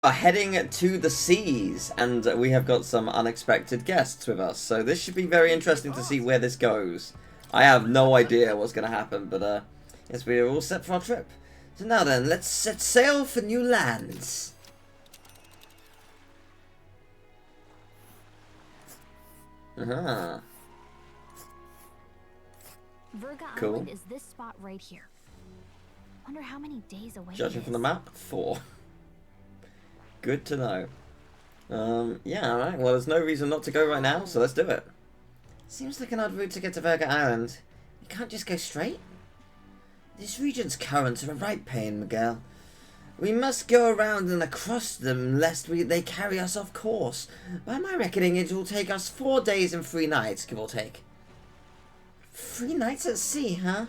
Are heading to the seas, and we have got some unexpected guests with us, so this should be very interesting to see where this goes. I have no idea what's going to happen, but yes, we are all set for our trip. So now then, let's set sail for new lands. Virga Cool. Island is this spot right here. Wonder how many days away Judging it from the is. map, 4. Good to know. Yeah, alright, well there's no reason not to go right now, so let's do it. Seems like an odd route to get to Virga Island. You can't just go straight? This region's currents are a right pain, Miguel. We must go around and across them, lest they carry us off course. By my reckoning, it will take us 4 days and 3 nights, give or take. 3 nights at sea, huh?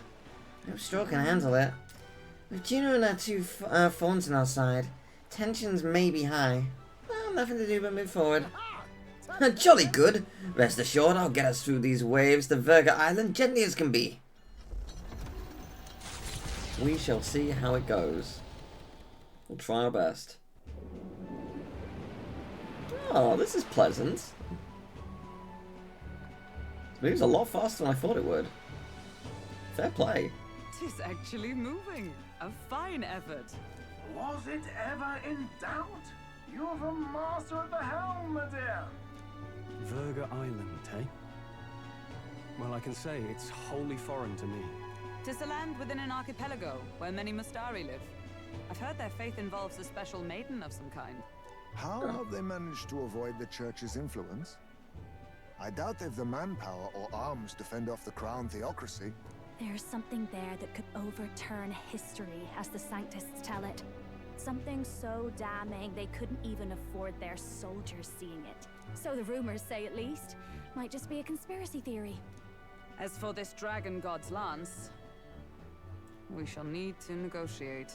No straw can handle it. With Juno and our 2 fawns on our side, tensions may be high. Well, nothing to do but move forward. Jolly good. Rest assured, I'll get us through these waves to Virga Island gently as can be. We shall see how it goes. We'll try our best. Oh, this is pleasant. It moves a lot faster than I thought it would. Fair play. Tis actually moving. A fine effort. Was it ever in doubt? You're the master at the helm, my dear. Virga Island, eh? Well, I can say it's wholly foreign to me. 'Tis a land within an archipelago where many Mustari live. I've heard their faith involves a special maiden of some kind. How have they managed to avoid the church's influence? I doubt they've the manpower or arms to fend off the crown theocracy. There's something there that could overturn history, as the Sanctists tell it. Something so damning they couldn't even afford their soldiers seeing it. So the rumors say, at least. Might just be a conspiracy theory. As for this dragon god's lance, we shall need to negotiate.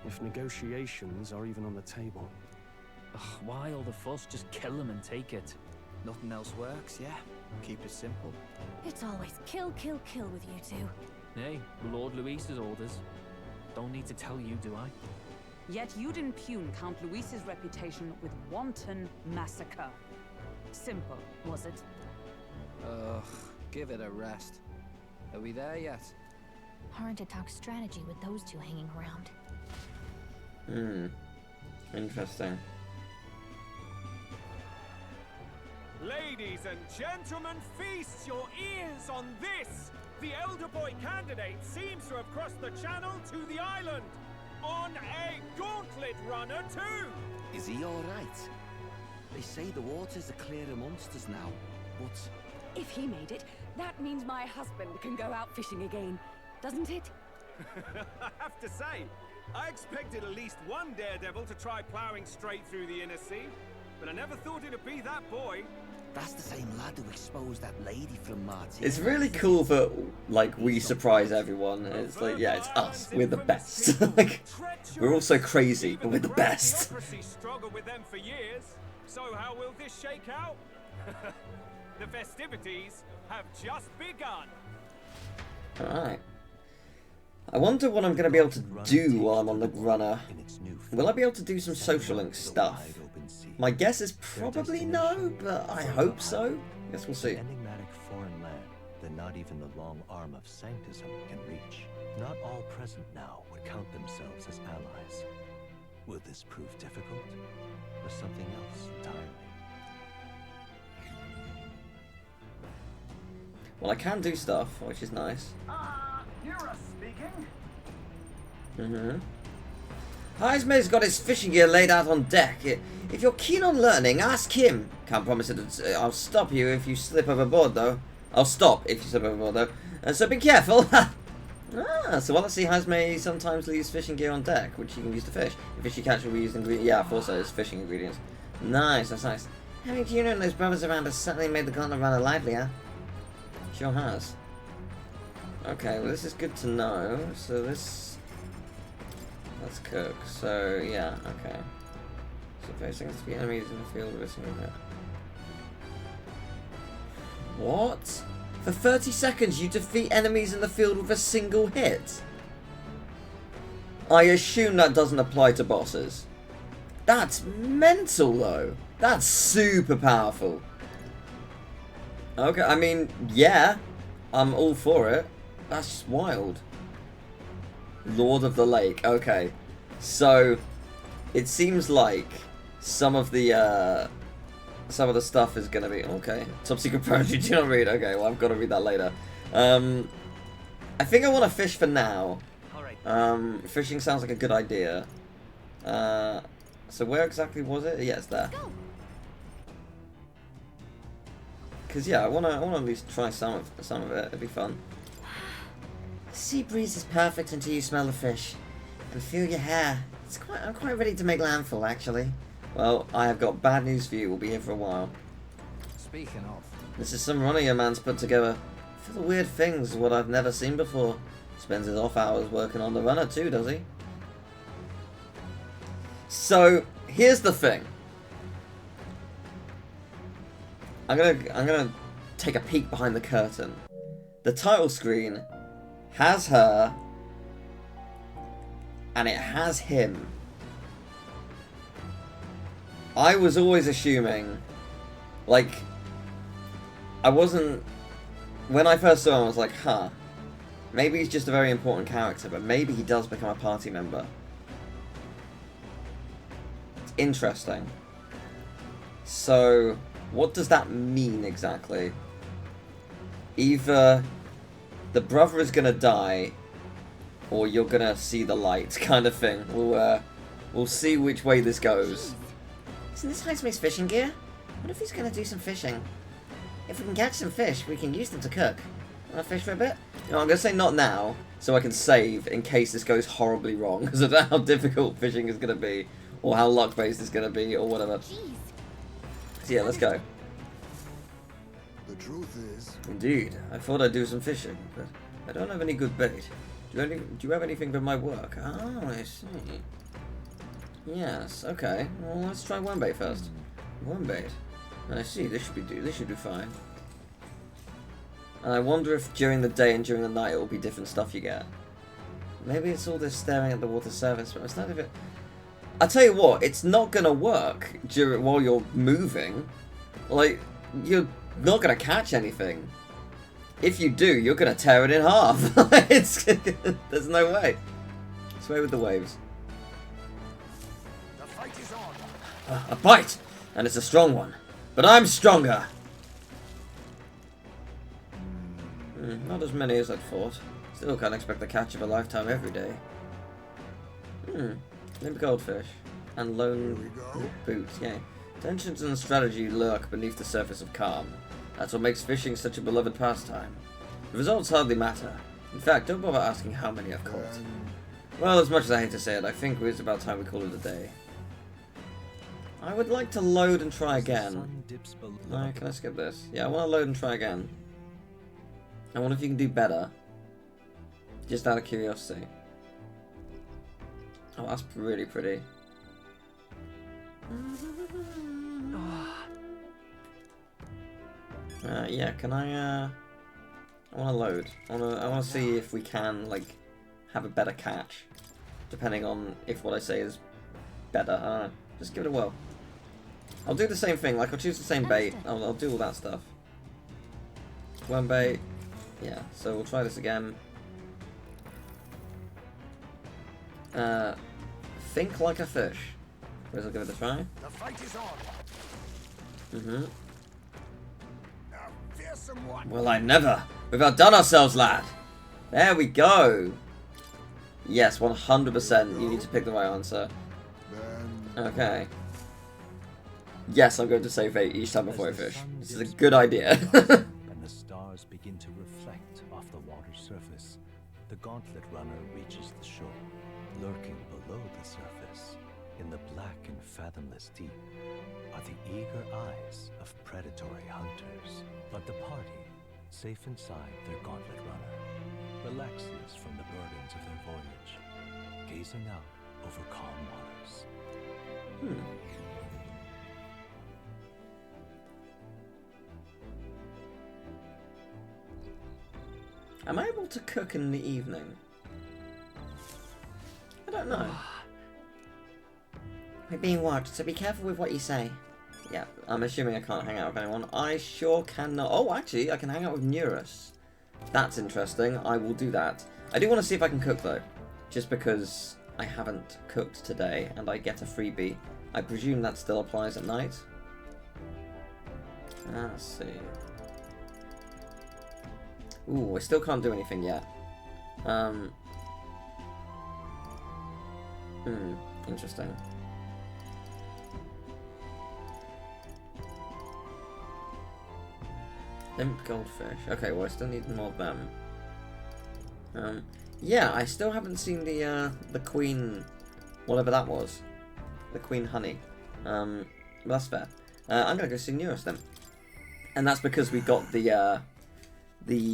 If negotiations are even on the table. Ugh, why all the fuss? Just kill them and take it. Nothing else works, yeah? Keep it simple. It's always kill, kill, kill with you two. Hey, Lord Luis's orders. Don't need to tell you, do I? Yet you'd impugn Count Luis's reputation with wanton massacre. Simple, was it? Ugh, give it a rest. Are we there yet? Hard to talk strategy with those two hanging around. Interesting. Ladies and gentlemen, feast your ears on this! The elder boy candidate seems to have crossed the channel to the island! On a gauntlet runner too! Is he alright? They say the waters are clear amongst us now, but... If he made it, that means my husband can go out fishing again, doesn't it? I have to say, I expected at least one daredevil to try ploughing straight through the inner sea, but I never thought it'd be that boy. That's the same lad who exposed that lady from Martin. It's really cool that, like, we surprise everyone. It's like, yeah, it's us. We're the best. Like, we're all so crazy, but we're the best. Struggled with them for years. So how will this shake out? The festivities have just begun. Alright. I wonder what I'm going to be able to do while I'm on the runner. Will I be able to do some social link stuff? My guess is probably no, but I hope so. Guess we'll see. Enigmatic foreign land that not even the long arm of sanctism can reach. Not all present now would count themselves as allies. Will this prove difficult, or something else entirely? Well, I can do stuff, which is nice. Hira speaking. Heismay's got his fishing gear laid out on deck. If you're keen on learning, ask him. Can't promise it. I'll stop you if you slip overboard, though. I'll stop if you slip overboard, though. So be careful. So while I see Heismay sometimes leaves fishing gear on deck, which you can use to fish. The fish you catch will be used ingredients. Yeah, I thought so. It's fishing ingredients. Nice, that's nice. Having Juno and those brothers around has certainly made the gauntlet runner livelier. Sure has. Okay, well this is good to know. So this... Let's cook. So, yeah, okay. So facing to be enemies in the field with a single hit. What? For 30 seconds you defeat enemies in the field with a single hit? I assume that doesn't apply to bosses. That's mental, though. That's super powerful. Okay, I mean, yeah. I'm all for it. That's just wild. Lord of the Lake. Okay. So, it seems like some of the stuff is going to be... Okay. Top secret poetry, do not read. Okay, well, I've got to read that later. I think I want to fish for now. Fishing sounds like a good idea. So where exactly was it? Yeah, it's there. Because yeah, I wanna at least try some of it. It'd be fun. The sea breeze is perfect until you smell the fish and feel your hair. I'm quite ready to make landfall, actually. Well, I have got bad news for you. We'll be here for a while. Speaking of, this is some runner your man's put together. For the weird things, what I've never seen before. Spends his off hours working on the runner too, does he? So here's the thing. I'm gonna take a peek behind the curtain. The title screen has her, and it has him. I was always assuming, like, I wasn't. When I first saw him, I was like, huh. Maybe he's just a very important character, but maybe he does become a party member. It's interesting. So, what does that mean exactly? Either the brother is gonna die, or you're gonna see the light, kind of thing. We'll see which way this goes. Isn't this Highsmith's fishing gear? What if he's gonna do some fishing? If we can catch some fish, we can use them to cook. Wanna fish for a bit? No, I'm gonna say not now, so I can save in case this goes horribly wrong, because I don't know how difficult fishing is gonna be, or how luck-based it's gonna be, or whatever. So yeah, let's go. The truth is... Indeed, I thought I'd do some fishing, but I don't have any good bait. Do you have anything for my work? Oh, I see. Yes, okay. Well, let's try one bait first. One bait. I see, this should do fine. And I wonder if during the day and during the night it will be different stuff you get. Maybe it's all this staring at the water surface, but it's not even... I tell you what, it's not gonna work while you're moving. Like, you're not gonna catch anything. If you do, you're gonna tear it in half. There's no way. Sway with the waves. The fight is on. A bite! And it's a strong one. But I'm stronger! Not as many as I'd thought. Still can't expect the catch of a lifetime every day. Limp goldfish. And lone boots, yeah. Tensions and strategy lurk beneath the surface of calm. That's what makes fishing such a beloved pastime. The results hardly matter. In fact, don't bother asking how many I've caught. Well, as much as I hate to say it, I think it's about time we call it a day. I would like to load and try again. No, can I skip this? Yeah, I want to load and try again. I wonder if you can do better. Just out of curiosity. Oh, that's really pretty. Yeah, can I want to load. I want to see if we can, like, have a better catch. Depending on if what I say is better. I don't know. Just give it a whirl. I'll do the same thing. Like, I'll choose the same bait. I'll do all that stuff. One bait. Yeah, so we'll try this again. Think like a fish. Whereas I'll give it a try. The fight is on. Now, fearsome one. Well, I never. We've outdone ourselves, lad. There we go. Yes, 100%. You need to pick the right answer. Okay. Yes, I'm going to save 8 each time before I fish. This is a good idea. And the stars begin to reflect off the water's surface. The gauntlet runner reaches the shore, lurking below the surface. In the black and fathomless deep are the eager eyes of predatory hunters. But the party, safe inside their gauntlet runner, relaxes from the burdens of their voyage, gazing out over calm waters. Am I able to cook in the evening? I don't know. We're being watched, so be careful with what you say. Yeah, I'm assuming I can't hang out with anyone. I sure cannot. Oh, actually, I can hang out with Neurus. That's interesting. I will do that. I do want to see if I can cook, though. Just because I haven't cooked today, and I get a freebie. I presume that still applies at night. Let's see. Ooh, I still can't do anything yet. Interesting. Imp goldfish. Okay, well I still need more of them. Yeah, I still haven't seen the queen, whatever that was. The queen honey. But that's fair. I'm gonna go see Neurus then. And that's because we got the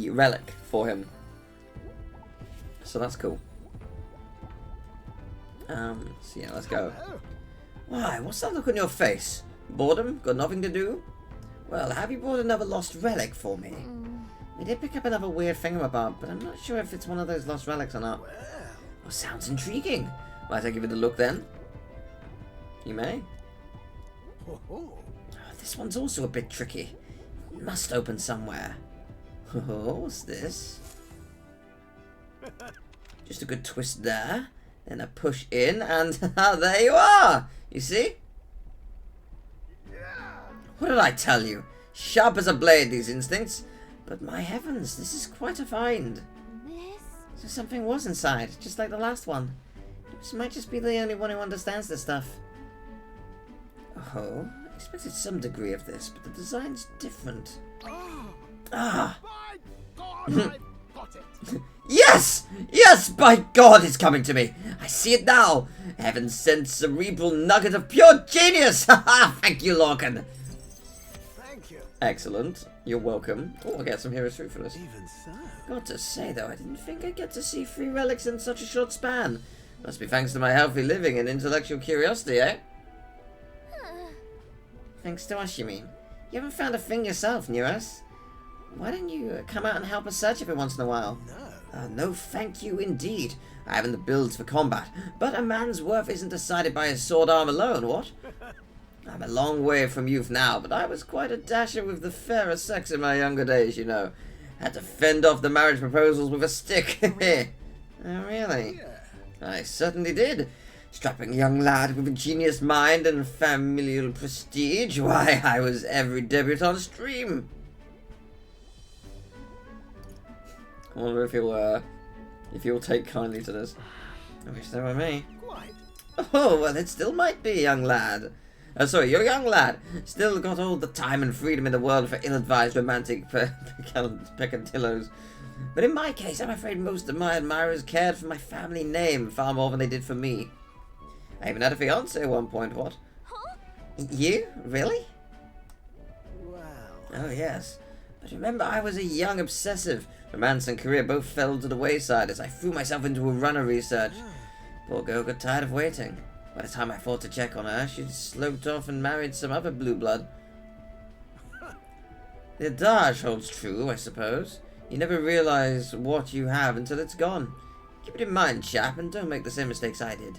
relic for him. So that's cool. So yeah, let's go. Why, what's that look on your face? Boredom? Got nothing to do? Well, have you brought another lost relic for me? We did pick up another weird thingamabob, but I'm not sure if it's one of those lost relics or not. Oh, sounds intriguing. Might I give it a look then? You may. Oh, this one's also a bit tricky. It must open somewhere. Oh, what's this? Just a good twist there. Then a push in, and there you are! You see? What did I tell you? Sharp as a blade, these instincts. But my heavens, this is quite a find. So something was inside, just like the last one. This might just be the only one who understands this stuff. Oh, I expected some degree of this, but the design's different. Ah! Yes! Yes, by God, it's coming to me. I see it now. Heaven sent cerebral nugget of pure genius. Haha, thank you, Lorcan. Thank you. Excellent. You're welcome. Oh, I'll get some hero's fruit for this. Even so. Got to say, though, I didn't think I'd get to see 3 relics in such a short span. Must be thanks to my healthy living and intellectual curiosity, eh? Thanks to us, you mean? You haven't found a thing yourself, Neurus. Why don't you come out and help us search every once in a while? No. No thank you indeed. I haven't the builds for combat, but a man's worth isn't decided by his sword arm alone, what? I'm a long way from youth now, but I was quite a dasher with the fairer sex in my younger days, you know. Had to fend off the marriage proposals with a stick. Oh, really? I certainly did. Strapping young lad with a genius mind and familial prestige. Why, I was every debutante's dream. I wonder if he'll take kindly to this. I wish they were me. Quite. Oh, well, it still might be, young lad. Sorry, you're a young lad. Still got all the time and freedom in the world for ill-advised romantic peccadillos. But in my case, I'm afraid most of my admirers cared for my family name far more than they did for me. I even had a fiancé at one point, what? Huh? You? Really? Wow. Oh, yes. But remember, I was a young obsessive. Romance and career both fell to the wayside as I threw myself into a runner research. Poor girl got tired of waiting. By the time I thought to check on her, she'd sloped off and married some other blue blood. The adage holds true, I suppose. You never realize what you have until it's gone. Keep it in mind, chap, and don't make the same mistakes I did.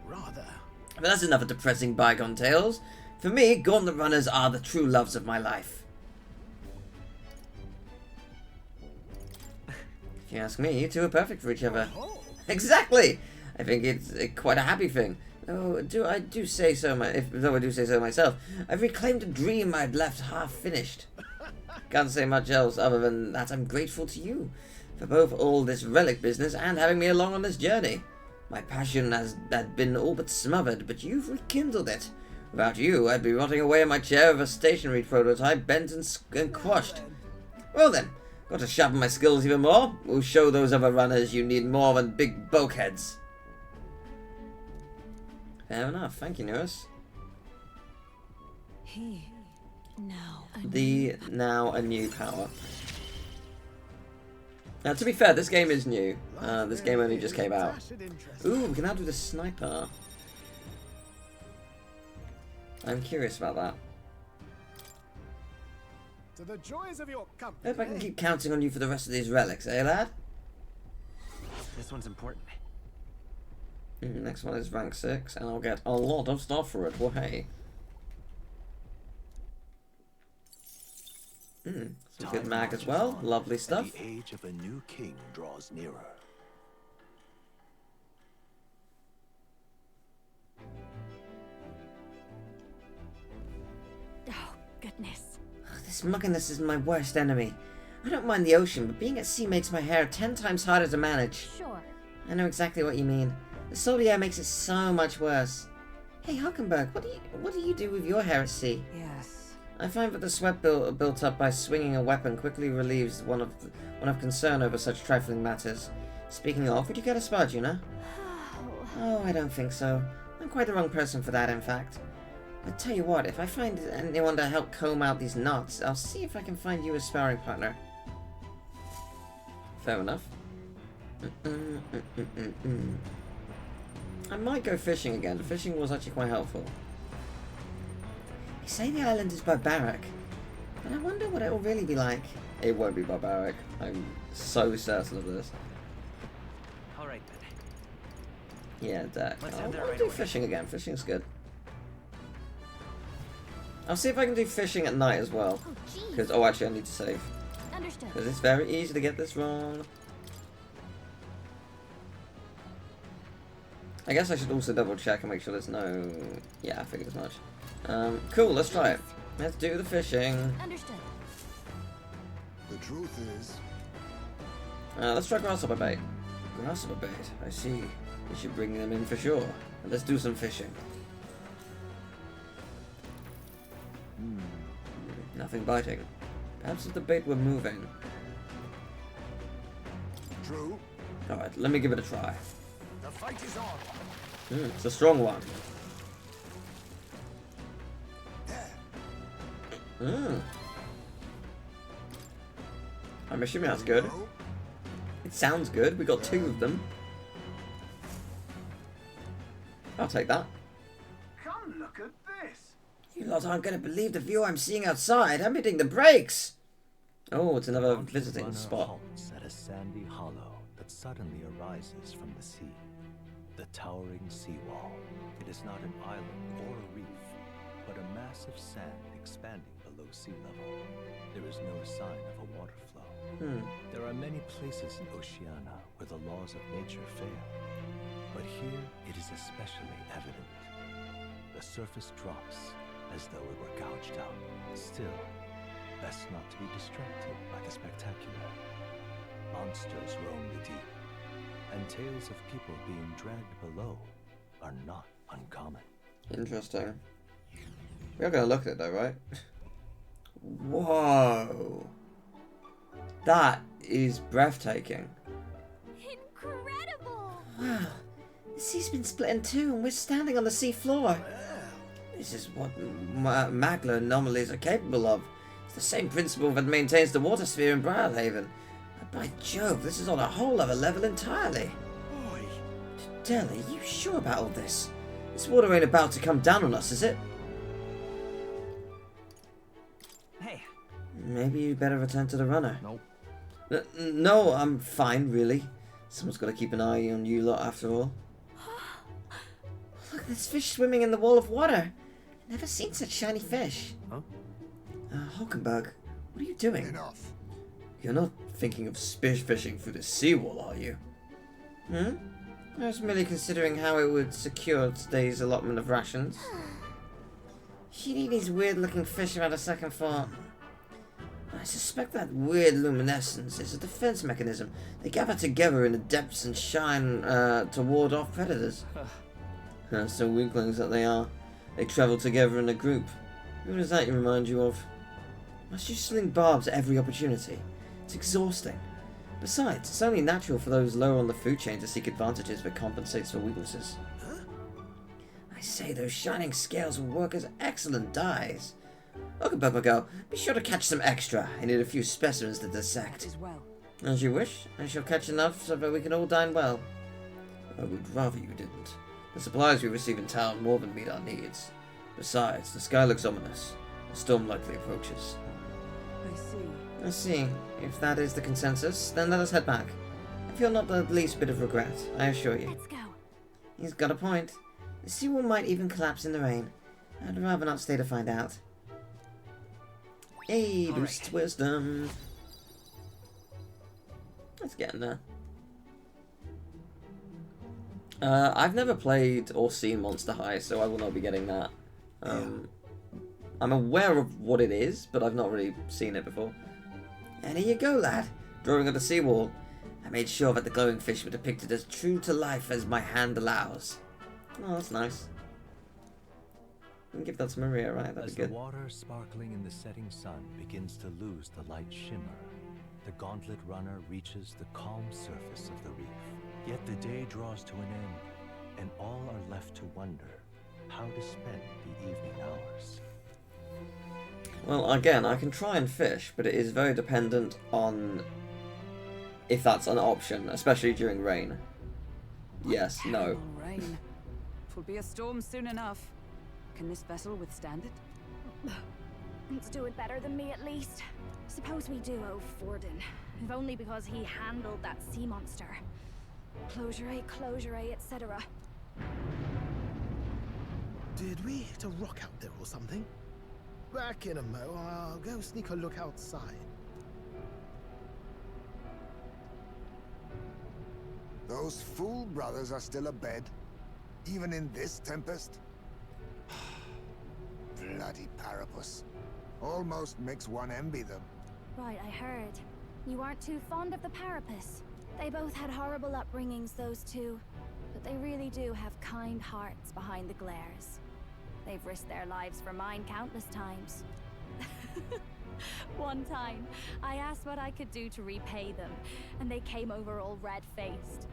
Rather. But that's enough of depressing bygone tales. For me, gauntlet runners are the true loves of my life. If you ask me, you two are perfect for each other. Exactly! I think it's quite a happy thing. Though I do say so myself. I've reclaimed a dream I'd left half finished. Can't say much else other than that I'm grateful to you for both all this relic business and having me along on this journey. My passion had been all but smothered, but you've rekindled it. Without you, I'd be rotting away in my chair with a stationary prototype bent and quashed. Well then, got to sharpen my skills even more. We'll show those other runners you need more than big bulkheads. Fair enough, thank you, Neurus. Now a new power. Now, to be fair, this game is new. This game only just came out. Ooh, we can now do the sniper. I'm curious about that. To the joys of your company. Hope I can keep counting on you for the rest of these relics, eh, lad? This one's important. Next one is rank 6, and I'll get a lot of stuff for it. Well, hey. Some good mag as well. Lovely stuff. The age of a new king draws nearer. Oh, goodness. This mugginess is my worst enemy. I don't mind the ocean, but being at sea makes my hair 10 times harder to manage. Sure. I know exactly what you mean. The salty air makes it so much worse. Hey, Hulkenberg, what do you do with your hair at sea? Yes. I find that the sweat built up by swinging a weapon quickly relieves one of concern over such trifling matters. Speaking of, would you get a spa, Juna? Oh, I don't think so. I'm quite the wrong person for that, in fact. But tell you what, if I find anyone to help comb out these knots, I'll see if I can find you a sparring partner. Fair enough. I might go fishing again. The fishing was actually quite helpful. They say the island is barbaric, but I wonder what it will really be like. It won't be barbaric. I'm so certain of this. Alright then. Yeah, Dak. I'll right do away. fishing again. Fishing's good. I'll see if I can do fishing at night as well. Because, oh, actually, I need to save. Understood. Because it's very easy to get this wrong. I guess I should also double check and make sure there's no... Yeah, I figured as much. Cool, let's try it. Let's do the fishing. Understood. The truth is... Let's try grasshopper bait. Grasshopper bait, I see. We should bring them in for sure. And let's do some fishing. Nothing biting. Perhaps if the bait were moving. True. Alright, let me give it a try. The fight is on. It's a strong one. I'm assuming that's good. It sounds good. We got 2 of them. I'll take that. Come look at this. You lot aren't going to believe the view I'm seeing outside. I'm hitting the brakes. Oh, it's another visiting Runner spot. halts at a sandy hollow that suddenly arises from the sea. The towering seawall. It is not an island or a reef, but a mass of sand expanding below sea level. There is no sign of a water flow. There are many places in Oceania where the laws of nature fail, but here it is especially evident. The surface drops as though it were gouged out. Still, best not to be distracted by the spectacular. Monsters roam the deep, and tales of people being dragged below are not uncommon. Interesting. We are going to look at it though, right? Whoa. That is breathtaking. Incredible! Wow. The sea's been split in 2 and we're standing on the sea floor. This is what magma anomalies are capable of. It's the same principle that maintains the water sphere in Briarhaven. But by Jove, this is on a whole other level entirely. Boy. Dell, are you sure about all this? This water ain't about to come down on us, is it? Hey. Maybe you better return to the runner. Nope. No, I'm fine, really. Someone's got to keep an eye on you lot after all. Look, there's fish swimming in the wall of water. Never seen such shiny fish. Huh? Hulkenberg, what are you doing? Enough. You're not thinking of spear fishing through the seawall, are you? I was merely considering how it would secure today's allotment of rations. You need these weird-looking fish without a second thought. I suspect that weird luminescence is a defense mechanism. They gather together in the depths and shine to ward off predators. So weaklings that they are. They travel together in a group. Who does that remind you of? Must you sling barbs at every opportunity? It's exhausting. Besides, it's only natural for those lower on the food chain to seek advantages that compensates for weaknesses. I say, those shining scales will work as excellent dyes. Okay, Pepper Girl, be sure to catch some extra. I need a few specimens to dissect. As well. As you wish. I shall catch enough so that we can all dine well. I would rather you didn't. The supplies we receive in town more than meet our needs. Besides, the sky looks ominous. A storm likely approaches. I see. I see. If that is the consensus, then let us head back. I feel not the least bit of regret, I assure you. Let's go. He's got a point. The seawall might even collapse in the rain. I'd rather not stay to find out. Hey, boosts wisdom. Let's get in there. I've never played or seen Monster High, so I will not be getting that. I'm aware of what it is, but I've not really seen it before. And here you go, lad. Drawing on the seawall. I made sure that the glowing fish were depicted as true to life as my hand allows. Oh, that's nice. We can give that to Maria, right? That'd be good. As the water sparkling in the setting sun begins to lose the light shimmer, the gauntlet runner reaches the calm surface of the reef. Yet the day draws to an end, and all are left to wonder how to spend the evening hours. Well, again, I can try and fish, but it is very dependent on if that's an option, especially during rain. Yes, no. Rain. It'll be a storm soon enough. Can this vessel withstand it? It's doing better than me, at least. Suppose we do owe Forden, if only because he handled that sea monster. Closure, etc. Did we hit a rock out there or something? Back in a mo, I'll go sneak a look outside. Those fool brothers are still abed, even in this tempest. Bloody Parapus. Almost makes one envy them. Right, I heard. You aren't too fond of the Parapus. They both had horrible upbringings, those two. But they really do have kind hearts behind the glares. They've risked their lives for mine countless times. One time, I asked what I could do to repay them, and they came over all red-faced.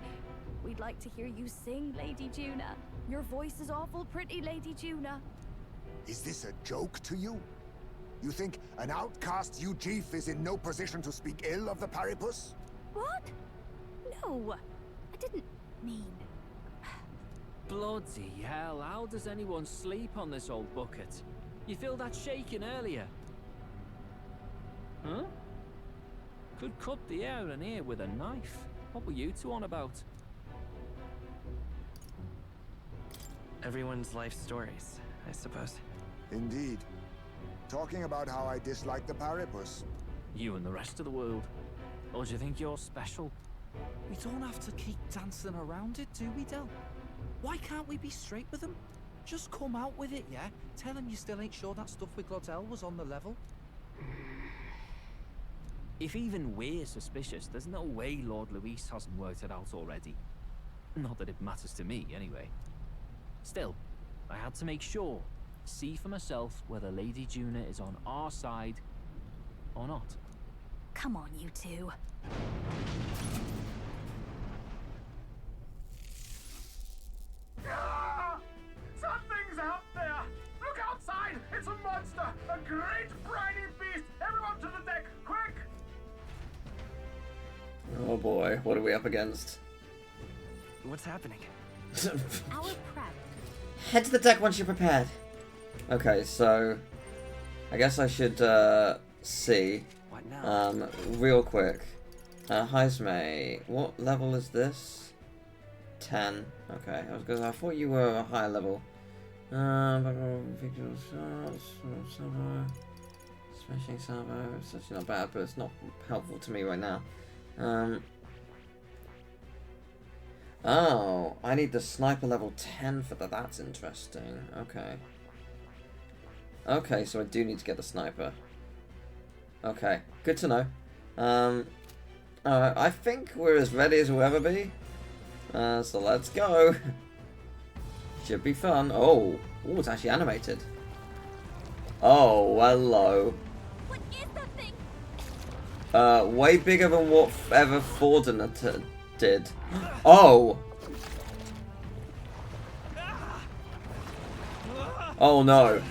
We'd like to hear you sing, Lady Juna. Your voice is awful pretty, Lady Juna. Is this a joke to you? You think an outcast Ujeef is in no position to speak ill of the Parapus? What? No, I didn't mean... Bloody hell, how does anyone sleep on this old bucket? You feel that shaking earlier? Huh? Could cut the air in here with a knife. What were you two on about? Everyone's life stories, I suppose. Indeed. Talking about how I dislike the Parapus. You and the rest of the world. Or do you think you're special? We don't have to keep dancing around it, do we, Del? Why can't we be straight with them? Just come out with it, yeah? Tell them you still ain't sure that stuff with Glottel was on the level. If even we're suspicious, there's no way Lord Luis hasn't worked it out already. Not that it matters to me, anyway. Still, I had to make sure. See for myself whether Lady Juna is on our side or not. Come on, you two. Something's out there! Look outside! It's a monster! A great briny beast! Everyone to the deck, quick! Oh boy, what are we up against? What's happening? Our prep. Head to the deck once you're prepared. Okay, so I guess I should see. What now? Real quick. Heisme, what level is this? 10. Okay, I thought you were a higher level. Smashing salvo. It's actually not bad, but it's not helpful to me right now. Oh, I need the sniper level 10 for that. That's interesting. Okay. Okay, so I do need to get the sniper. Okay, good to know. I think we're as ready as we'll ever be. So let's go. Should be fun. Oh, it's actually animated. Oh, hello. What is that thing? Way bigger than whatever Forden did. Oh. Oh no.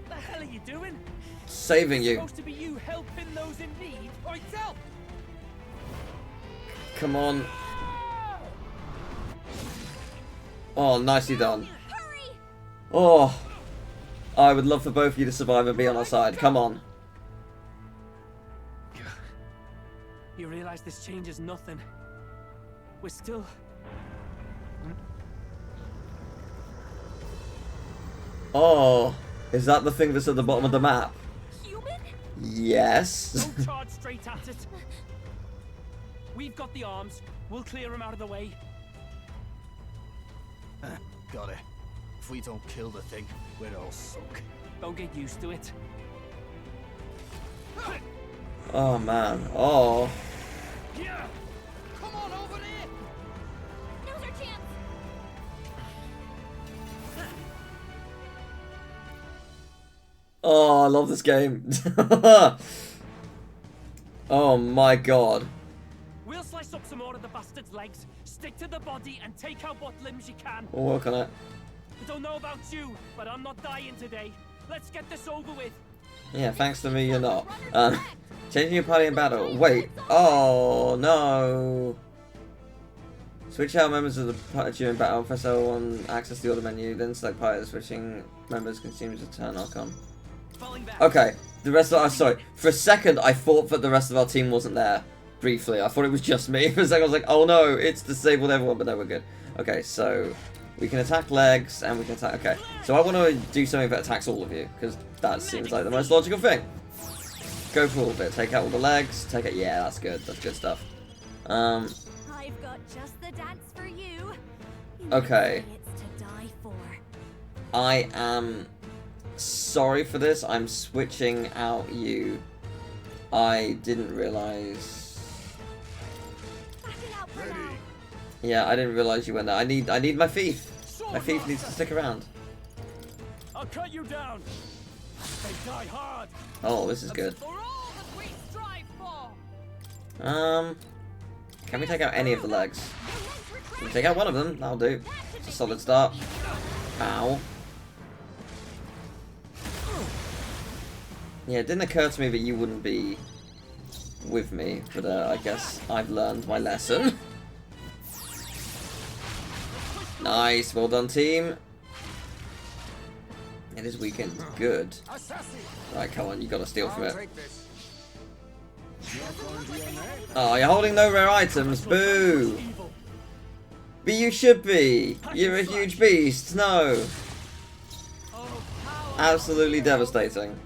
What the hell are you doing? Saving you. It's supposed to be you helping those in need, or itself. Come on. Oh, nicely done. Oh, I would love for both of you to survive and be on our side. Come on. You realize this changes nothing. We're still... Oh, is that the thing that's at the bottom of the map? Human? Yes. Don't charge straight at it. We've got the arms. We'll clear him out of the way. Got it. If we don't kill the thing, we're all sunk. Don't get used to it. Oh man. Oh. Yeah. Come on over there. Now's our chance. Oh, I love this game. Oh my god. We'll slice up some more of the bastard's legs, stick to the body, and take out what limbs you can. We'll work on it. I don't know about you, but I'm not dying today. Let's get this over with. Yeah, thanks to me, you're not. Changing your party in battle. Wait. Oh, no. Switch out members of the party during battle. Press L1, access the order menu, then select party. Switching members consumes a turn Archon. Okay, the rest of our... Sorry. For a second, I thought that the rest of our team wasn't there. Briefly. I thought it was just me. For a second, I was like, oh no, it's disabled everyone, but no, we're good. Okay, so... We can attack legs, and we can attack... Okay, so I want to do something that attacks all of you, because that seems like the most logical thing. Go for all of it. Take out all the legs. Take it... Yeah, that's good. That's good stuff. I've got just the dance for you. Okay. It's to die for. I am sorry for this. I'm switching out you. I didn't realize... Yeah, I didn't realize you went there. I need my thief. My thief needs to stick around. I'll cut you down. They die hard. Oh, this is good. Can we take out any of the legs? Can we take out one of them? That'll do. It's a solid start. Ow. Yeah, it didn't occur to me that you wouldn't be with me, but I guess I've learned my lesson. Nice, well done, team. It is weakened. Good. Right, come on, you gotta steal from it. Oh, you're holding no rare items. Boo! But you should be. You're a huge beast. No. Absolutely devastating.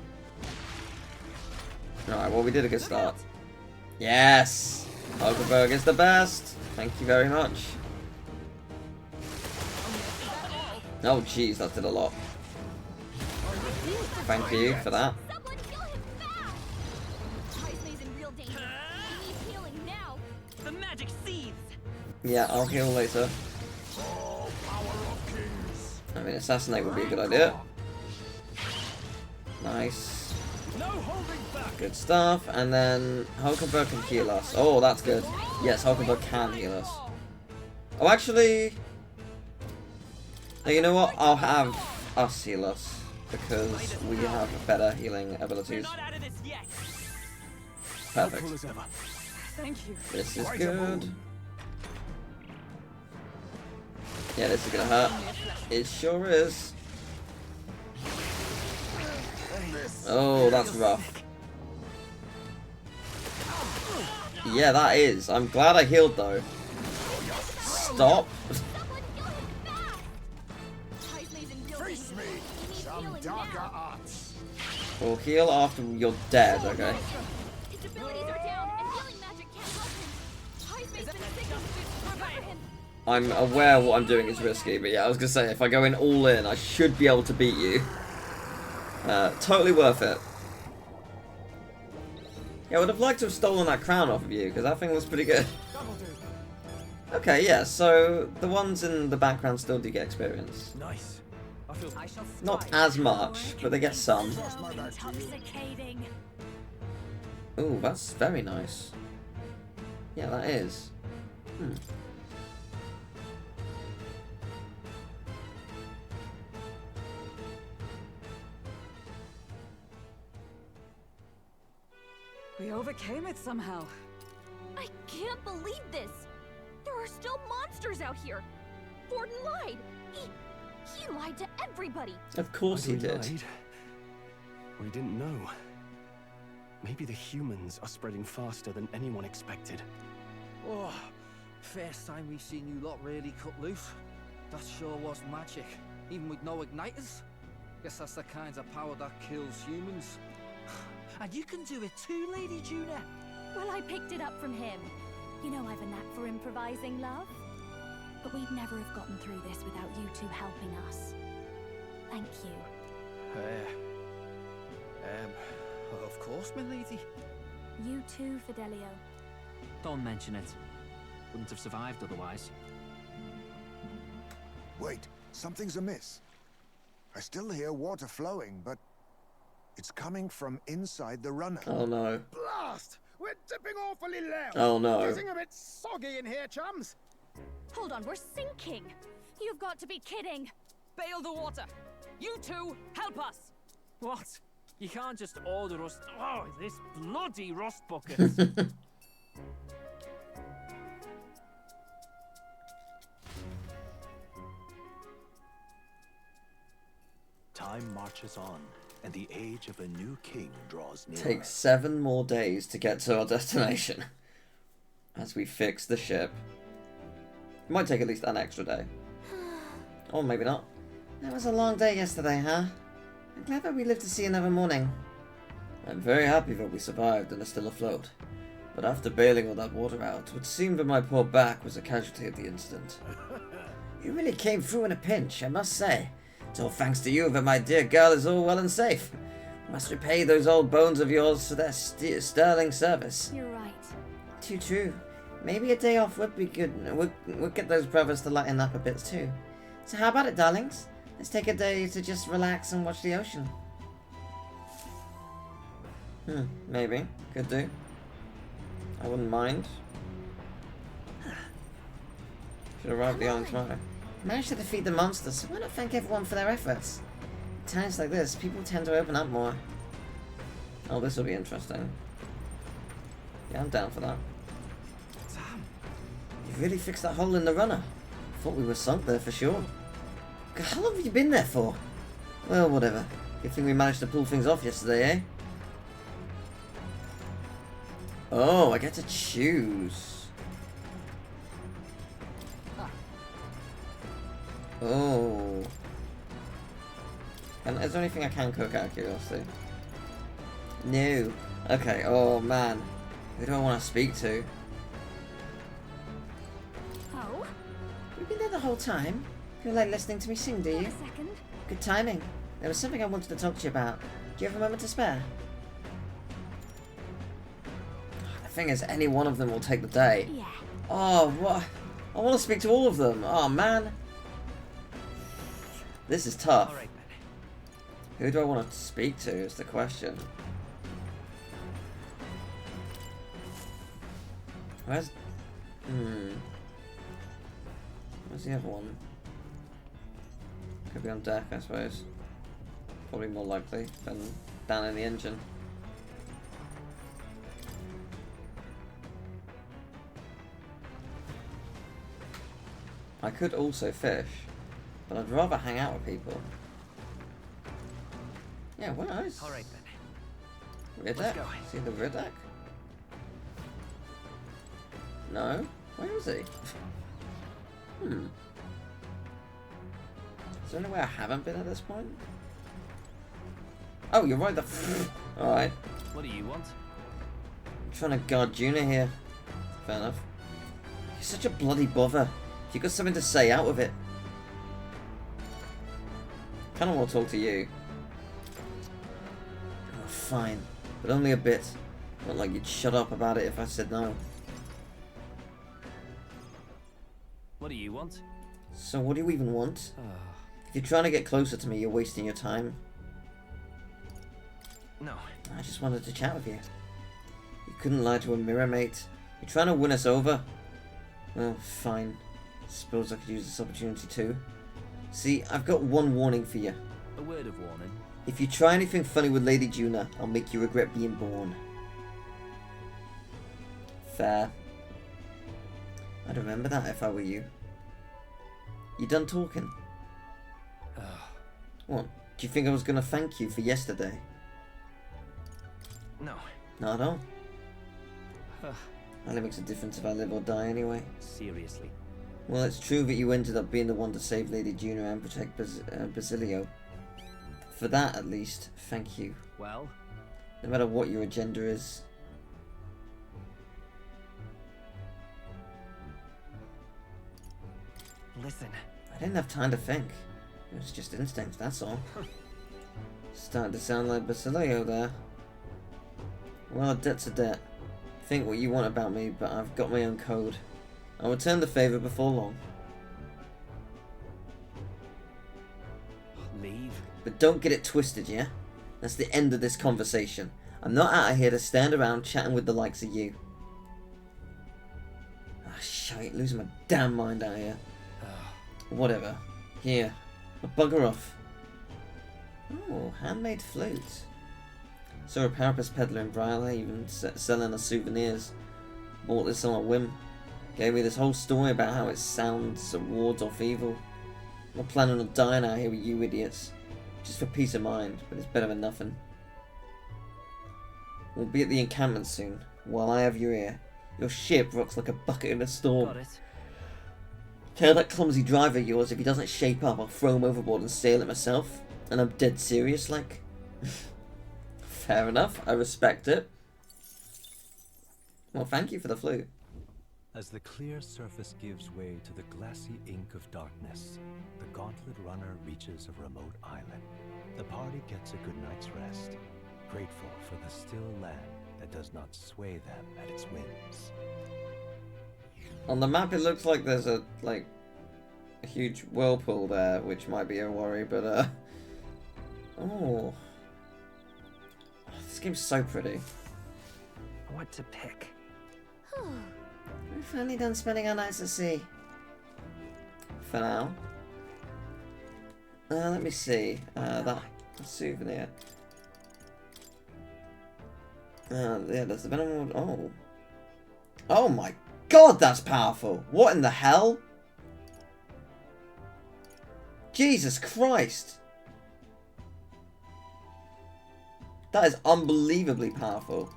Alright, well, we did a good start. Yes! Hulkenberg is the best. Thank you very much. Oh, jeez, that did a lot. Thank you for that. Yeah, I'll heal later. I mean, assassinate would be a good idea. Nice. Good stuff. And then Hulkenberg can heal us. Oh, that's good. Yes, Hulkenberg can heal us. Oh, actually... Now, you know what? I'll have us heal us, because we have better healing abilities. Perfect. Thank you. This is good. Yeah, this is gonna hurt. It sure is. Oh, that's rough. Yeah, that is. I'm glad I healed, though. Stop. We'll heal after you're dead, okay? I'm aware what I'm doing is risky, but yeah, I was gonna say, if I go in all in, I should be able to beat you. Totally worth it. Yeah, I would have liked to have stolen that crown off of you, because that thing was pretty good. Okay, yeah, so the ones in the background still do get experience. Nice. Not as much, but they get some. Ooh, that's very nice. Yeah, that is. We overcame it somehow. I can't believe this. There are still monsters out here. Gordon lied. He lied to everybody. Of course he did. Lied. We didn't know. Maybe the humans are spreading faster than anyone expected. Oh, First time we seen you lot really cut loose. That sure was magic, even with no igniters. Guess that's the kind of power that kills humans. And you can do it too, Lady Juna. Well, I picked it up from him. You know I've a knack for improvising, love. But we'd never have gotten through this without you two helping us. Thank you. Of course, my lady. You too, Fidelio. Don't mention it. Wouldn't have survived otherwise. Wait, something's amiss. I still hear water flowing, but it's coming from inside the runner. Oh no. Blast! We're dipping awfully low. Oh no. Getting a bit soggy in here, chums. Hold on, we're sinking. You've got to be kidding. Bail the water. You two, help us. What? You can't just order us. Oh, this bloody rust bucket. Time marches on, and the age of a new king draws nearer. Takes 7 more days to get to our destination. As we fix the ship. It might take at least an extra day. Or maybe not. That was a long day yesterday, huh? I'm glad that we lived to see another morning. I'm very happy that we survived and are still afloat. But after bailing all that water out, it would seem that my poor back was a casualty of the incident. You really came through in a pinch, I must say. It's all thanks to you that my dear girl is all well and safe. Must repay those old bones of yours for their sterling service. You're right. Too true. Maybe a day off would be good. We'll get those brothers to lighten up a bit too. So how about it, darlings? Let's take a day to just relax and watch the ocean. Maybe. Could do. I wouldn't mind. Should arrive at the island tomorrow. Managed to defeat the monsters, so why not thank everyone for their efforts? At times like this, people tend to open up more. Oh, this will be interesting. Yeah, I'm down for that. Damn. You really fixed that hole in the runner. Thought we were sunk there for sure. God, how long have you been there for? Well, whatever. Good thing we managed to pull things off yesterday, eh? Oh, I get to choose. Oh. And is there anything I can cook out of curiosity? No. Okay, oh man. Who do I want to speak to? Oh? You've been there the whole time? You like listening to me sing, do you? A second. Good timing. There was something I wanted to talk to you about. Do you have a moment to spare? The thing is, any one of them will take the day. Yeah. Oh, what? I want to speak to all of them. Oh, man. This is tough. Alright, Who do I want to speak to is the question. Where's... Where's the other one? Could be on deck, I suppose. Probably more likely than down in the engine. I could also fish, but I'd rather hang out with people. Yeah, where is... Alright then. Rear Let's deck? go. See the rear deck? No? Where is he? Is there any way I haven't been at this point? Oh, you're right, Alright. What do you want? I'm trying to guard Juna here. Fair enough. You're such a bloody bother. If you got something to say, out with it. Kinda want to talk to you. Oh, fine. But only a bit. Not like you'd shut up about it if I said no. What do you want? So what do you even want? If you're trying to get closer to me, you're wasting your time. No. I just wanted to chat with you. You couldn't lie to a mirror, mate. You're trying to win us over? Well, fine. Suppose I could use this opportunity too. See, I've got one warning for you. A word of warning. If you try anything funny with Lady Juna, I'll make you regret being born. Fair. I'd remember that if I were you. You done talking? What? Do you think I was gonna thank you for yesterday? No. Not at all. Only makes a difference if I live or die anyway. Seriously. Well, it's true that you ended up being the one to save Lady Juno and protect Basilio. For that, at least, thank you. Well? No matter what your agenda is. Listen. I didn't have time to think. It was just instinct, that's all. Starting to sound like Basilio there. Well, a debt's a debt. Think what you want about me, but I've got my own code. I'll return the favour before long. Leave? But don't get it twisted, yeah? That's the end of this conversation. I'm not out of here to stand around chatting with the likes of you. Ah, shite, losing my damn mind out here. Whatever. Here. Bugger off. Oh, handmade flutes. Saw a parapet peddler in Briarhaven selling us souvenirs. Bought this on a whim. Gave me this whole story about how it sounds and wards off evil. I'm not planning on dying out here with you idiots. Just for peace of mind, but it's better than nothing. We'll be at the encampment soon, while I have your ear. Your ship rocks like a bucket in a storm. Got it. Tell that clumsy driver of yours if he doesn't shape up, I'll throw him overboard and sail it myself. And I'm dead serious, like. Fair enough, I respect it. Well, thank you for the flute. As the clear surface gives way to the glassy ink of darkness, the gauntlet runner reaches a remote island. The party gets a good night's rest, grateful for the still land that does not sway them at its whims. On the map, it looks like there's a huge whirlpool there, which might be a worry, but oh, this game's so pretty. What to pick? We're finally done spending our nights at sea. For now. Let me see. That souvenir. Yeah, there's the venom. Oh. Oh my god, that's powerful! What in the hell? Jesus Christ! That is unbelievably powerful.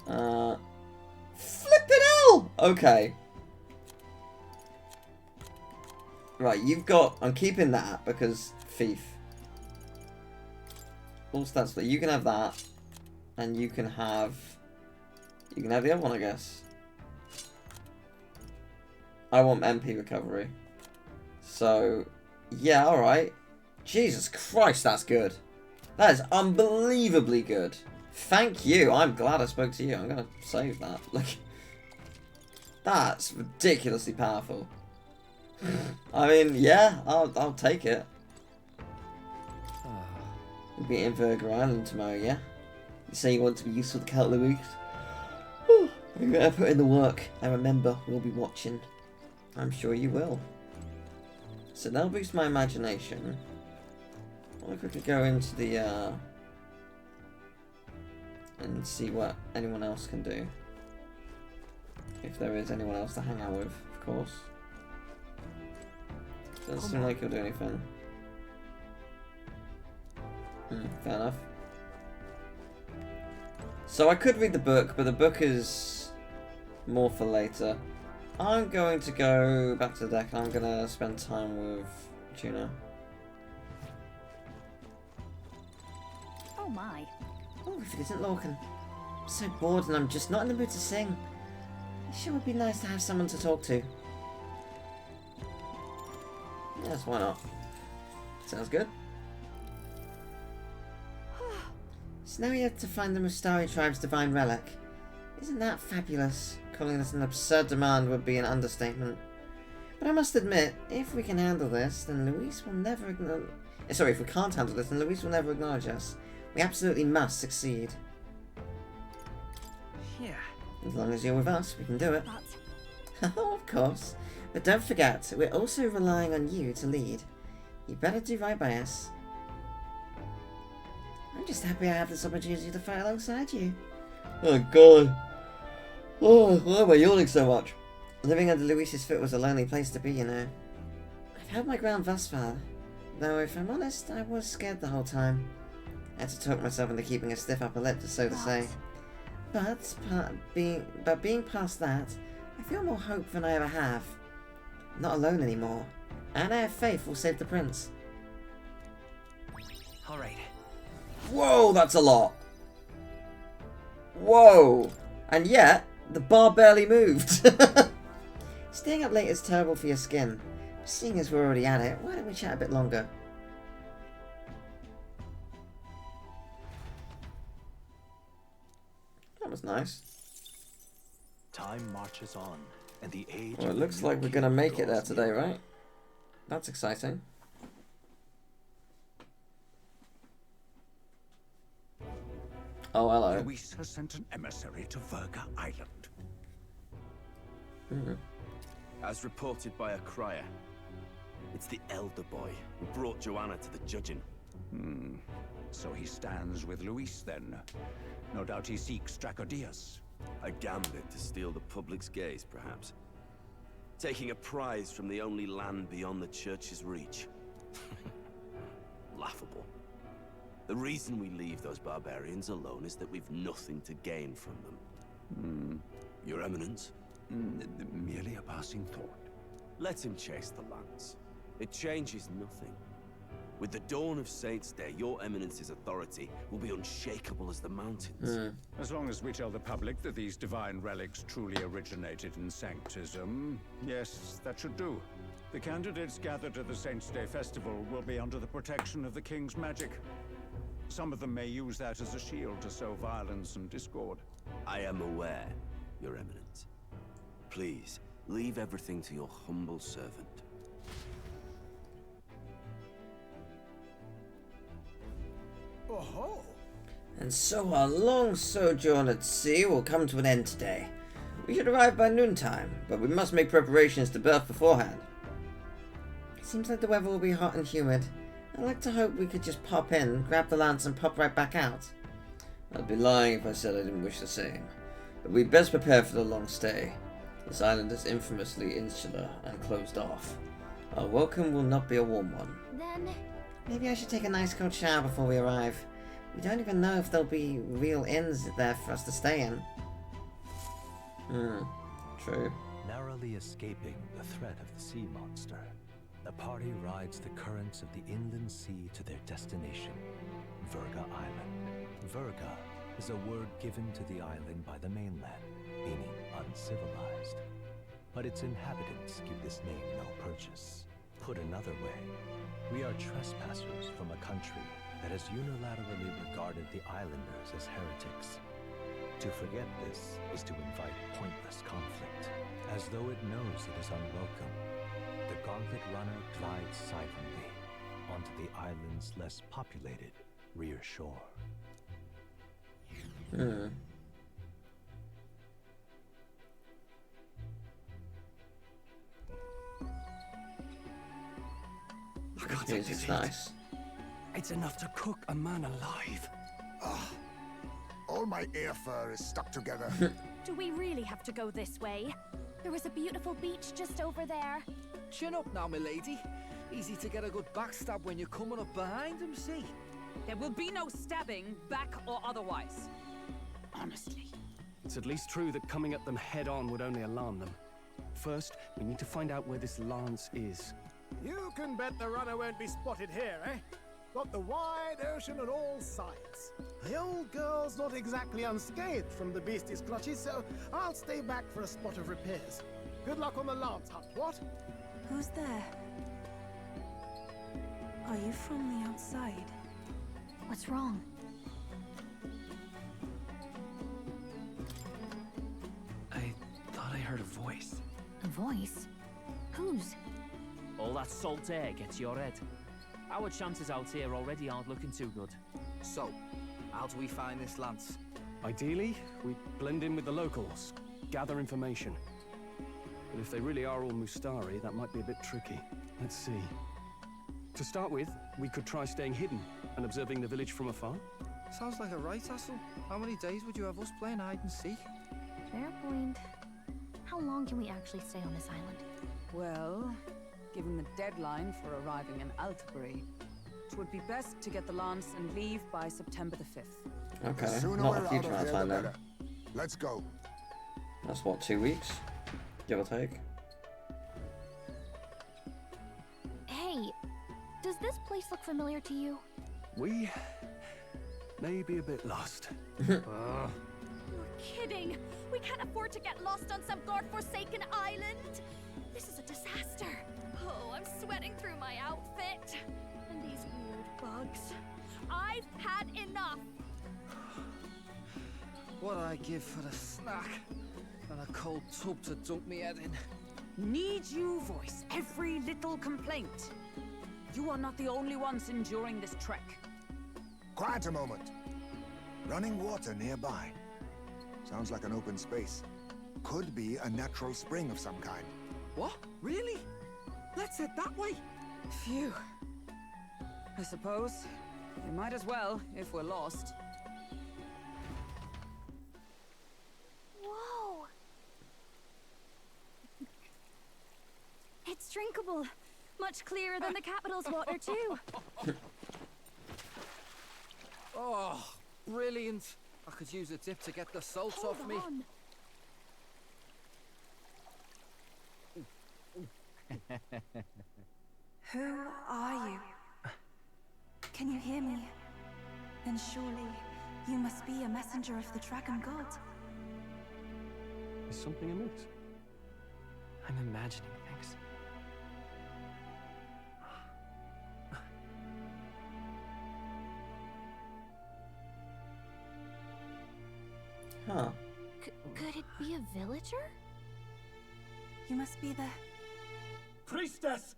Flippin' hell! Okay. Right, you've got... I'm keeping that because thief. All stats, but you can have that. And you can have... You can have the other one, I guess. I want MP recovery. So, yeah, alright. Jesus Christ, that's good. That is unbelievably good. Thank you. I'm glad I spoke to you. I'm going to save that. Like, that's ridiculously powerful. I mean, yeah, I'll take it. We'll be in Verga Island tomorrow, yeah? You say you want to be useful to Count Louise? You better put in the work. And remember, we'll be watching. I'm sure you will. So that'll boost my imagination. I'll quickly go into the, and see what anyone else can do. If there is anyone else to hang out with, of course. Doesn't seem like he'll do anything. Fair enough. So I could read the book, but the book is more for later. I'm going to go back to the deck and I'm going to spend time with Juno. Oh my. Oh, if it isn't Lorcan. I'm so bored and I'm just not in the mood to sing. It sure would be nice to have someone to talk to. Yes, why not? Sounds good. So now we have to find the Mustari tribe's divine relic. Isn't that fabulous? Calling this an absurd demand would be an understatement. But I must admit, if we can handle this, then Louise will never acknowledge... Sorry, if we can't handle this, then Louise will never acknowledge us. We absolutely must succeed. Yeah. As long as you're with us, we can do it. Oh, of course. But don't forget, we're also relying on you to lead. You better do right by us. I'm just happy I have this opportunity to fight alongside you. Oh god. Oh, why am I yawning so much? Living under Louise's foot was a lonely place to be, you know. I've held my ground thus far. Though, if I'm honest, I was scared the whole time. I had to talk myself into keeping a stiff upper lip, so to say. But being past that, I feel more hope than I ever have. I'm not alone anymore, and I have faith we'll save the prince. Alright. Whoa, that's a lot. Whoa. And yet, the bar barely moved. Staying up late is terrible for your skin. Seeing as we're already at it, why don't we chat a bit longer? That was nice. Time marches on, and the age. Well, it looks like we're gonna make it there today, right? That's exciting. Oh, hello. Luis has sent an emissary to Verga Island. As reported by a crier, it's the elder boy who brought Joanna to the judging. So he stands with Luis then. No doubt he seeks Dracodius. A gambit to steal the public's gaze, perhaps. Taking a prize from the only land beyond the church's reach. Laughable. The reason we leave those barbarians alone is that we've nothing to gain from them. Your Eminence? Merely a passing thought. Let him chase the lance. It changes nothing. With the dawn of Saints' Day, your Eminence's authority will be unshakable as the mountains. As long as we tell the public that these divine relics truly originated in Sanctism, yes, that should do. The candidates gathered at the Saints' Day festival will be under the protection of the King's magic. Some of them may use that as a shield to sow violence and discord. I am aware, Your Eminence. Please, leave everything to your humble servant. Oh-ho! And so our long sojourn at sea will come to an end today. We should arrive by noontime, but we must make preparations to berth beforehand. It seems like the weather will be hot and humid. I'd like to hope we could just pop in, grab the lance and pop right back out. I'd be lying if I said I didn't wish the same. But we'd best prepare for the long stay. This island is infamously insular and closed off. Our welcome will not be a warm one. Then... maybe I should take a nice cold shower before we arrive. We don't even know if there'll be real inns there for us to stay in. True. Narrowly escaping the threat of the sea monster, the party rides the currents of the inland sea to their destination, Verga Island. Verga is a word given to the island by the mainland, meaning uncivilized. But its inhabitants give this name no purchase. Put another way, we are trespassers from a country that has unilaterally regarded the islanders as heretics. To forget this is to invite pointless conflict, as though it knows it is unwelcome. The gauntlet runner glides silently onto the island's less populated rear shore. It's nice. It's enough to cook a man alive. All my ear fur is stuck together. Do we really have to go this way? There was a beautiful beach just over there. Chin up now, milady. Easy to get a good backstab when you're coming up behind him, see? There will be no stabbing, back or otherwise. Honestly. It's at least true that coming at them head-on would only alarm them. First, we need to find out where this lance is. You can bet the runner won't be spotted here, eh? Got the wide ocean on all sides. The old girl's not exactly unscathed from the beastie's clutches, so I'll stay back for a spot of repairs. Good luck on the lance hunt, what? Who's there? Are you from the outside? What's wrong? I thought I heard a voice. A voice? Whose? All that salt air gets your head. Our chances out here already aren't looking too good. So, how do we find this lance? Ideally, we blend in with the locals, gather information. But if they really are all Mustari, that might be a bit tricky. Let's see. To start with, we could try staying hidden and observing the village from afar. Sounds like a right hassle. How many days would you have us playing hide and seek? Fair point. How long can we actually stay on this island? Well, given the deadline for arriving in Altabury, it would be best to get the lance and leave by September the 5th. Okay, not a huge amount of time then. Let's go. That's what, 2 weeks? Give or take. Hey, does this place look familiar to you? We may be a bit lost. You're kidding! We can't afford to get lost on some godforsaken island! This is a disaster! Oh, I'm sweating through my outfit. And these weird bugs. I've had enough! What I give for a snack and a cold tub to dunk me head in. Need you voice every little complaint? You are not the only ones enduring this trek. Quiet a moment. Running water nearby. Sounds like an open space. Could be a natural spring of some kind. What? Really? Let's head that way. Phew. I suppose we might as well if we're lost. Whoa! It's drinkable. Much clearer than the capital's water, too. Oh, brilliant. I could use a dip to get the salt off me. Who are you? Can you hear me? Then surely you must be a messenger of the dragon god. Is something amiss? I'm imagining things. Huh. Could it be a villager? You must be the... Priestess!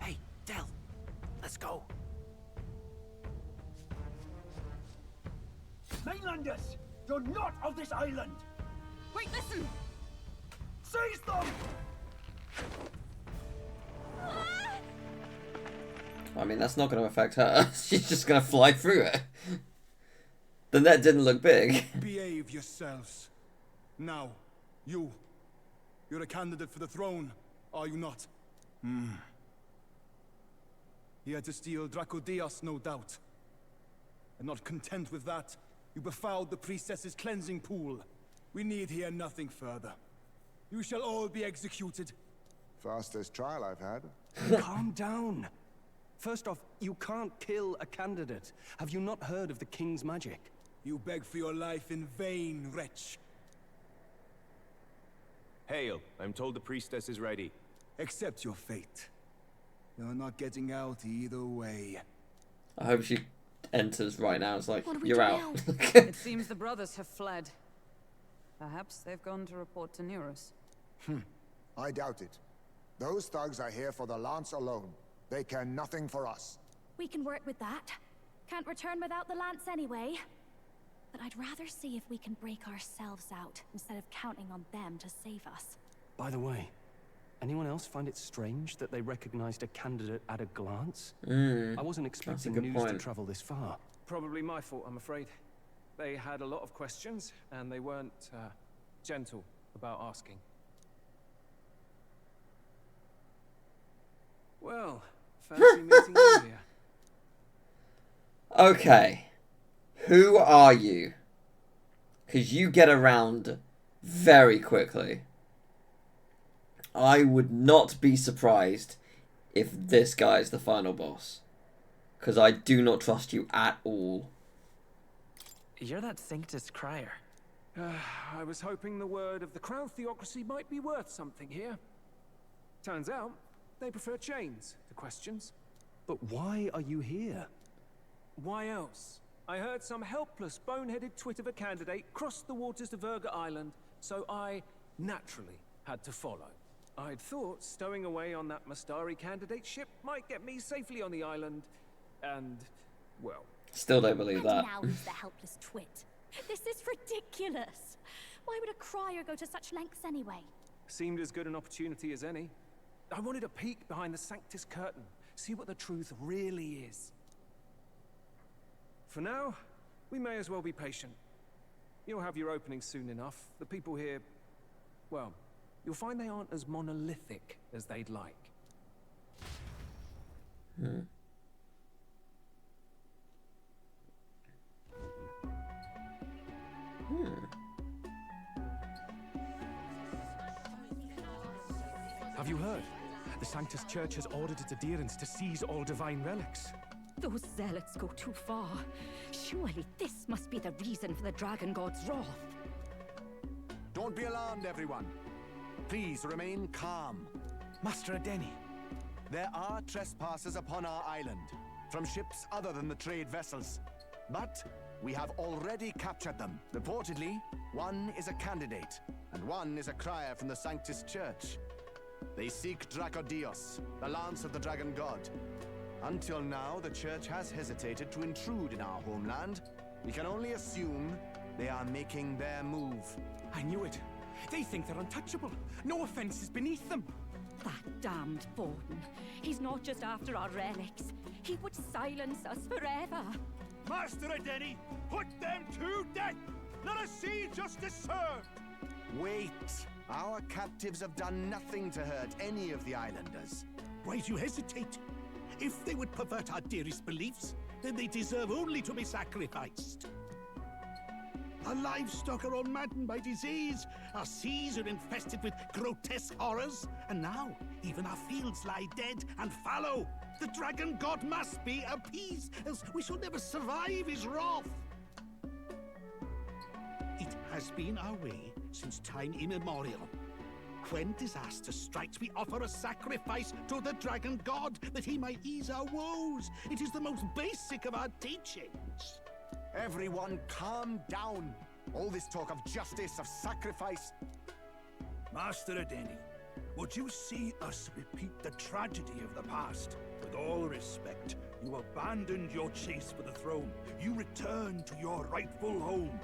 Hey, Del, let's go. Mainlanders! You're not of this island! Wait, listen! Seize them! I mean, that's not going to affect her. She's just going to fly through it. The net didn't look big. Behave yourselves. Now, you're a candidate for the throne, are you not? Here to steal Dracodias, no doubt. And not content with that, you befouled the priestess's cleansing pool. We need hear nothing further. You shall all be executed. Fastest trial I've had. Calm down. First off, you can't kill a candidate. Have you not heard of the king's magic? You beg for your life in vain, wretch. Hail, I'm told the priestess is ready. Accept your fate. You're not getting out either way. I hope she enters right now. It's like, you're out. It seems the brothers have fled. Perhaps they've gone to report to Neurus. I doubt it. Those thugs are here for the lance alone. They care nothing for us. We can work with that. Can't return without the lance anyway. But I'd rather see if we can break ourselves out instead of counting on them to save us. By the way, anyone else find it strange that they recognized a candidate at a glance? I wasn't expecting news to travel this far. Probably my fault, I'm afraid. They had a lot of questions, and they weren't gentle about asking. Well, fancy meeting you here. Okay. Who are you? Because you get around very quickly. I would not be surprised if this guy is the final boss. Because I do not trust you at all. You're that Sanctus crier. I was hoping the word of the Crown Theocracy might be worth something here. Turns out, they prefer chains to questions. But why are you here? Why else? I heard some helpless, boneheaded twit of a candidate crossed the waters of Verga Island, so I naturally had to follow. I'd thought stowing away on that Mastari candidate ship might get me safely on the island, and, well... Still don't believe that. Now he's the helpless twit. This is ridiculous. Why would a crier go to such lengths anyway? Seemed as good an opportunity as any. I wanted a peek behind the Sanctus curtain, see what the truth really is. For now, we may as well be patient. You'll have your opening soon enough. The people here, well, you'll find they aren't as monolithic as they'd like. Sanctus Church has ordered its adherents to seize all divine relics. Those zealots go too far. Surely this must be the reason for the Dragon God's wrath. Don't be alarmed, everyone. Please remain calm. Master Adeni. There are trespassers upon our island, from ships other than the trade vessels. But we have already captured them. Reportedly, one is a candidate, and one is a crier from the Sanctus Church. They seek Dracodios, the lance of the Dragon God. Until now, the Church has hesitated to intrude in our homeland. We can only assume they are making their move. I knew it. They think they're untouchable. No offense is beneath them. That damned Borden. He's not just after our relics. He would silence us forever. Master Adeni, put them to death! Let us see justice served! Wait! Our captives have done nothing to hurt any of the islanders. Why do you hesitate? If they would pervert our dearest beliefs, then they deserve only to be sacrificed. Our livestock are all maddened by disease, our seas are infested with grotesque horrors, and now even our fields lie dead and fallow. The Dragon God must be appeased, else we shall never survive his wrath. It has been our way since time immemorial. When disaster strikes, we offer a sacrifice to the Dragon God that he might ease our woes. It is the most basic of our teachings. Everyone calm down. All this talk of justice, of sacrifice. Master Adeni, would you see us repeat the tragedy of the past? With all respect, you abandoned your chase for the throne. You returned to your rightful home.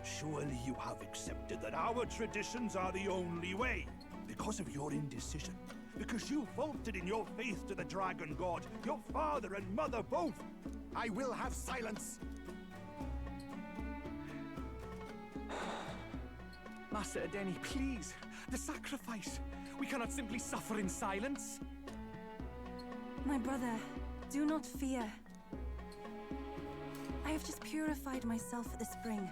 Surely you have accepted that our traditions are the only way. Because of your indecision. Because you faltered in your faith to the Dragon God. Your father and mother both. I will have silence. Master Adeni, please. The sacrifice. We cannot simply suffer in silence. My brother, do not fear. I have just purified myself for the spring.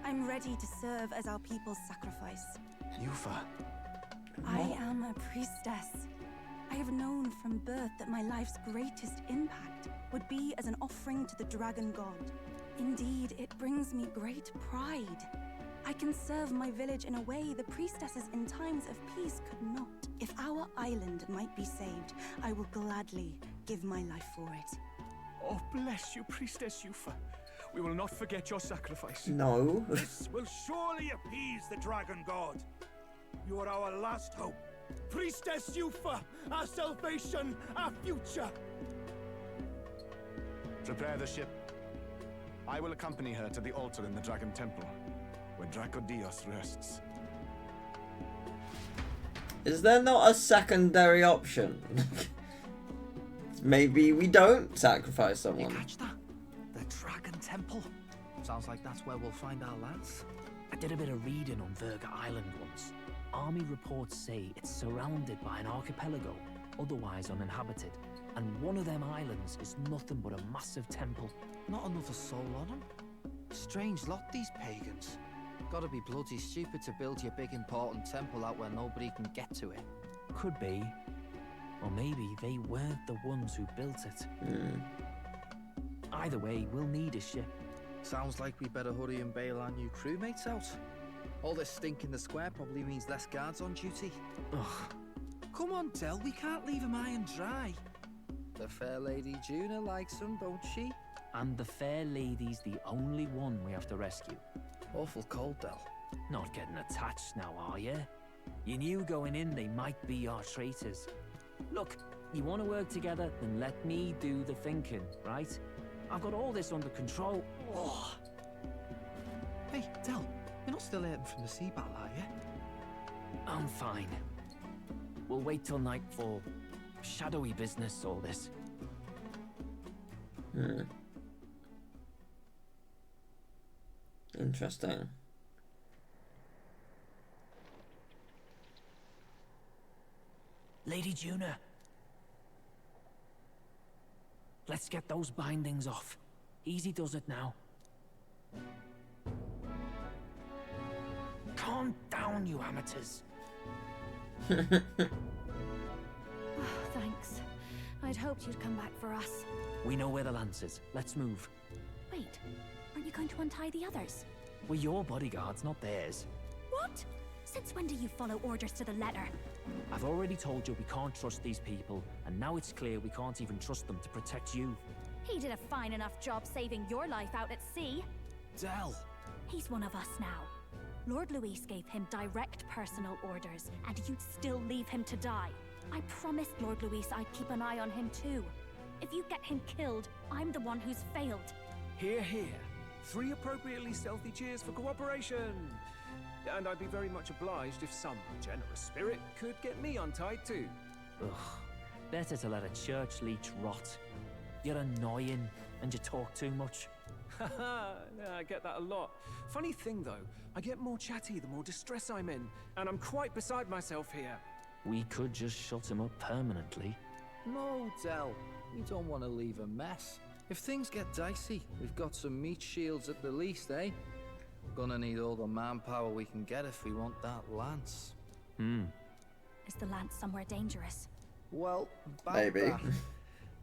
I'm ready to serve as our people's sacrifice. Yufa. I am a priestess. I have known from birth that my life's greatest impact would be as an offering to the Dragon God. Indeed, it brings me great pride. I can serve my village in a way the priestesses in times of peace could not. If our island might be saved, I will gladly give my life for it. Oh, bless you, Priestess Yufa. We will not forget your sacrifice. No. This will surely appease the Dragon God. You are our last hope. Priestess Yufa, our salvation, our future. Prepare the ship. I will accompany her to the altar in the Dragon Temple, where Dracodios rests. Is there not a secondary option? Maybe we don't sacrifice someone. You catch that? The Dragon Temple. Sounds like that's where we'll find our lads. I did a bit of reading on Verga Island once. Army reports say it's surrounded by an archipelago, otherwise uninhabited. And one of them islands is nothing but a massive temple. Not another soul on them. Strange lot, these pagans. Gotta be bloody stupid to build your big important temple out where nobody can get to it. Could be. Or maybe they weren't the ones who built it. Either way, we'll need a ship. Sounds like we better hurry and bail our new crewmates out. All this stink in the square probably means less guards on duty. Ugh. Come on, Del, we can't leave him high and dry. The fair lady Juna likes him, don't she? And the fair lady's the only one we have to rescue. Awful cold, Del. Not getting attached now, are you? You knew going in they might be our traitors. Look, you want to work together, then let me do the thinking, right? I've got all this under control. Oh. Hey, Del, you're not still hurting from the sea battle, are you? I'm fine. We'll wait till night for shadowy business, all this. Interesting. Lady Juna. Let's get those bindings off. Easy does it now. Calm down, you amateurs. Thanks. I'd hoped you'd come back for us. We know where the lance is. Let's move. Wait, aren't you going to untie the others? We're your bodyguards, not theirs. What? Since when do you follow orders to the letter? I've already told you we can't trust these people, and now it's clear we can't even trust them to protect you. He did a fine enough job saving your life out at sea. Del! He's one of us now. Lord Luis gave him direct personal orders, and you'd still leave him to die. I promised Lord Luis I'd keep an eye on him too. If you get him killed, I'm the one who's failed. Hear, hear. 3 appropriately stealthy cheers for cooperation. And I'd be very much obliged if some generous spirit could get me untied too. Ugh. Better to let a church leech rot. You're annoying, and you talk too much. Haha, I get that a lot. Funny thing though, I get more chatty the more distress I'm in, and I'm quite beside myself here. We could just shut him up permanently. No, Del. We don't want to leave a mess. If things get dicey, we've got some meat shields at the least, eh? Gonna need all the manpower we can get if we want that lance. Is the lance somewhere dangerous? Well, Maybe. that.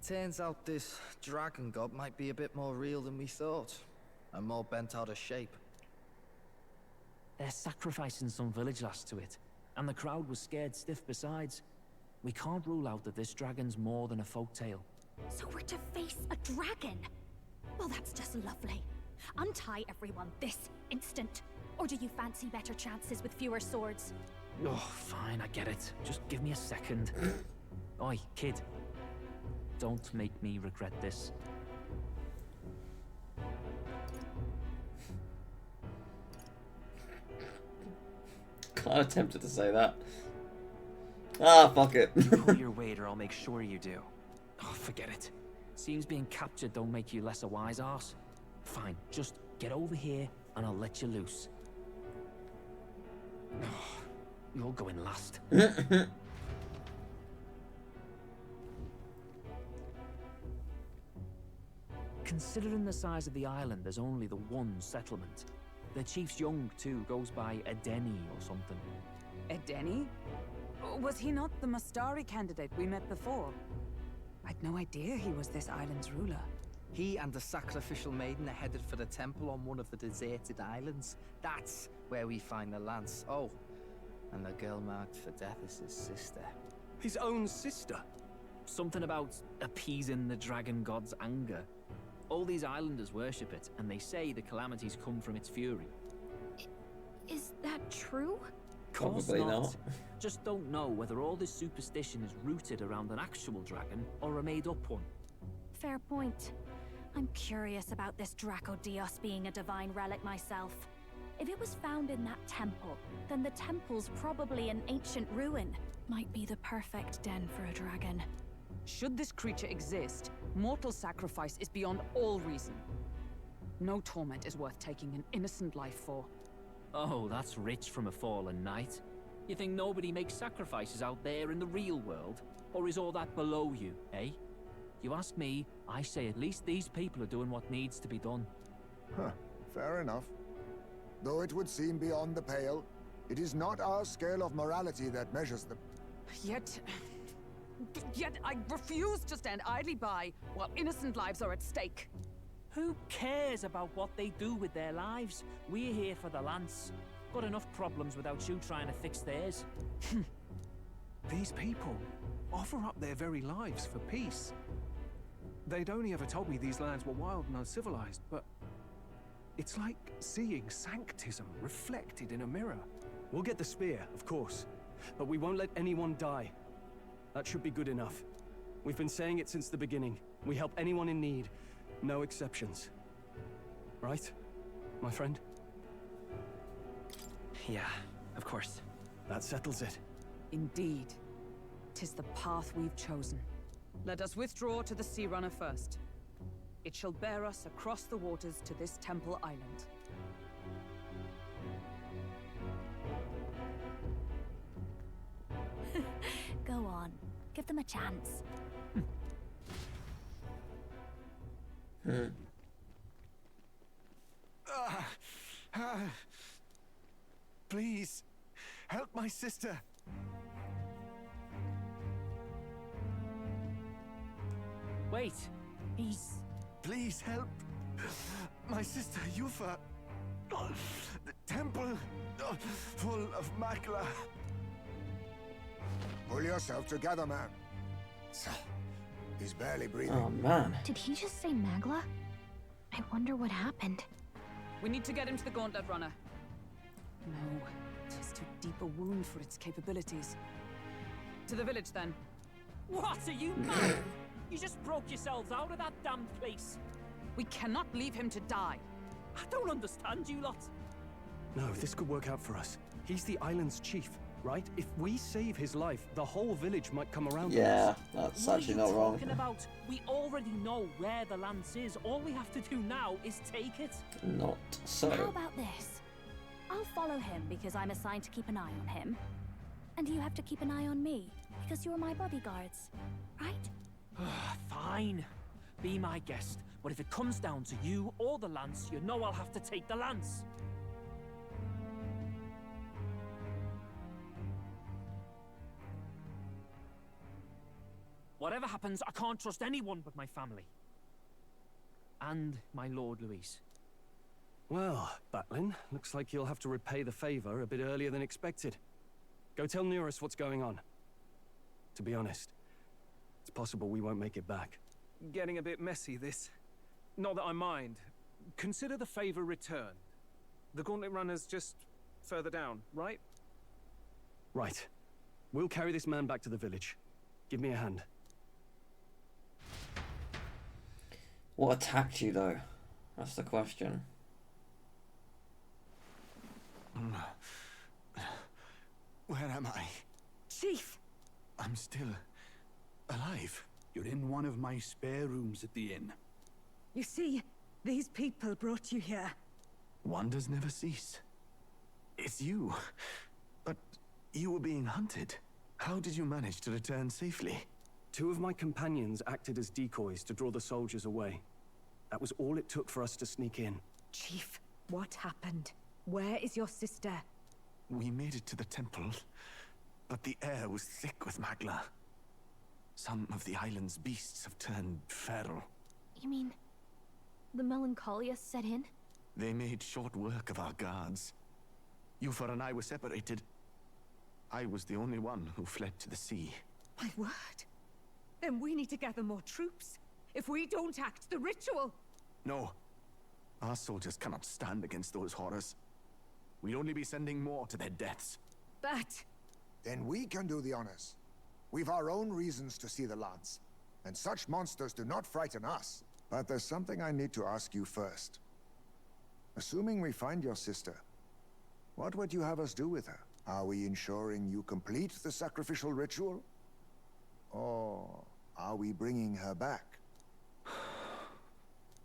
Turns out this dragon god might be a bit more real than we thought. And more bent out of shape. They're sacrificing some village lass to it, and the crowd was scared stiff besides. We can't rule out that this dragon's more than a folktale. So we're to face a dragon? Well, that's just lovely. Untie everyone this instant. Or do you fancy better chances with fewer swords? Oh, fine, I get it. Just give me a second. Oi, kid. Don't make me regret this. Kind of tempted to say that. Ah, fuck it. You pull your weight or I'll make sure you do. Oh, forget it. Seems being captured don't make you less a wise arse. Fine, just get over here and I'll let you loose. Oh, you're going last. Considering the size of the island, there's only the one settlement. The chief's young, too, goes by Edeni or something. Edeni? Was he not the Mustari candidate we met before? I'd no idea he was this island's ruler. He and the sacrificial maiden are headed for the temple on one of the deserted islands. That's where we find the lance. Oh, and the girl marked for death is his sister. His own sister? Something about appeasing the dragon god's anger. All these islanders worship it, and they say the calamities come from its fury. Is that true? Probably not. Just don't know whether all this superstition is rooted around an actual dragon or a made-up one. Fair point. I'm curious about this Dracodios being a divine relic myself. If it was found in that temple, then the temple's probably an ancient ruin. Might be the perfect den for a dragon. Should this creature exist, mortal sacrifice is beyond all reason. No torment is worth taking an innocent life for. Oh, that's rich from a fallen knight. You think nobody makes sacrifices out there in the real world? Or is all that below you, eh? You ask me, I say at least these people are doing what needs to be done. Huh, fair enough. Though it would seem beyond the pale, it is not our scale of morality that measures them. Yet I refuse to stand idly by while innocent lives are at stake. Who cares about what they do with their lives? We're here for the lance. Got enough problems without you trying to fix theirs. These people offer up their very lives for peace. They'd only ever told me these lands were wild and uncivilized, but it's like seeing sanctism reflected in a mirror. We'll get the spear, of course, but we won't let anyone die. That should be good enough. We've been saying it since the beginning. We help anyone in need. No exceptions. Right, my friend? Yeah, of course. That settles it. Indeed. 'Tis the path we've chosen. Let us withdraw to the Sea Runner first. It shall bear us across the waters to this temple island. Go on. Give them a chance. Please, help my sister. Wait, he's... Please help. My sister Yufa. The temple full of Makla. Pull yourself together, man. He's barely breathing. Oh, man. Did he just say Magla? I wonder what happened. We need to get him to the Gauntlet Runner. No, tis too deep a wound for its capabilities. To the village, then. What, are you mad? You just broke yourselves out of that damn place. We cannot leave him to die. I don't understand you lot. No, this could work out for us. He's the island's chief, right? If we save his life, the whole village might come around. Yeah, that's actually not wrong. What are you talking about? We already know where the lance is. All we have to do now is take it. Not so. How about this? I'll follow him because I'm assigned to keep an eye on him. And you have to keep an eye on me because you're my bodyguards, right? Fine. Be my guest. But if it comes down to you or the lance, you know I'll have to take the lance. Whatever happens, I can't trust anyone but my family. And my Lord Luis. Well, Batlin, looks like you'll have to repay the favor a bit earlier than expected. Go tell Neurus what's going on. To be honest, it's possible we won't make it back. Getting a bit messy, this. Not that I mind. Consider the favor returned. The Gauntlet Runner's just further down, right? Right. We'll carry this man back to the village. Give me a hand. What attacked you, though? That's the question. Where am I? Chief! I'm still alive. You're in one of my spare rooms at the inn. You see, these people brought you here. Wonders never cease. It's you. But you were being hunted. How did you manage to return safely? 2 of my companions acted as decoys to draw the soldiers away. That was all it took for us to sneak in. Chief, what happened? Where is your sister? We made it to the temple, but the air was thick with Magla. Some of the island's beasts have turned feral. You mean the melancholia set in? They made short work of our guards. Yufa and I were separated. I was the only one who fled to the sea. My word! Then we need to gather more troops. If we don't act, the ritual... No. Our soldiers cannot stand against those horrors. We'd only be sending more to their deaths. But... Then we can do the honors. We've our own reasons to see the lance. And such monsters do not frighten us. But there's something I need to ask you first. Assuming we find your sister, what would you have us do with her? Are we ensuring you complete the sacrificial ritual? Or are we bringing her back?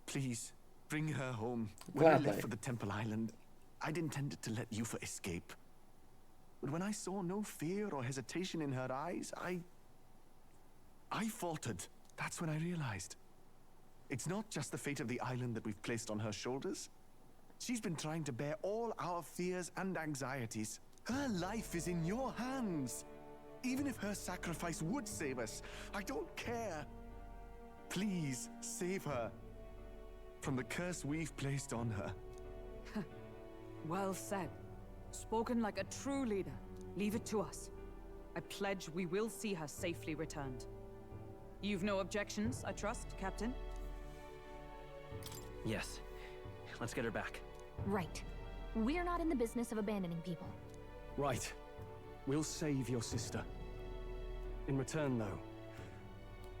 Please, bring her home. When I left for the Temple Island, I'd intended to let Yufa escape. But when I saw no fear or hesitation in her eyes, I faltered. That's when I realized. It's not just the fate of the island that we've placed on her shoulders. She's been trying to bear all our fears and anxieties. Her life is in your hands. Even if her sacrifice would save us, I don't care. Please, save her from the curse we've placed on her. Well said. Spoken like a true leader. Leave it to us. I pledge we will see her safely returned. You've no objections, I trust, Captain? Yes. Let's get her back. Right. We're not in the business of abandoning people. Right. We'll save your sister. In return, though,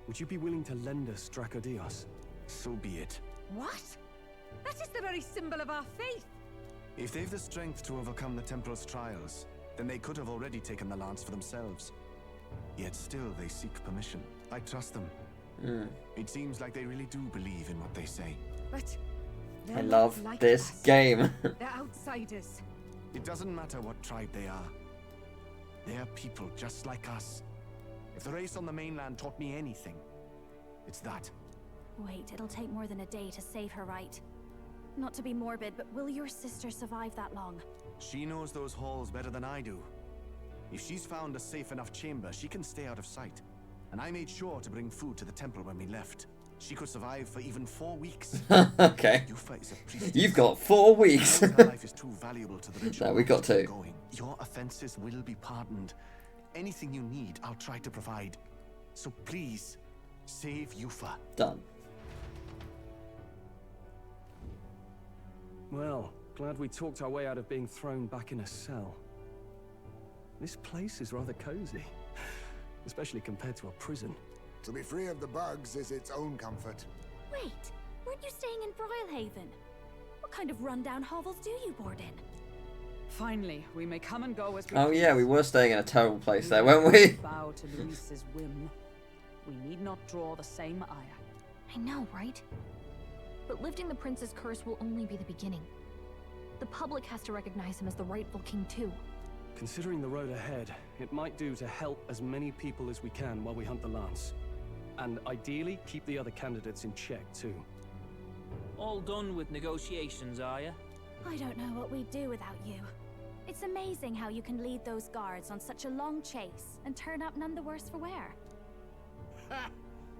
would you be willing to lend us Dracodios? So be it. What? That is the very symbol of our faith! If they've the strength to overcome the Templars' trials, then they could have already taken the lance for themselves. Yet still they seek permission. I trust them. It seems like they really do believe in what they say. But I love this game. They're outsiders. It doesn't matter what tribe they are. They're people just like us. If the race on the mainland taught me anything, it's that. Wait, it'll take more than a day to save her, right? Not to be morbid, but will your sister survive that long? She knows those halls better than I do. If she's found a safe enough chamber, she can stay out of sight. and I made sure to bring food to the temple when we left. She could survive for even 4 weeks. Okay. Yufa is a priestess. You've got 4 weeks. Her life is too valuable to the ritual. No, we got 2. Your offenses will be pardoned. Anything you need, I'll try to provide. So please, save Yufa. Done. Well, glad we talked our way out of being thrown back in a cell. This place is rather cozy, especially compared to a prison. To be free of the bugs is its own comfort. Wait, weren't you staying in Broilhaven? What kind of rundown hovels do you board in? Finally, we may come and go as we Oh please. yeah, we were staying in a terrible place there, weren't we? Bow to Luis's whim. We need not draw the same ire. I know, right? But lifting the prince's curse will only be the beginning. The public has to recognize him as the rightful king too. Considering the road ahead, it might do to help as many people as we can while we hunt the Lance. And ideally, keep the other candidates in check too. All done with negotiations, are you? I don't know what we'd do without you. It's amazing how you can lead those guards on such a long chase and turn up none the worse for wear.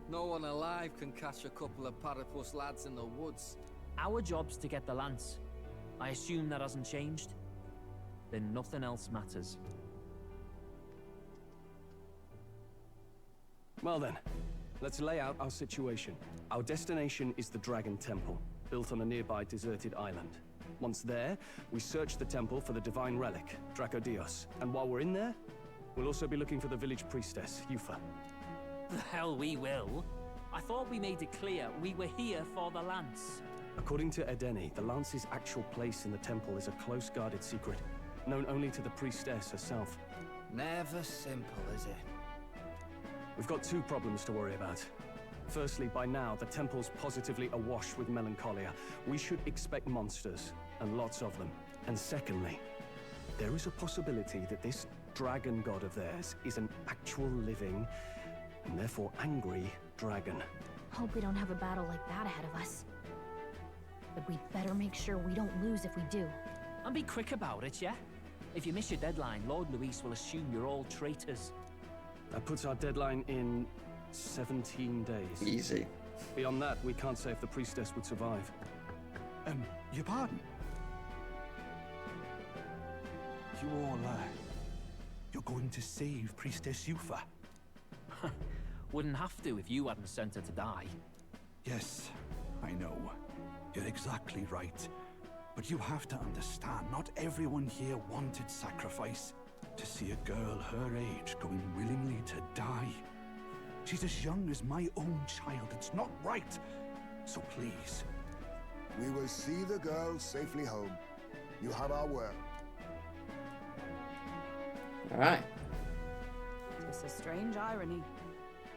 No one alive can catch a couple of platypus lads in the woods. Our job's to get the Lance. I assume that hasn't changed? Then nothing else matters. Well then, let's lay out our situation. Our destination is the Dragon Temple, built on a nearby deserted island. Once there, we search the temple for the divine relic, Dracodios. And while we're in there, we'll also be looking for the village priestess, Yufa. The hell we will. I thought we made it clear we were here for the Lance. According to Edeni, the Lance's actual place in the temple is a close guarded secret, known only to the priestess herself. Never simple, is it? We've got 2 problems to worry about. Firstly, by now, the temple's positively awash with melancholia. We should expect monsters, and lots of them. And secondly, there is a possibility that this dragon god of theirs is an actual living, and therefore angry, dragon. Hope we don't have a battle like that ahead of us. But we'd better make sure we don't lose if we do. And be quick about it, yeah? If you miss your deadline, Lord Luis will assume you're all traitors. That puts our deadline in 17 days. Easy. Beyond that, we can't say if the priestess would survive. Your pardon? You all, you're going to save Priestess Yufa? Wouldn't have to if you hadn't sent her to die. Yes, I know. You're exactly right. But you have to understand, not everyone here wanted sacrifice. To see a girl her age going willingly to die. She's as young as my own child. It's not right. So please. We will see the girl safely home. You have our word. Alright. It's a strange irony.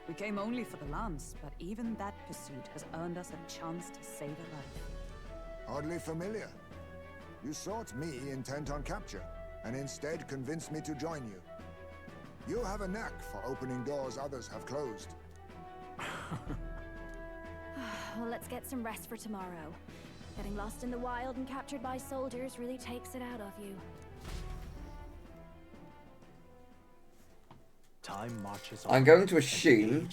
We came only for the Lance, but even that pursuit has earned us a chance to save a life. Oddly familiar. You sought me intent on capture, and instead convinced me to join you. You have a knack for opening doors others have closed. Well, let's get some rest for tomorrow. Getting lost in the wild and captured by soldiers really takes it out of you. Time marches I'm going to assume,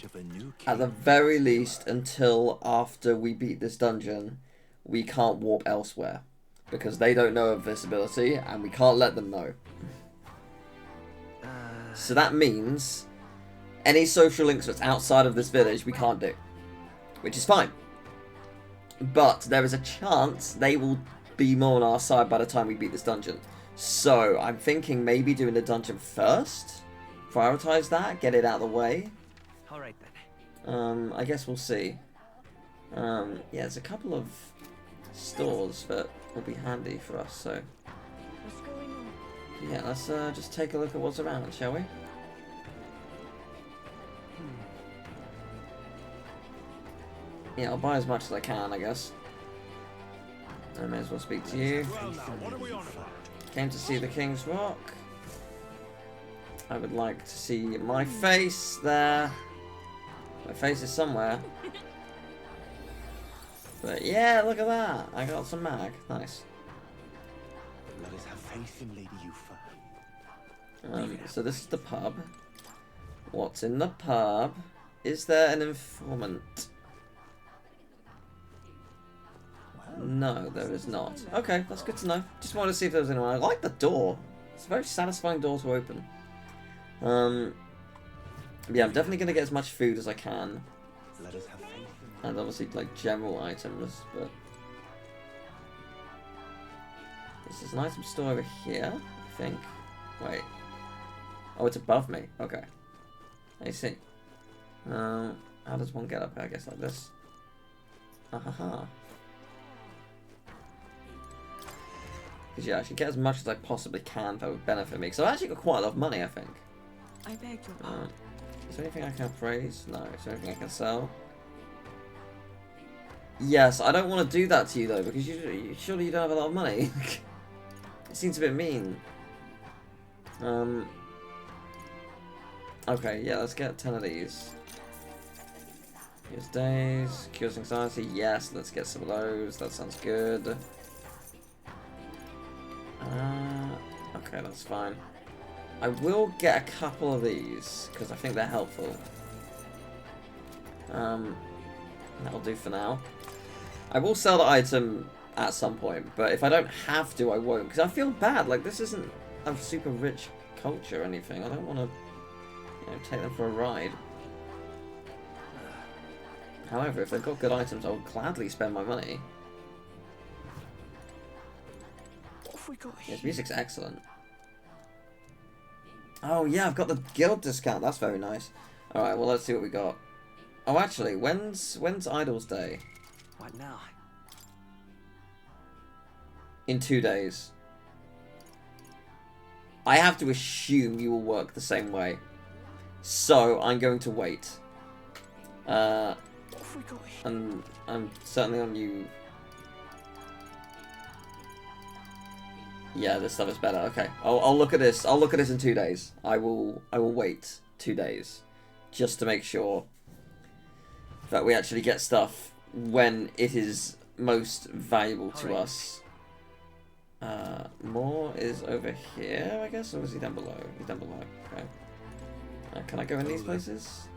at the very least, until after we beat this dungeon, we can't warp elsewhere. Because they don't know of this ability, and we can't let them know. So that means any social links that's outside of this village we can't do. Which is fine. But there is a chance they will be more on our side by the time we beat this dungeon. So I'm thinking maybe doing the dungeon first. Prioritize that, get it out of the way. Alright then. I guess we'll see. Yeah, there's a couple of stores that will be handy for us, so yeah, let's just take a look at what's around, shall we? Yeah, I'll buy as much as I can, I guess. I may as well speak to you. Came to see the King's Rock. I would like to see my face there. My face is somewhere. But yeah, look at that. I got some mag. Nice. Let us have faith in Lady Yufa. So this is the pub. What's in the pub? Is there an informant? No, there is not. Okay, that's good to know. Just wanted to see if there was anyone. I like the door. It's a very satisfying door to open. Yeah, I'm definitely going to get as much food as I can. And obviously, like, general items, but... This is an item store over here, I think. Wait. Oh, it's above me. Okay. I see. How does one get up here? I guess like this. Ahaha. Because yeah, I should get as much as I possibly can that would benefit me. Because I've actually got quite a lot of money, I think. I beg your pardon. Is there anything I can appraise? No. Is there anything I can sell? Yes, I don't want to do that to you though, because surely you don't have a lot of money. It seems a bit mean. Okay, yeah, let's get 10 of these. Here's days, cures anxiety. Yes, let's get some of those. That sounds good. Okay, that's fine. I will get a couple of these because I think they're helpful. That'll do for now. I will sell the item at some point, but if I don't have to, I won't, because I feel bad. Like, this isn't a super rich culture or anything. I don't want to, you know, take them for a ride. However, if they've got good items, I'll gladly spend my money. Yes, music's excellent. Oh yeah, I've got the guild discount. That's very nice. All right, well, let's see what we got. Oh, actually, when's Idol's Day? What now? In 2 days. I have to assume you will work the same way. So, I'm going to wait. And I'm certainly on you. Yeah, this stuff is better. Okay, I'll look at this. I'll look at this in 2 days. I will wait 2 days, just to make sure that we actually get stuff when it is most valuable to us. More is over here, I guess, or is he down below? He's down below. Okay. Can I go in these places?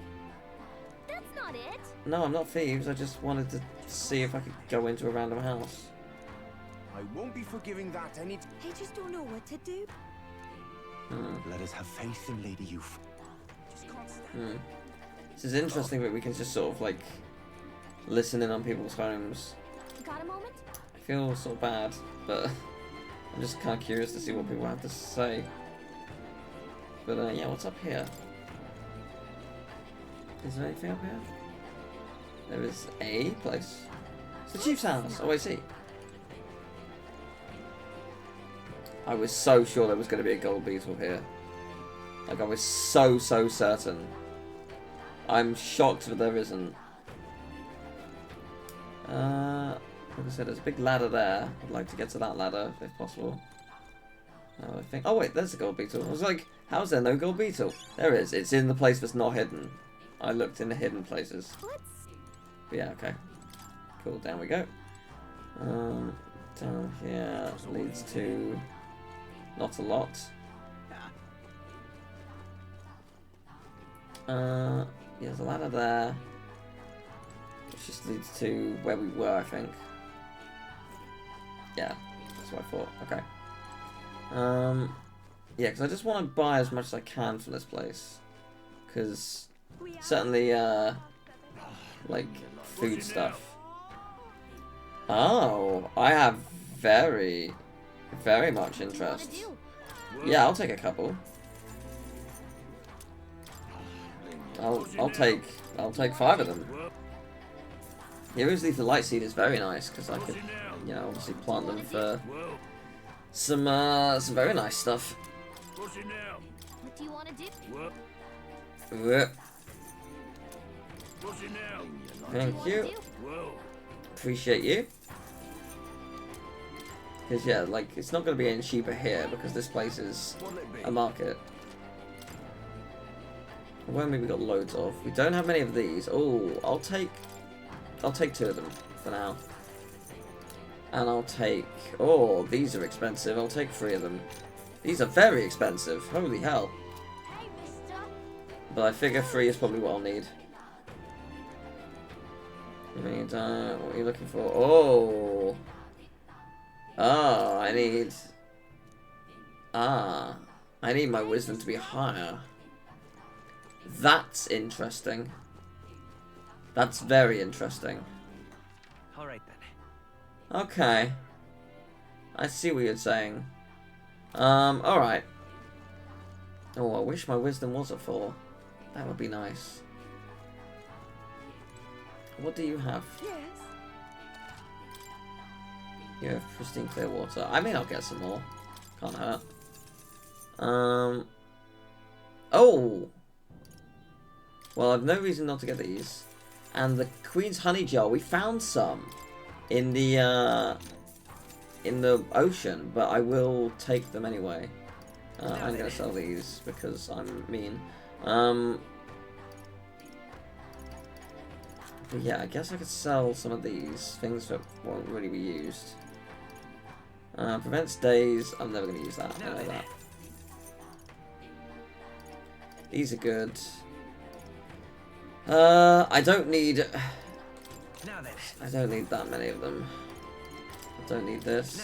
That's not it. No, I'm not thieves. I just wanted to see if I could go into a random house. I won't be forgiving that any. I just don't know what to do. Let us have faith in Lady Youth. This is interesting that we can just sort of like listen in on people's homes. Got a moment? I feel sort of bad, but I'm just kind of curious to see what people have to say. But yeah, what's up here? Is there anything up here? There is a place. It's the chief's house. Oh, I see. I was so sure there was going to be a gold beetle here. Like, I was so certain. I'm shocked that there isn't. Like I said, there's a big ladder there. I'd like to get to that ladder, if possible. I think... Oh, wait, there's a gold beetle. I was like, how's there no gold beetle? There is. It's in the place that's not hidden. I looked in the hidden places. But yeah, okay. Cool, down we go. Down here leads to... Not a lot. Yeah, there's a ladder there. Which just leads to where we were, I think. Yeah, that's what I thought. Okay. Yeah, because I just want to buy as much as I can from this place. Because certainly, like, food stuff. Oh, I have very much interest. Yeah, I'll take a couple. I'll take 5 of them. Heroes Lethal Light Seed is very nice because I could, you know, obviously plant them for some very nice stuff. What do you want to do? Thank you. Appreciate you. Because yeah, like, it's not going to be any cheaper here because this place is a market. Well, maybe we got loads of. We don't have many of these. Oh, I'll take 2 of them for now. And I'll take... Oh, these are expensive. I'll take 3 of them. These are very expensive. Holy hell. But I figure 3 is probably what I'll need. You need, what are you looking for? Oh! Oh, I need... Ah. I need my wisdom to be higher. That's interesting. That's very interesting. Alright then. Okay. I see what you're saying. Alright. Oh, I wish my wisdom was at 4. That would be nice. What do you have? Yes. You have pristine clear water. I mean, I'll get some more. Can't hurt. Oh! Well, I've no reason not to get these. And the Queen's Honey Jar, we found some in the ocean, but I will take them anyway. I'm gonna sell these because I'm mean. But yeah, I guess I could sell some of these things that won't really be used. Prevents days. I'm never gonna use that. I know that. These are good. I don't need that many of them. I don't need this.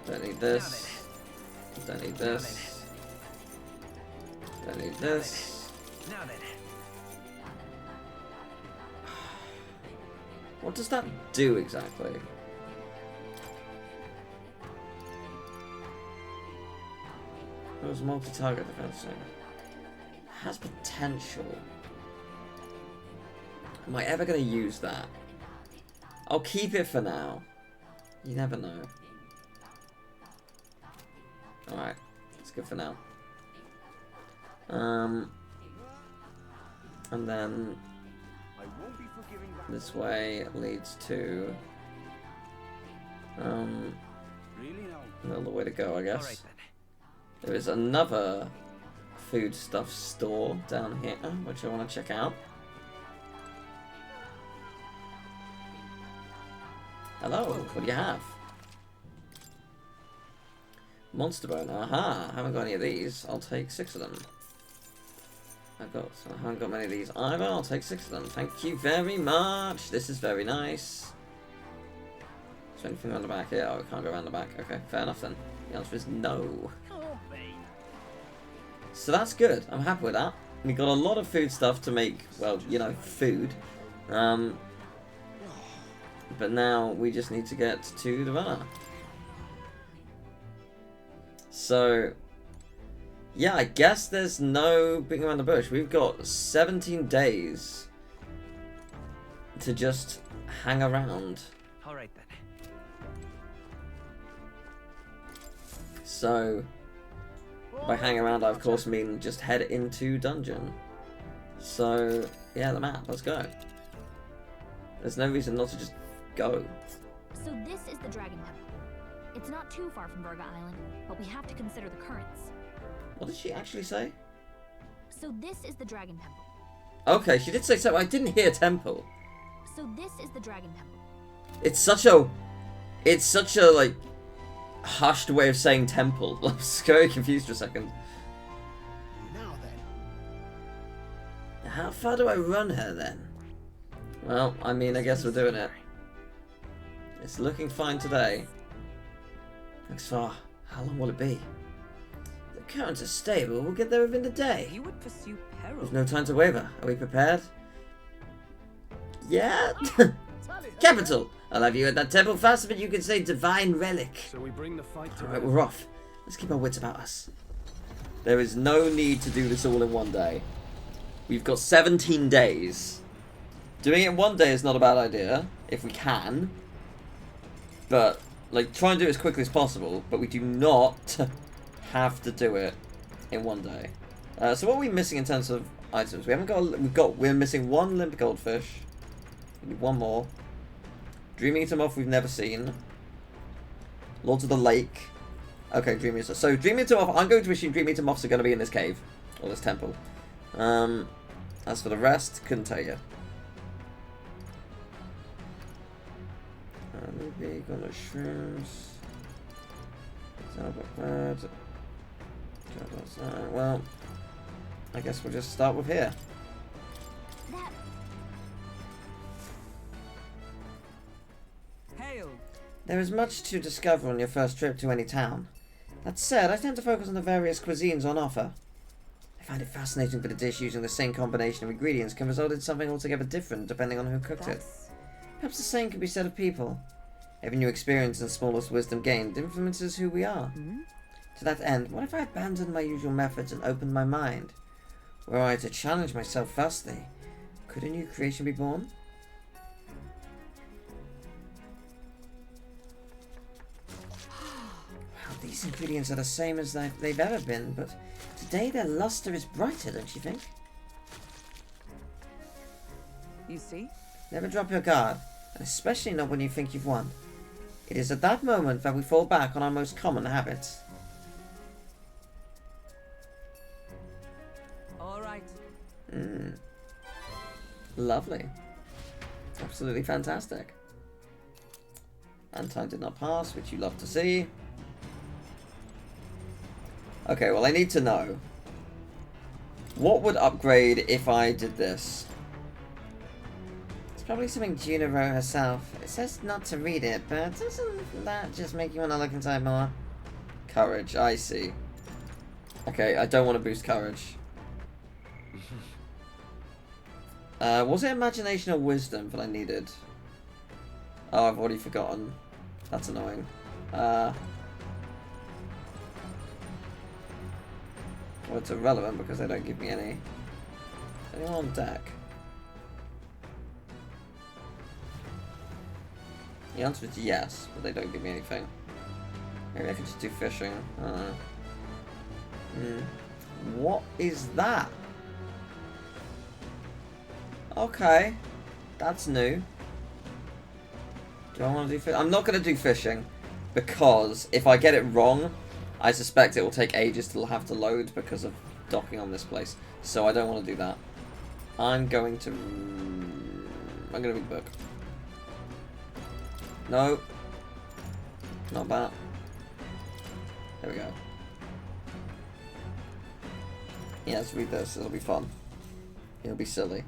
Don't need this. Don't need this. Don't need this. What does that do exactly? It was multi-target defense. Has potential. Am I ever going to use that? I'll keep it for now. You never know. Alright, it's good for now. And then this way leads to another way to go, I guess. There is another foodstuff store down here, which I want to check out. Hello, what do you have? Monster bone, aha, I haven't got any of these. I'll take 6 of them. I haven't got many of these either. I'll take 6 of them. Thank you very much. This is very nice. Is there anything around the back here? Oh, I can't go around the back. Okay, fair enough then. The answer is no. So that's good. I'm happy with that. We got a lot of food stuff to make, well, you know, food. But now we just need to get to the runner. So, yeah, I guess there's no beating around the bush. We've got 17 days to just hang around. Alright then. So, by hang around, I of course mean just head into dungeon. So, yeah, the map, let's go. There's no reason not to just go. So this is the Dragon Temple. It's not too far from Verga Island, but we have to consider the currents. What did she actually say? So this is the Dragon Temple. Okay, she did say so. I didn't hear temple. So this is the Dragon Temple. It's such a like hushed way of saying temple. I was very confused for a second. Now then. How far do I run her then? Well, I mean, I guess we're doing it. It's looking fine today. Next far. How long will it be? The currents are stable. We'll get there within the day. You would pursue peril. There's no time to waver. Are we prepared? Yeah. Capital. I'll have you at that temple faster than you can say divine relic. So we bring the fight to Alright, we're off. Let's keep our wits about us. There is no need to do this all in one day. We've got 17 days. Doing it in one day is not a bad idea, if we can. But, like, try and do it as quickly as possible, but we do not have to do it in one day. So what are we missing in terms of items? We're missing 1 limp goldfish. We need 1 more. Dream Eater Moth we've never seen. Lords of the Lake. Okay, Dream Eater. So Dream Eater Moth, I'm going to assume Dream Eater Moths are going to be in this cave. Or this temple. As for the rest, couldn't tell you. Maybe got no shrooms. Well, I guess we'll just start with here. There is much to discover on your first trip to any town. That said, I tend to focus on the various cuisines on offer. I find it fascinating that a dish using the same combination of ingredients can result in something altogether different depending on who cooked it. Perhaps the same can be said of people. Every new experience and smallest wisdom gained influences who we are. To that end, what if I abandoned my usual methods and opened my mind? Were I to challenge myself vastly, could a new creation be born? Wow, these ingredients are the same as they've ever been, but today their luster is brighter, don't you think? You see? Never drop your guard, and especially not when you think you've won. It is at that moment that we fall back on our most common habits. All right. Lovely. Absolutely fantastic. And time did not pass, which you love to see. Okay, well I need to know. What would upgrade if I did this? It's probably something Juna wrote herself. It says not to read it, but doesn't that just make you want to look inside more? Courage, I see. Okay, I don't want to boost courage. Was it imagination or wisdom that I needed? Oh, I've already forgotten. That's annoying. Well, it's irrelevant because they don't give me any. Is anyone on deck? The answer is yes, but they don't give me anything. Maybe I could just do fishing. What is that? Okay, that's new. Do I want to do fishing? I'm not going to do fishing because if I get it wrong, I suspect it will take ages to have to load because of docking on this place. So I don't want to do that. I'm going to read the book. No. Not that. There we go. Yeah, let's read this. It'll be fun. It'll be silly.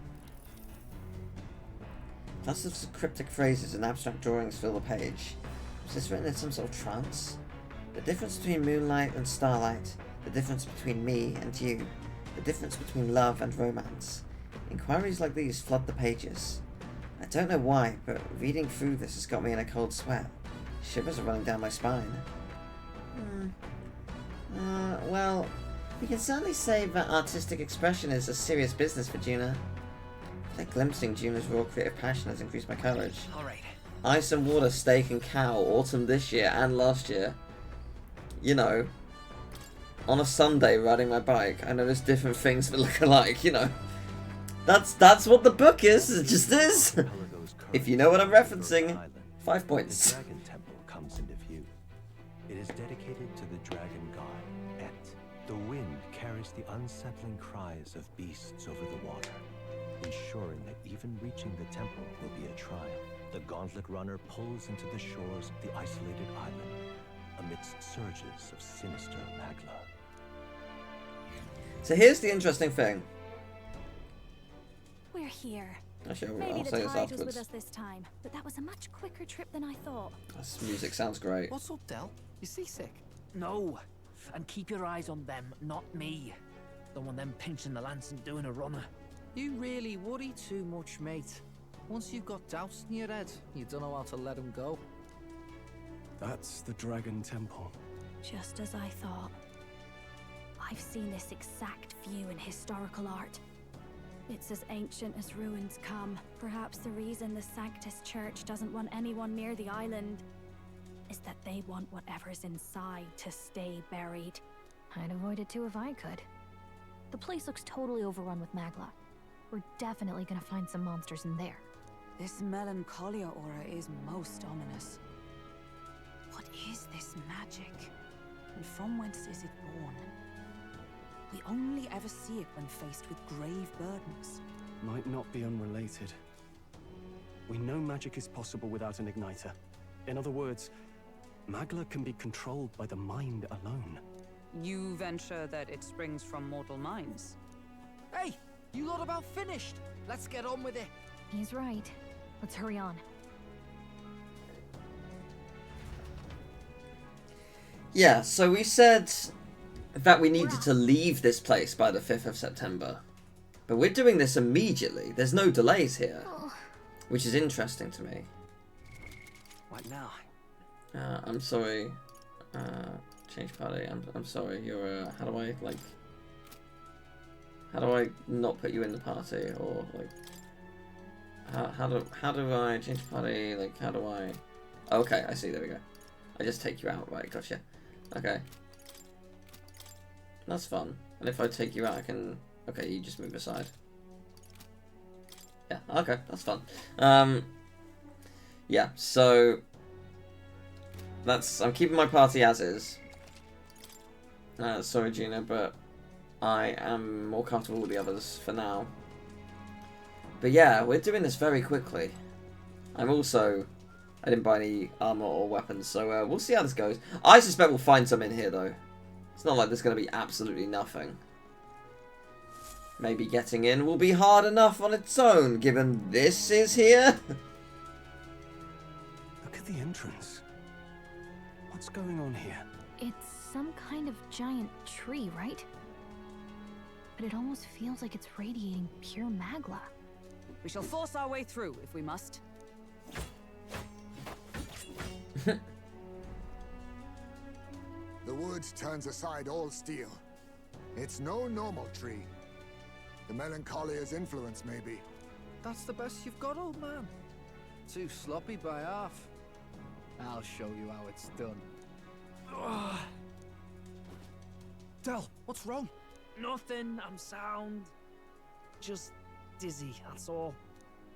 Thousands of cryptic phrases and abstract drawings fill the page. Was this written in some sort of trance? The difference between moonlight and starlight. The difference between me and you. The difference between love and romance. Inquiries like these flood the pages. I don't know why, but reading through this has got me in a cold sweat. Shivers are running down my spine. Well, we can certainly say that artistic expression is a serious business for Juna. That glimpsing Juna's raw creative passion has increased my courage. Alright. Ice and water, steak and cow, autumn this year and last year. You know, on a Sunday riding my bike, I notice different things that look alike, you know. That's what the book is, it just is. If you know what I'm referencing, 5 points. The Dragon Temple comes into view. It is dedicated to the dragon god, Et. The wind carries the unsettling cries of beasts over the water, ensuring that even reaching the temple will be a trial. The gauntlet runner pulls into the shores of the isolated island, amidst surges of sinister magla. So here's the interesting thing. We're here. Actually, Maybe I'll the say this tide was with afterwards. us this time, but that was a much quicker trip than I thought. This music sounds great. What's up, Del? You seasick? No. And keep your eyes on them, not me. Don't want them pinching the lance and doing a runner. You really worry too much, mate. Once you've got doubts in your head, you don't know how to let them go. That's the Dragon Temple. Just as I thought. I've seen this exact view in historical art. It's as ancient as ruins come. Perhaps the reason the Sanctus Church doesn't want anyone near the island is that they want whatever's inside to stay buried. I'd avoid it too if I could. The place looks totally overrun with magla. We're definitely gonna find some monsters in there. This melancholia aura is most ominous. What is this magic? And from whence is it born? We only ever see it when faced with grave burdens. Might not be unrelated. We know magic is possible without an igniter. In other words, magla can be controlled by the mind alone. You venture that it springs from mortal minds? Hey, you lot about finished? Let's get on with it. He's right. Let's hurry on. Yeah, so we said that we needed to leave this place by the 5th of September. But we're doing this immediately. There's no delays here. Which is interesting to me. What now? I'm sorry. Change party. I'm sorry. You're how do I like? How do I not put you in the party, or like? How do I change party? Like, how do I? Okay, I see. There we go. I just take you out. Right, gotcha. Okay. That's fun. And if I take you out, I can. Okay, you just move aside. Yeah. Okay, that's fun. Yeah. So. I'm keeping my party as is. Sorry, Gina, but I am more comfortable with the others for now. But yeah, we're doing this very quickly. I didn't buy any armor or weapons, so we'll see how this goes. I suspect we'll find some in here, though. It's not like there's going to be absolutely nothing. Maybe getting in will be hard enough on its own, given this is here. Look at the entrance. What's going on here? It's some kind of giant tree, right? But it almost feels like it's radiating pure magla. We shall force our way through, if we must. The woods turns aside all steel. It's no normal tree. The Melancholia's influence, maybe. That's the best you've got, old man. Too sloppy by half. I'll show you how it's done. Del, what's wrong? Nothing, I'm sound. Just dizzy, that's all.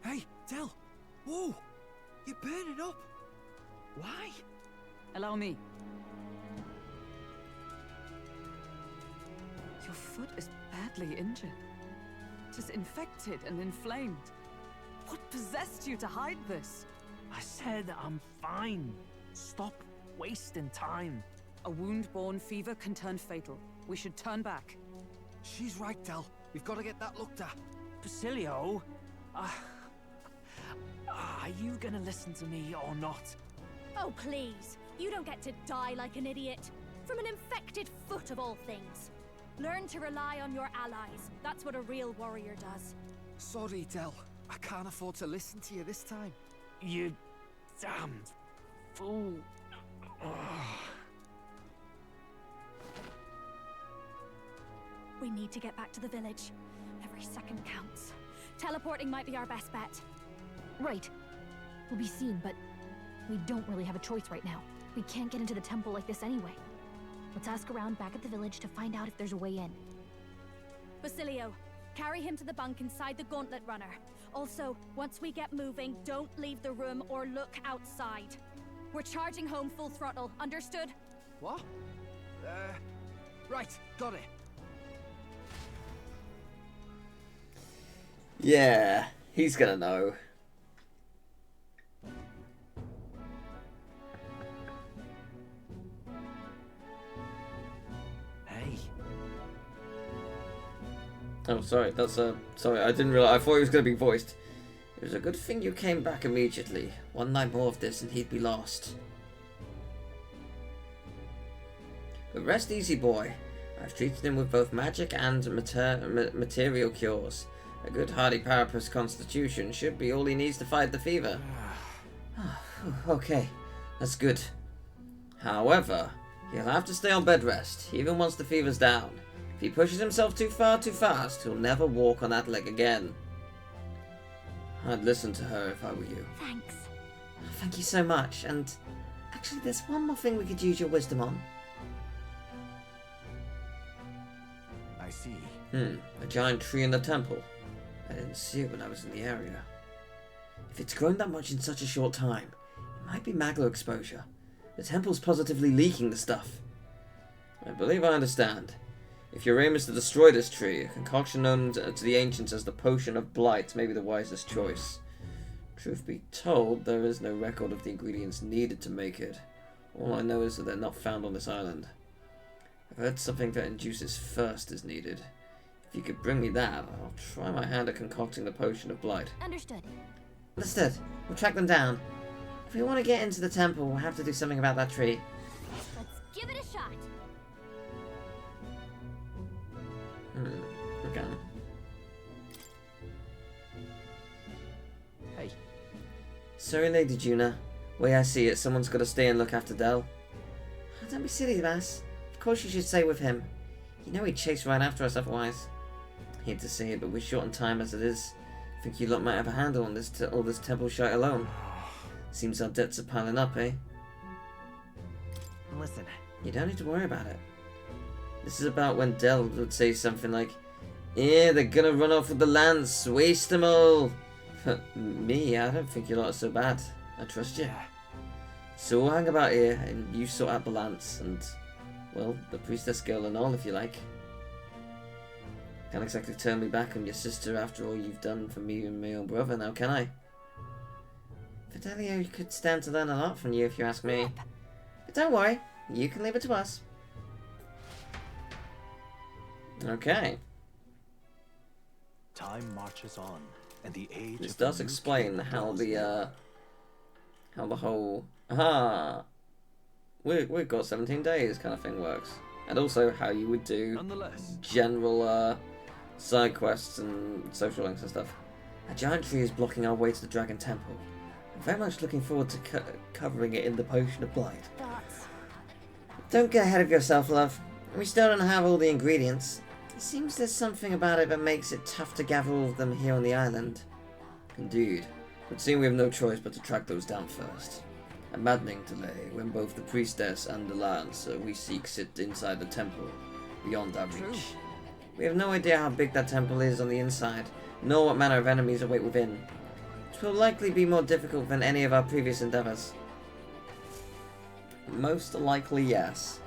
Hey, Del! Whoa! You're burning up! Why? Allow me. Your foot is badly injured. It is infected and inflamed. What possessed you to hide this? I said I'm fine. Stop wasting time. A wound-borne fever can turn fatal. We should turn back. She's right, Del. We've got to get that looked at. Basilio? Are you gonna listen to me or not? Oh, please. You don't get to die like an idiot. From an infected foot of all things. Learn to rely on your allies. That's what a real warrior does. Sorry, Del. I can't afford to listen to you this time. You damned fool. We need to get back to the village. Every second counts. Teleporting might be our best bet. Right. We'll be seen, but we don't really have a choice right now. We can't get into the temple like this anyway. Let's ask around back at the village to find out if there's a way in. Basilio, carry him to the bunk inside the gauntlet runner. Also, once we get moving, don't leave the room or look outside. We're charging home full throttle, understood? What? Right, got it. Yeah, he's gonna know. Hey. Oh, sorry, sorry, I didn't realize, I thought he was gonna be voiced. It was a good thing you came back immediately. One night more of this and he'd be lost. But rest easy, boy. I've treated him with both magic and material cures. A good hardy Parapus constitution should be all he needs to fight the fever. Okay, that's good. However, he'll have to stay on bed rest, even once the fever's down. If he pushes himself too far too fast, he'll never walk on that leg again. I'd listen to her if I were you. Thanks. Thank you so much, and actually there's one more thing we could use your wisdom on. I see. A giant tree in the temple. I didn't see it when I was in the area. If it's grown that much in such a short time, it might be maglo exposure. The temple's positively leaking the stuff. I believe I understand. If your aim is to destroy this tree, a concoction known to the ancients as the Potion of Blight may be the wisest choice. Truth be told, there is no record of the ingredients needed to make it. All I know is that they're not found on this island. I've heard something that induces thirst is needed. If you could bring me that, I'll try my hand at concocting the Potion of Blight. Understood. Understood. We'll track them down. If we want to get into the temple, we'll have to do something about that tree. Let's give it a shot. Okay. Hey. Sorry, Lady Juna. Way I see it, someone's got to stay and look after Del. Oh, don't be silly, Bass. Of course you should stay with him. You know he'd chase right after us otherwise. Hate to say it, but we're short on time as it is. Think you lot might have a handle on this all this temple shite alone. Seems our debts are piling up, eh? Listen. You don't need to worry about it. This is about when Del would say something like, "Yeah, they're gonna run off with the lance, waste them all." Me, I don't think you lot are so bad. I trust you. So we'll hang about here, and you sort out the lance, and, well, the priestess girl and all, if you like. Can't exactly turn me back on your sister after all you've done for me and my own brother, now can I? Fidelio could stand to learn a lot from you, if you ask me. But don't worry, you can leave it to us. Okay. Time marches on, and the age This of the does new explain king how draws the near. whole we've got 17 days kind of thing works, and also how you would do general side quests and social links and stuff. A giant tree is blocking our way to the Dragon Temple. I'm very much looking forward to covering it in the Potion of Blight. Don't get ahead of yourself, love. We still don't have all the ingredients. It seems there's something about it that makes it tough to gather all of them here on the island. Indeed. But seeing we have no choice but to track those down first. A maddening delay when both the priestess and the lancer we seek sit inside the temple, beyond our reach. We have no idea how big that temple is on the inside, nor what manner of enemies await within. It will likely be more difficult than any of our previous endeavors. Most likely, yes.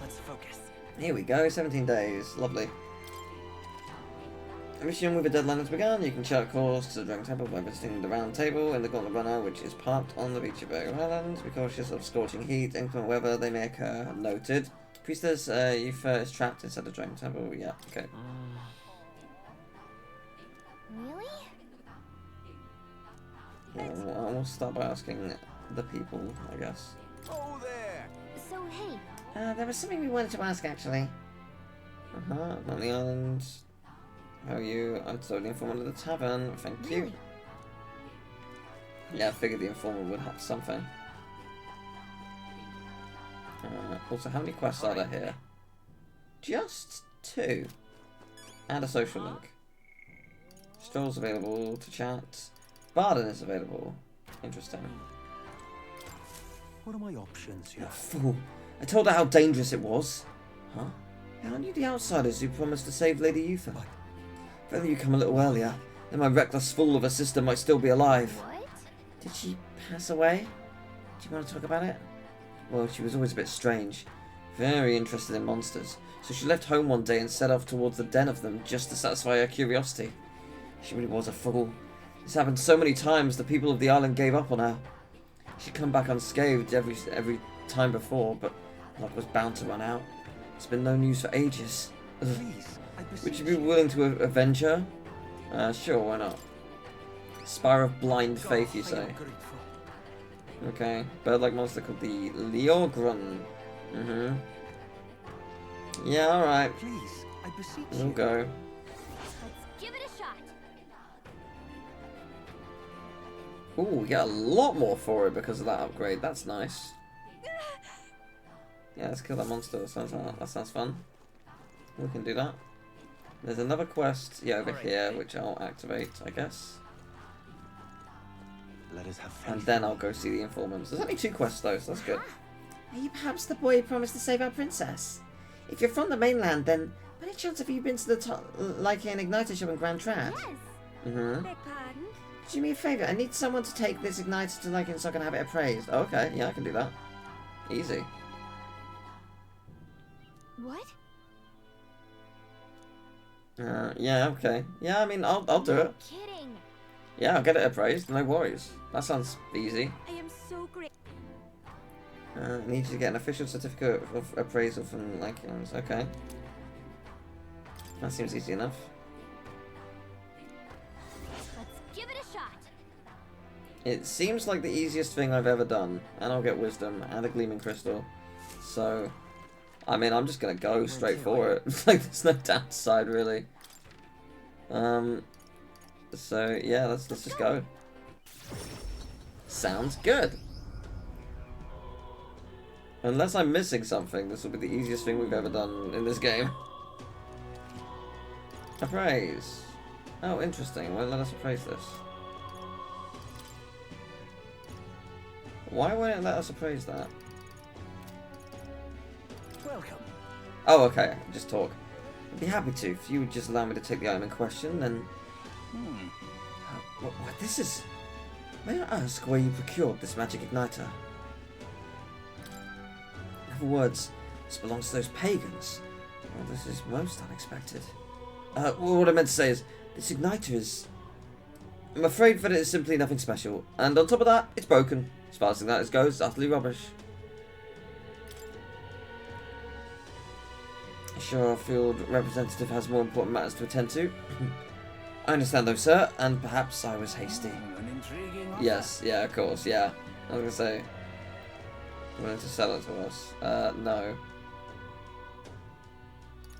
Let's focus. Here we go, 17 days. Lovely. A mission with a deadline has begun. You can chart course to the Dragon Temple by visiting the round table in the Gauntlet Runner, which is parked on the beach of Burger Island. Be cautious of scorching heat, inclement weather, they may occur. Noted. Priestess, you've is trapped inside the Dragon Temple. Yeah, okay. Really? Yeah, we'll start by asking the people, I guess. Oh, there! So, hey. There was something we wanted to ask, actually. On the island. How are you? I'm totally informant of the tavern. Thank you. Yeah, I figured the informant would have something. Also, how many quests are there here? Just 2. And a social link. Strolls available to chat. Barden is available. Interesting. What are my options here? Fool. I told her how dangerous it was. Huh? Aren't you the outsiders who promised to save Lady Eutha? If only you come a little earlier, then my reckless fool of a sister might still be alive. What? Did she pass away? Do you want to talk about it? Well, she was always a bit strange. Very interested in monsters. So she left home one day and set off towards the den of them just to satisfy her curiosity. She really was a fool. This happened so many times the people of the island gave up on her. She'd come back unscathed every time before, but luck was bound to run out. It's been no news for ages. Please, would you be willing to avenge her? Sure, why not? Spire of Blind Faith, you say? Okay. Bird-like monster called the Leogrun. Yeah, alright. Please, I beseech We'll go. Let's give it a shot. Ooh, we get a lot more for it because of that upgrade. That's nice. Yeah, let's kill that monster. That sounds fun. We can do that. There's another quest, yeah, over here, which I'll activate, I guess. Let us have faith. And then I'll go see the informants. There's only 2 quests though, so that's good. Are you perhaps the boy who promised to save our princess? If you're from the mainland, then by any chance have you been to the Lycan Igniter shop in Grand Trad? Yes. Beg pardon? Do me a favour, I need someone to take this igniter to Lycan so I can have it appraised. Oh, okay, yeah, I can do that. Easy. What? Yeah, okay. Yeah, I mean, I'll do it. Kidding. Yeah, I'll get it appraised, no worries. That sounds easy. I am so great. I need you to get an official certificate of appraisal from Lycans. Okay. That seems easy enough. Let's give it a shot. It seems like the easiest thing I've ever done. And I'll get wisdom and a gleaming crystal. So, I mean, I'm just gonna go straight for it. Like, there's no downside, really. So, yeah, let's just go. Sounds good. Unless I'm missing something, this will be the easiest thing we've ever done in this game. Appraise. Oh, interesting. Why let us appraise this? Why won't it let us appraise that? Welcome. Oh, okay. Just talk. I'd be happy to. If you would just allow me to take the item in question, then... What this is... May I ask where you procured this magic igniter? In other words, this belongs to those pagans. Well, this is most unexpected. What I meant to say is, this igniter is... I'm afraid that it is simply nothing special. And on top of that, it's broken. As far as igniters goes, it's utterly rubbish. Sure, our field representative has more important matters to attend to. I understand though, sir, and perhaps I was hasty. Yes, yeah, of course, yeah. I was gonna say, willing to sell it to us. No.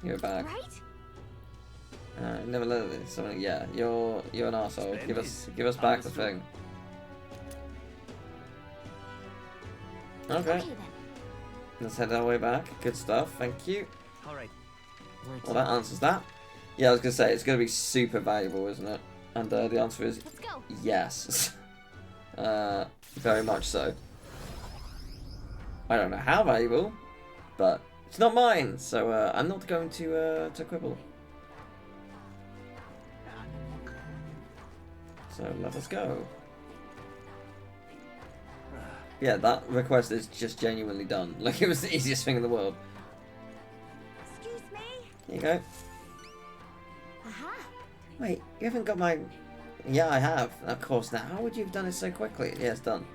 You're back. Never let it. Something. Yeah, you're an arsehole. Give us back the thing. Okay. Let's head our way back. Good stuff. Thank you. All right. Well, that answers that. Yeah, I was gonna say it's gonna be super valuable, isn't it? And the answer is yes. Very much so. I don't know how valuable, but it's not mine, so I'm not going to quibble. So let us go. Yeah, that request is just genuinely done. Like, it was the easiest thing in the world. Excuse me. Here you go. Wait, you haven't got my... Yeah, I have. Of course, now. How would you have done it so quickly? Yeah, it's done.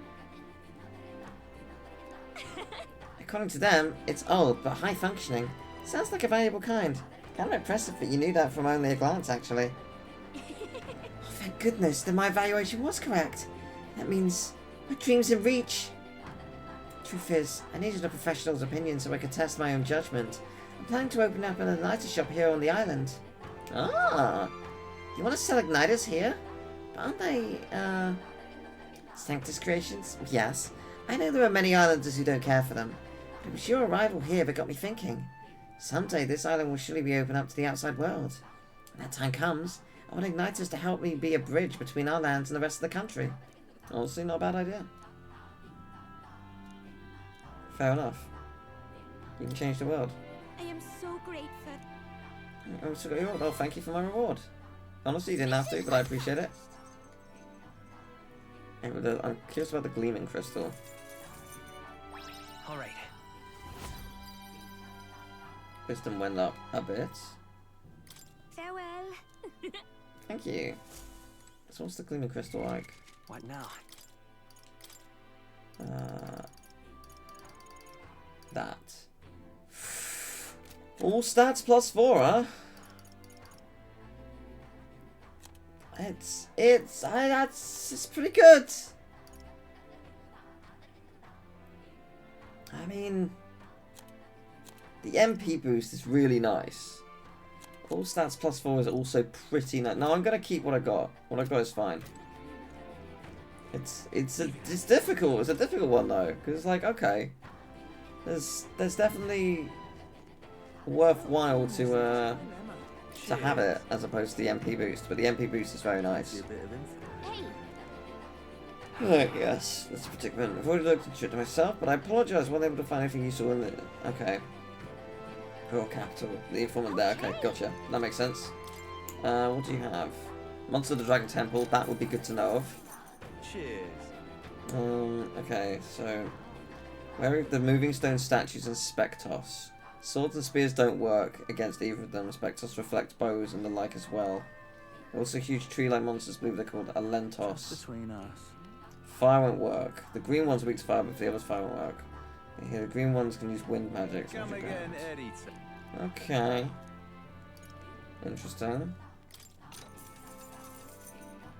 According to them, it's old, but high functioning. Sounds like a valuable kind. Kind of impressive that you knew that from only a glance, actually. Oh, thank goodness, then my evaluation was correct. That means my dream's in reach. Truth is, I needed a professional's opinion so I could test my own judgment. I'm planning to open up an igniter shop here on the island. Ah, you want to sell igniters here? But aren't they, Sanctus creations? Yes. I know there are many islanders who don't care for them. But it was your arrival here that got me thinking. Someday this island will surely be open up to the outside world. When that time comes, I want igniters to help me be a bridge between our lands and the rest of the country. Honestly, not a bad idea. Fair enough. You can change the world. I am so grateful. I'm so grateful. Well, thank you for my reward. Honestly, you didn't have to, but I appreciate it. And I'm curious about the gleaming crystal. All right. Wisdom went up a bit. Farewell. Thank you. So what's the gleaming crystal like? What now? That. All stats +4, huh? It's pretty good. I mean, the MP boost is really nice. All stats +4 is also pretty nice. No, I'm gonna keep what I got. What I got is fine. It's difficult. It's a difficult one though, because it's like, okay, there's definitely worthwhile to have it as opposed to the MP boost, but the MP boost is very nice. Yes, that's a particular. I've already looked into it myself, but I apologise. I wasn't able to find anything useful in it. Okay. Raw capital. The informant there. Okay, gotcha. That makes sense. What do you have? Monster of the Dragon Temple. That would be good to know of. Cheers. Okay, so where are the moving stone statues and Spectos? Swords and spears don't work against either of them. Spectos reflect bows and the like as well. Also, huge tree-like monsters. I believe they're called Alentos. Between us. Fire won't work. The green one's weak to fire, but the others fire won't work. Here, the green ones can use wind magic. Come again, Eddie. Okay. Interesting.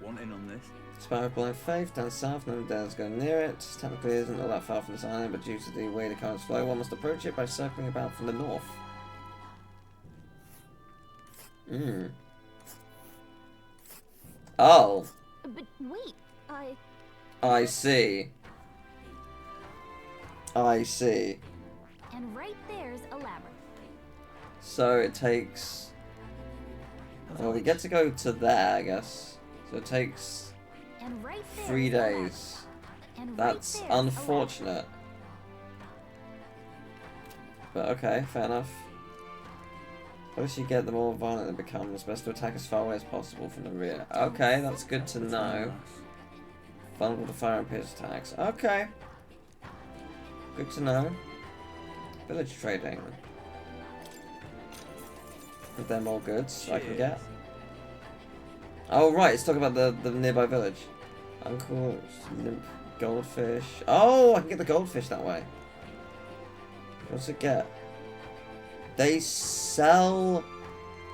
wanting on this. Spire of Blind Faith, down south, no one dares go near it. Technically isn't all that far from this island, but due to the way the currents flow, one must approach it by circling about from the north. Oh. But wait, I see. I see. And right there's a labyrinth. So it takes... Well, we get to go to there, I guess. So it takes And right 3 days. That's unfortunate. But okay, fair enough. Once you get them all violent, it becomes best to attack as far away as possible from the rear. Okay, that's good to know. Vulnerable to fire and pierce attacks. Okay. Good to know. Village trading. With them all goods I can get. Oh right, it's talking about the nearby village. Uncle, nymph, goldfish. Oh, I can get the goldfish that way. What's it get? They sell...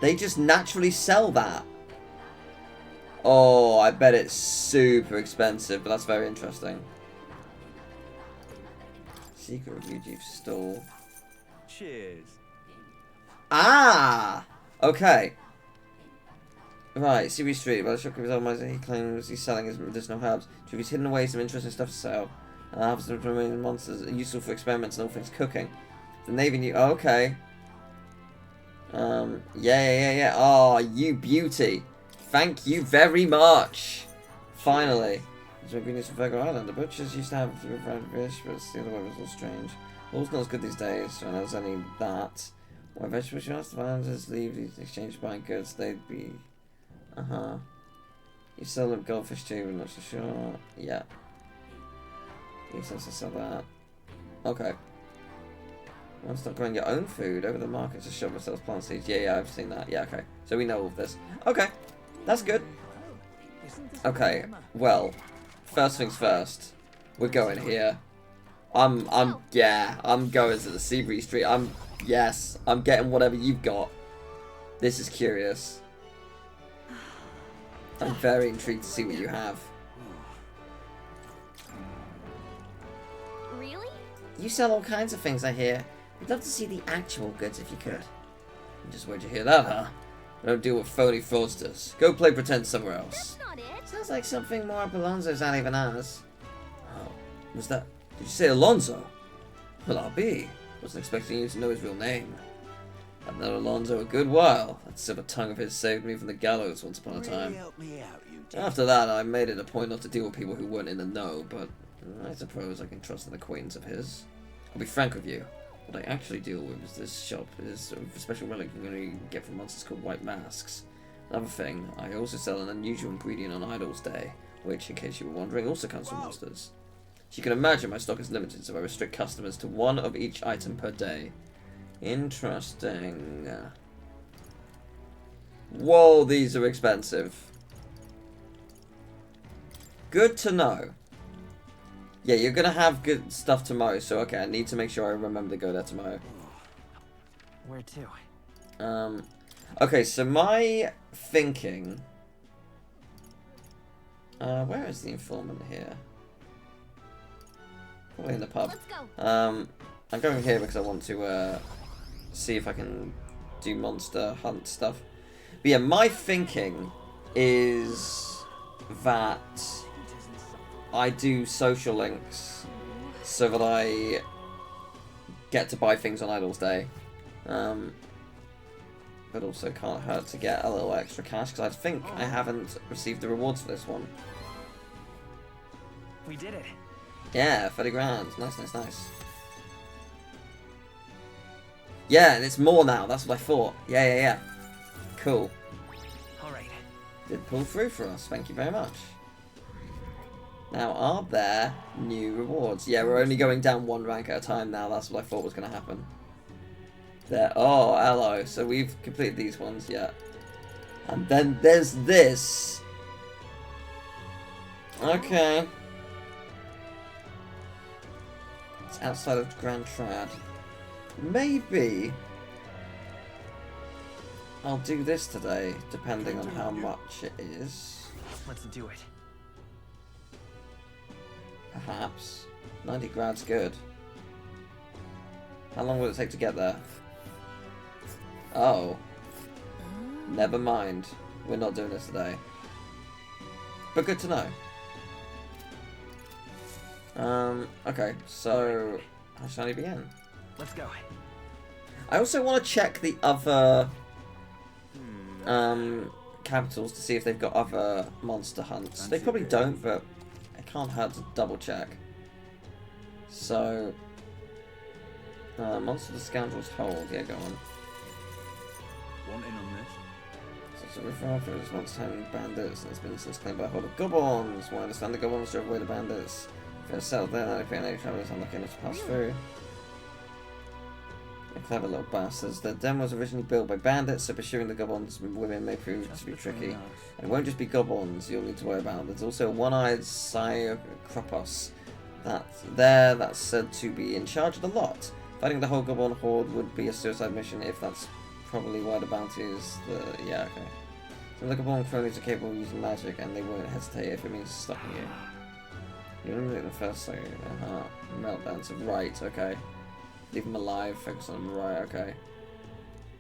They just naturally sell that. Oh, I bet it's super expensive, but that's very interesting. Secret Refuge Stall. Cheers. Ah! Okay. Right, Seaweed Street. By the shopkeeper's otherwise, he claims he's selling his medicinal herbs. He's hidden away some interesting stuff to sell. Harvested from remaining monsters, useful for experiments and all things cooking. The Navy knew. Oh, okay. Yeah. Oh, you beauty. Thank you very much. Finally. There's ingredients from Virgo Island. The butchers used to have fried fish, but the other way was all strange. All's not as good these days, so there's only that. Why vegetables you ask the vendors leave these exchange buying goods, they'd be... You sell them goldfish too, but not so sure. Yeah. You also sell that. Okay. Well, start growing your own food over the market to shop and sells plant seeds. Yeah, I've seen that. Yeah, okay. So we know all of this. Okay. That's good. Okay. Well, first things first. We're going here. I'm going to the Seabury Street. I'm getting whatever you've got. This is curious. I'm very intrigued to see what you have. Really? You sell all kinds of things, I hear. We'd love to see the actual goods if you could. Just where'd you hear that, huh? I don't deal with phony fraudsters. Go play pretend somewhere else. That's not it. Sounds like something more up Alonso's alley than ours. Oh, was that... Did you say Alonso? Well, I'll be. Wasn't expecting you to know his real name. I've known Alonso a good while. That silver tongue of his saved me from the gallows once upon a time. Help me out, you did. After that, I made it a point not to deal with people who weren't in the know, but I suppose I can trust an acquaintance of his. I'll be frank with you. What I actually deal with is this shop is a special relic you're going to get from monsters called white masks. Another thing, I also sell an unusual ingredient on Idol's Day, which, in case you were wondering, also comes from monsters. As you can imagine, my stock is limited, so I restrict customers to one of each item per day. Interesting. Whoa, these are expensive. Good to know. Yeah, you're gonna have good stuff tomorrow, so okay, I need to make sure I remember to go there tomorrow. Where to? Okay, so my thinking... where is the informant here? Probably in the pub. Let's go. I'm going here because I want to, see if I can do monster hunt stuff. But yeah, my thinking is that I do social links so that I get to buy things on Idol's Day. But also can't hurt to get a little extra cash because I think I haven't received the rewards for this one. We did it. Yeah, 30 grand. Nice. Yeah, and it's more now. That's what I thought. Yeah. Cool. Alright. Did pull through for us. Thank you very much. Now, are there new rewards? Yeah, we're only going down one rank at a time now. That's what I thought was going to happen. There. Oh, hello. So we've completed these ones, yeah. And then there's this. Okay. It's outside of Grand Triad. Maybe I'll do this today, depending on how much it is. Let's do it. Perhaps. 90 grad's good. How long will it take to get there? Oh. Never mind. We're not doing this today. But good to know. Okay, so how shall I begin? Let's go. I also want to check the other capitals to see if they've got other monster hunts. They probably don't, but it can't hurt to double check. So, Monster the Scoundrel's Hold. Yeah, go on. One in on this. So it's a referral for this monster having bandits, and it's been since claimed by a horde of goblins. We understand the goblins drove away the bandits. If they're settled there, then if any travelers unlucky enough to pass through. The clever little bastards. The den was originally built by bandits, so pursuing the goblins women may prove to be tricky. And it won't just be goblins you'll need to worry about. There's also a one-eyed Cycropos that's said to be in charge of the lot. Fighting the whole goblin horde would be a suicide mission if that's probably why the bounty is the... yeah, okay. Some of the goblin cronies are capable of using magic, and they won't hesitate if it means stopping you. You eliminate the first meltdowns. Right, okay. Leave them alive, focus on them, right, okay.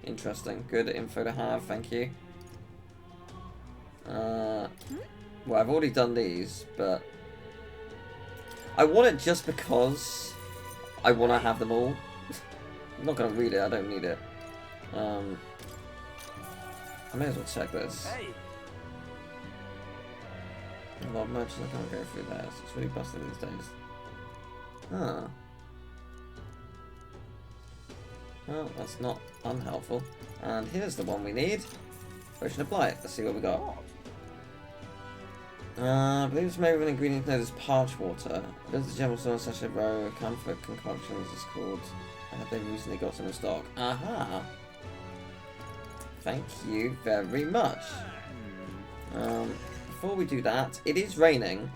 Interesting. Good info to have, thank you. Well, I've already done these, but... I want it just because I want to have them all. I'm not going to read it, I don't need it. I may as well check this. Hey. A lot of merchants I can't go through there, so it's really busted these days. Huh. Well, that's not unhelpful. And here's the one we need. Potion of Blight. Let's see what we got. I believe it's made with an ingredient known as parch water. Built the general store such a row comfort concoctions is called. They've recently got some in stock. Aha! Thank you very much. Before we do that, it is raining,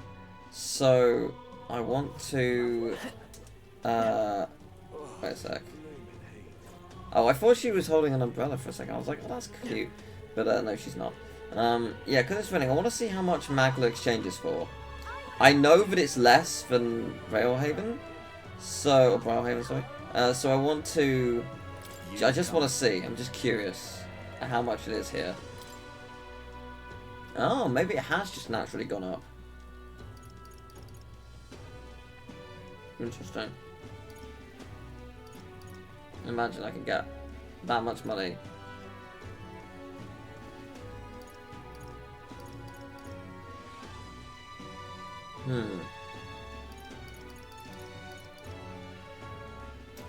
so I want to. Wait a sec. Oh, I thought she was holding an umbrella for a second. I was like, oh, that's cute. But no, she's not. Yeah, because it's raining, I want to see how much Magla exchanges for. I know that it's less than Railhaven. So, or Brailhaven, sorry. So I want to... I just want to see. I'm just curious at how much it is here. Oh, maybe it has just naturally gone up. Interesting. Imagine I can get that much money.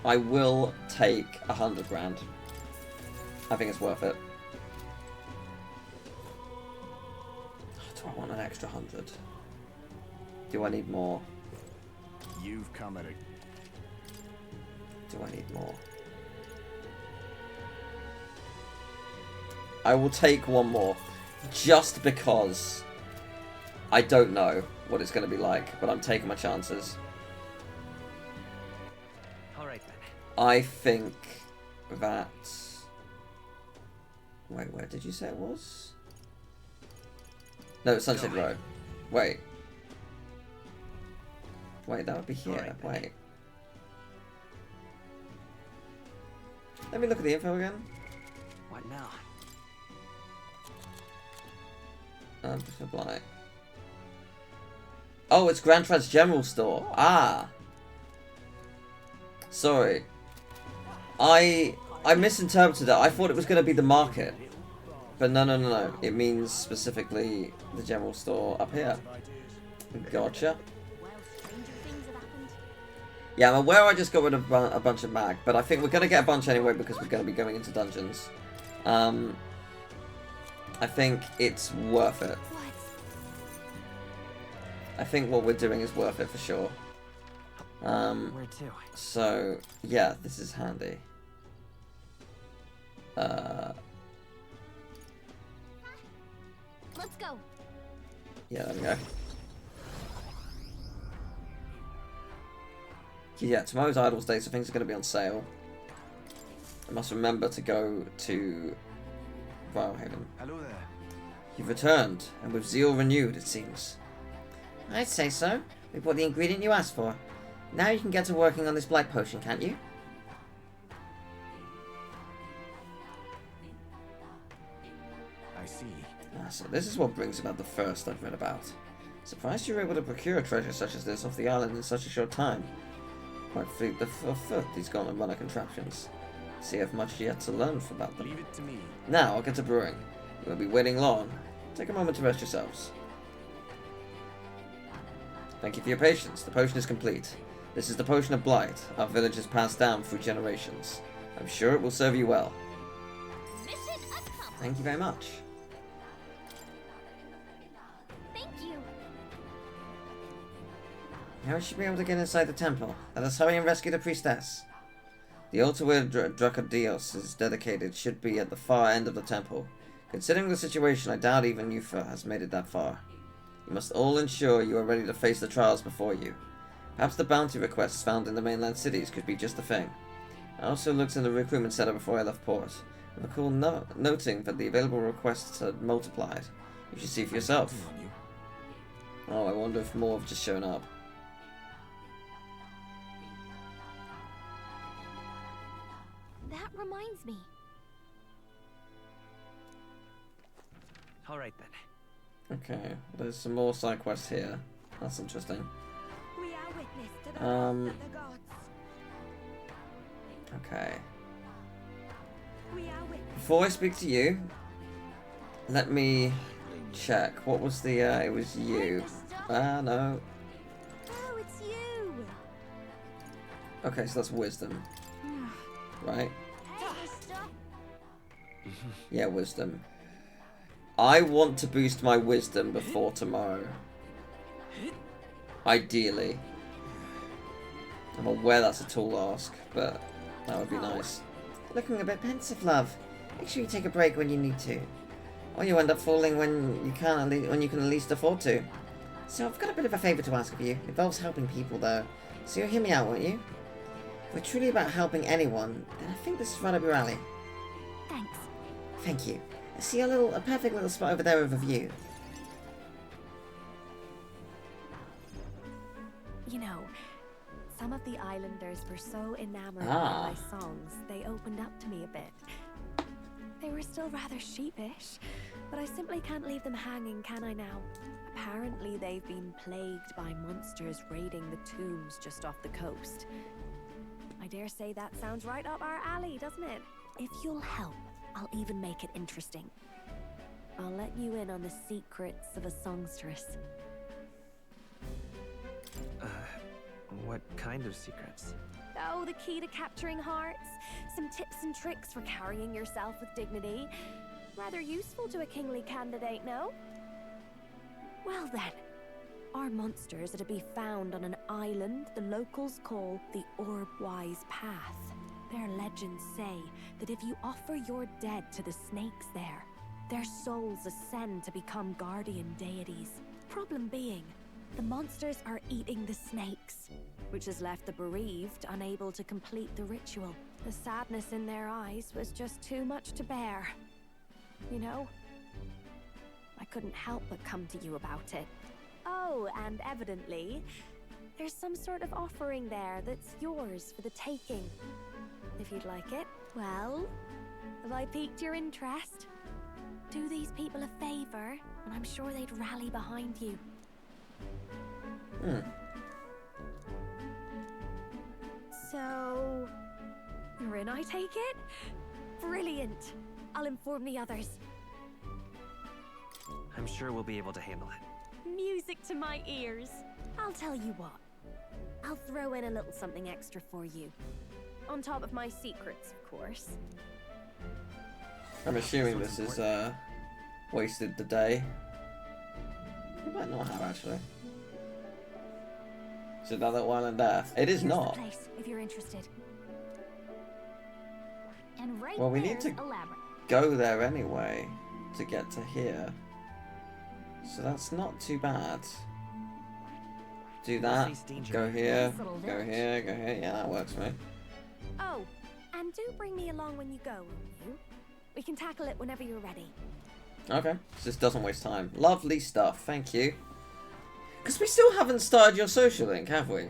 I will take 100 grand. I think it's worth it. Do I want an extra 100? Do I need more? You've come at it. Do I need more? I will take one more. Just because I don't know what it's going to be like, but I'm taking my chances. Alright then. I think that... Wait, where did you say it was? No, it's Sunset Road. Wait. Wait, that would be here. Wait. Let me look at the info again. What now? Supply. Oh, it's Grand Trans General Store. Ah. Sorry. I misinterpreted it. I thought it was going to be the market. But no. It means specifically the general store up here. Gotcha. Yeah, I'm aware I just got rid of a bunch of mag, but I think we're going to get a bunch anyway because we're going to be going into dungeons. I think it's worth it. I think what we're doing is worth it for sure. Where to? So, yeah, this is handy. Let's go. Yeah, there we go. Yeah, tomorrow's Idols Day, so things are going to be on sale. I must remember to go to Haven. Hello there. You've returned, and with zeal renewed, it seems. I'd say so. We brought the ingredient you asked for. Now you can get to working on this blight potion, can't you? I see. So this is what brings about the first I've read about. Surprised you were able to procure a treasure such as this off the island in such a short time. Quite fleet of foot, these gauntlet runner contraptions. See if much yet to learn about them. Leave it to me. Now I'll get to brewing. You won't be waiting long. Take a moment to rest yourselves. Thank you for your patience. The potion is complete. This is the potion of blight our village has passed down through generations. I'm sure it will serve you well. Thank you very much. Thank you. Now we should be able to get inside the temple. Let us hurry and rescue the priestess. The altar where Dracodios is dedicated should be at the far end of the temple. Considering the situation, I doubt even Yufa has made it that far. You must all ensure you are ready to face the trials before you. Perhaps the bounty requests found in the mainland cities could be just the thing. I also looked in the recruitment center before I left port. I recall noting that the available requests had multiplied. You should see for yourself. Oh, I wonder if more have just shown up. That reminds me. Alright then. Okay, there's some more side quests here. That's interesting. We are witness to the wrath of the gods. Okay. We are witness. Before I speak to you, let me check. What was the, it was you. Ah, no. Oh, it's you. Okay, so that's wisdom. Right? Yeah, wisdom. I want to boost my wisdom before tomorrow. Ideally. I'm aware that's a tall ask, but that would be nice. Looking a bit pensive, love. Make sure you take a break when you need to. Or you end up falling when you can at least afford to. So I've got a bit of a favour to ask of you. It involves helping people though. So you'll hear me out, won't you? If we're truly about helping anyone, then I think this is right up your alley. Thanks. Thank you. I see a perfect little spot over there with a view. You know, some of the islanders were so enamored Ah. by my songs, they opened up to me a bit. They were still rather sheepish, but I simply can't leave them hanging, can I now? Apparently they've been plagued by monsters raiding the tombs just off the coast. I dare say that sounds right up our alley, doesn't it? If you'll help, I'll even make it interesting. I'll let you in on the secrets of a songstress. What kind of secrets? Oh, the key to capturing hearts. Some tips and tricks for carrying yourself with dignity. Rather useful to a kingly candidate, no? Well then, our monsters are to be found on an island the locals call the Orbwise Path. Their legends say that if you offer your dead to the snakes there, their souls ascend to become guardian deities. Problem being, the monsters are eating the snakes, which has left the bereaved unable to complete the ritual. The sadness in their eyes was just too much to bear. You know? I couldn't help but come to you about it. Oh, and evidently, there's some sort of offering there that's yours for the taking. If you'd like it. Well, have I piqued your interest? Do these people a favor, and I'm sure they'd rally behind you. So, you're in, I take it? Brilliant. I'll inform the others. I'm sure we'll be able to handle it. Music to my ears. I'll tell you what. I'll throw in a little something extra for you. On top of my secrets, of course. I'm assuming this is, wasted the day. You might not have, actually. Is it that little island there? It is not. Here's the place, if you're interested. And right Well, we need there's to a labyrinth. go there anyway to get to here. So that's not too bad. Do that. Go here. Go here. Go here. Yeah, that works for me. Oh, and do bring me along when you go, will you? We can tackle it whenever you're ready. Okay, this doesn't waste time. Lovely stuff, thank you. Because we still haven't started your social link, have we?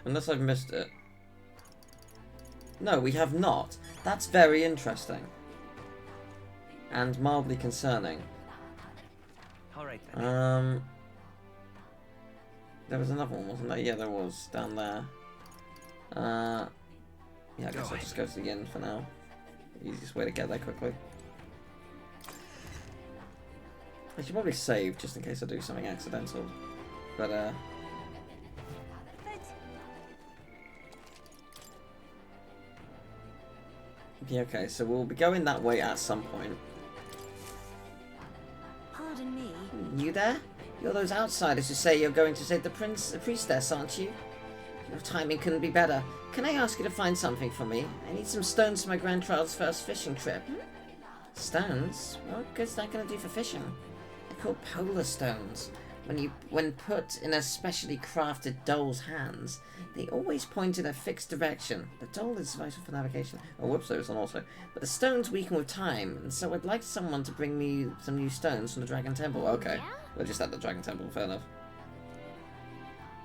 Unless I've missed it. No, we have not. That's very interesting. And mildly concerning. Alright then. There was another one, wasn't there? Yeah, there was. Down there. Yeah, I guess I'll just go to the inn for now. Easiest way to get there quickly. I should probably save just in case I do something accidental. But, yeah, okay, so we'll be going that way at some point. Pardon me. You there? You're those outsiders who say you're going to save the priestess, aren't you? Your timing couldn't be better. Can I ask you to find something for me? I need some stones for my grandchild's first fishing trip. Stones? What good's that going to do for fishing? They're called polar stones. When put in a specially crafted doll's hands, they always point in a fixed direction. The doll is vital for navigation. Oh, whoops, there was one also. But the stones weaken with time, and so I'd like someone to bring me some new stones from the Dragon Temple. Okay, we're just at the Dragon Temple, fair enough.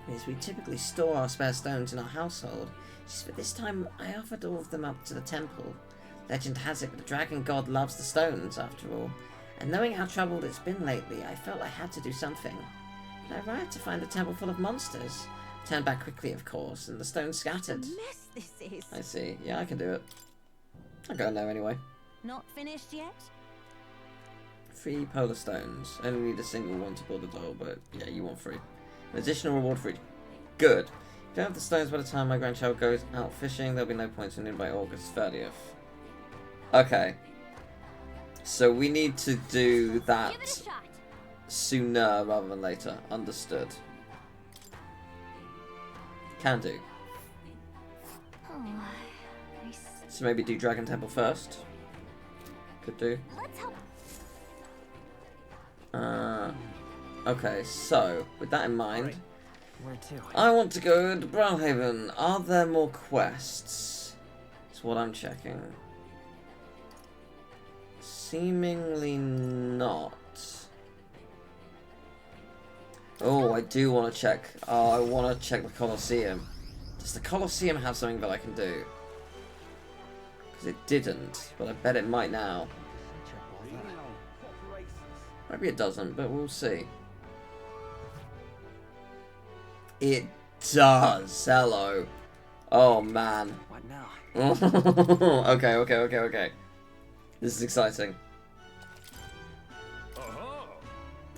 Yes, we typically store our spare stones in our household. Just for this time, I offered all of them up to the temple. Legend has it that the dragon god loves the stones, after all. And knowing how troubled it's been lately, I felt I had to do something. And I arrived to find the temple full of monsters. Turned back quickly, of course, and the stones scattered. Mess this is. I see. Yeah, I can do it. I'll go in there anyway. Not finished yet? 3 polar stones. Only need a single one to build a doll, but yeah, you want 3. An additional reward for each. Good. If you have the stones by the time my grandchild goes out fishing, there'll be no point in it by August 30th. Okay. So we need to do that sooner rather than later. Understood. Can do. Oh, nice. So maybe do Dragon Temple first. Could do. Let's help. Okay, so with that in mind, where to? I want to go to Brownhaven. Are there more quests? That's what I'm checking. Seemingly not. Oh, I do want to check. Oh, I want to check the Colosseum. Does the Colosseum have something that I can do? Because it didn't, but I bet it might now. Maybe it doesn't, but we'll see. It does. Hello. Oh, man. What now? Okay. This is exciting.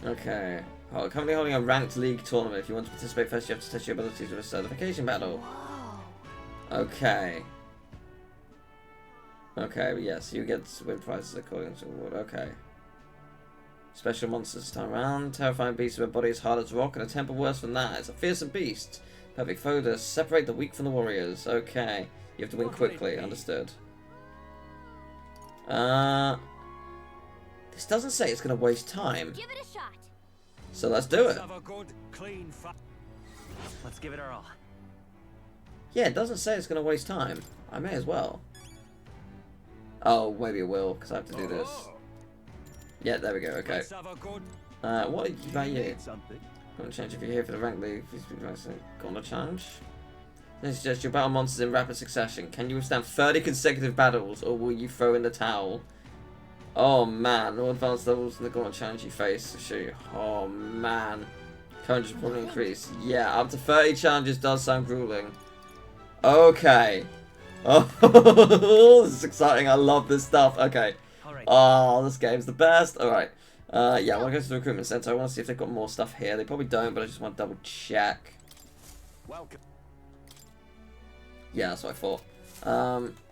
Okay. Oh, currently holding a ranked league tournament. If you want to participate first, you have to test your abilities with a certification battle. Whoa. Okay. Okay, but yes, you get to win prizes according to the reward. Okay. Special monsters this time around. Terrifying beast with a body as hard as rock, and a temper worse than that. It's a fearsome beast. Perfect foe to separate the weak from the warriors. Okay. You have to win quickly. Understood. This doesn't say it's going to waste time. Give it a shot. So let's do it. Let's give it our all. Yeah, it doesn't say it's going to waste time. I may as well. Oh, maybe it will, because I have to do this. Yeah, there we go, okay. What about you? Gonna change if you're here for the rank league. Gonna challenge. This suggests you battle monsters in rapid succession. Can you withstand 30 consecutive battles, or will you throw in the towel? Oh man, all advanced levels in the Gauntlet challenge you face to show you. Oh man. Courage will probably increase. Yeah, up to 30 challenges does sound grueling. Okay. Oh, this is exciting. I love this stuff. Okay. Oh, this game's the best. Alright. Yeah, I want to go to the recruitment center. I want to see if they've got more stuff here. They probably don't, but I just want to double check. Welcome. Yeah, that's what I thought.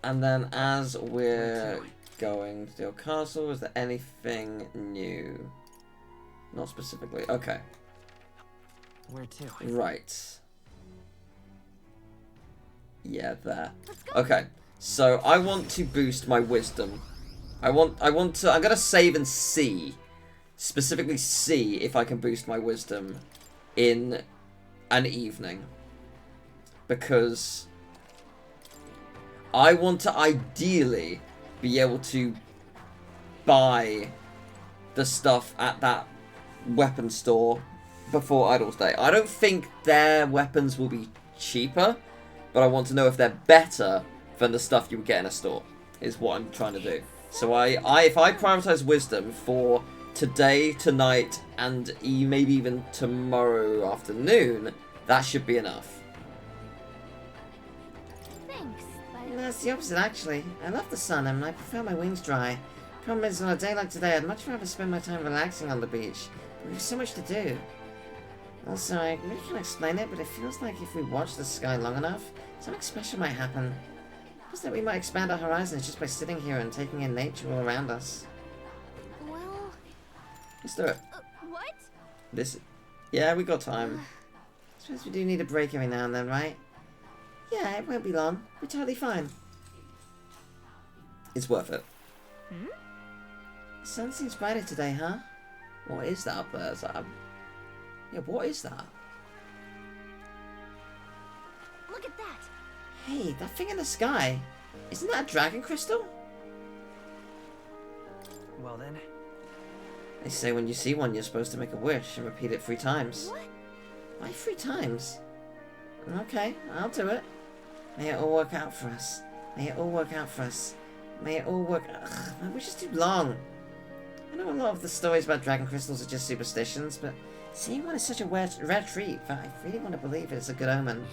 And then as we're going to Steel Castle, is there anything new? Not specifically. Okay. Where to? Right. Yeah, there. Okay. So I want to boost my wisdom. I'm gonna save and see. Specifically see if I can boost my wisdom in an evening. Because I want to ideally be able to buy the stuff at that weapon store before Idol's Day. I don't think their weapons will be cheaper, but I want to know if they're better than the stuff you would get in a store, is what I'm trying to do. So if I prioritize wisdom for today, tonight, and maybe even tomorrow afternoon, that should be enough. Thanks, but... No, it's the opposite, actually. I love the sun, and I prefer my wings dry. Problem is, on a day like today, I'd much rather spend my time relaxing on the beach. But we have so much to do. Also, I really can't explain it, but it feels like if we watch the sky long enough, something special might happen. Feels that we might expand our horizons just by sitting here and taking in nature all around us. Well... Let's do it. What? Yeah, we got time. I suppose we do need a break every now and then, right? Yeah, it won't be long. We're totally fine. It's worth it. Hmm? The sun seems brighter today, huh? What is that up there? Is that Yeah, what is that? Look at that! Hey, that thing in the sky. Isn't that a dragon crystal? Well then. They say when you see one, you're supposed to make a wish and repeat it 3 times. What? Why 3 times? Okay, I'll do it. May it all work out for us. May it all work out for us. May it all work... Ugh, my wish is too long. I know a lot of the stories about dragon crystals are just superstitions, but seeing one is such a rare treat that I really want to believe it's a good omen.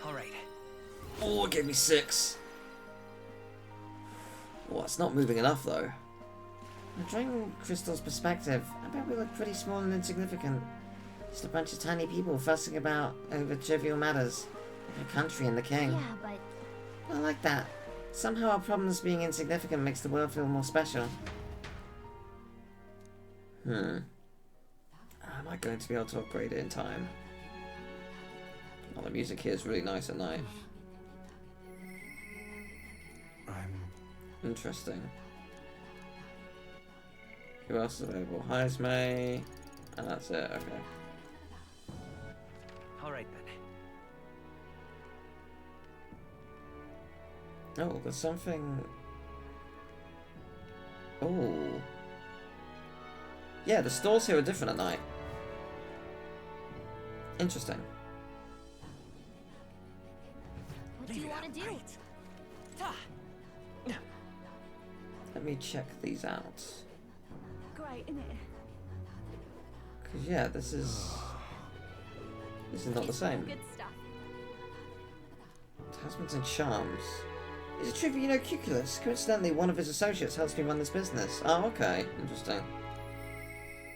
Alright. Oh, it gave me 6. Well, it's not moving enough, though. From a dragon crystal's perspective, I bet we look pretty small and insignificant. Just a bunch of tiny people fussing about over trivial matters, like a country and the king. Yeah, but... I like that. Somehow our problems being insignificant makes the world feel more special. Am I going to be able to upgrade it in time? Oh, the music here is really nice at night. Interesting. Who else is available? Heismay. And that's it, okay. Alright then. Oh, there's something... Oh. Yeah, the stores here are different at night. Interesting. What do you want to do? Let me check these out. Great, innit? Because, yeah, this is not the same. Good stuff. Talismans and charms. Is it true that you know Cuculus? Coincidentally, one of his associates helps me run this business. Oh, okay. Interesting.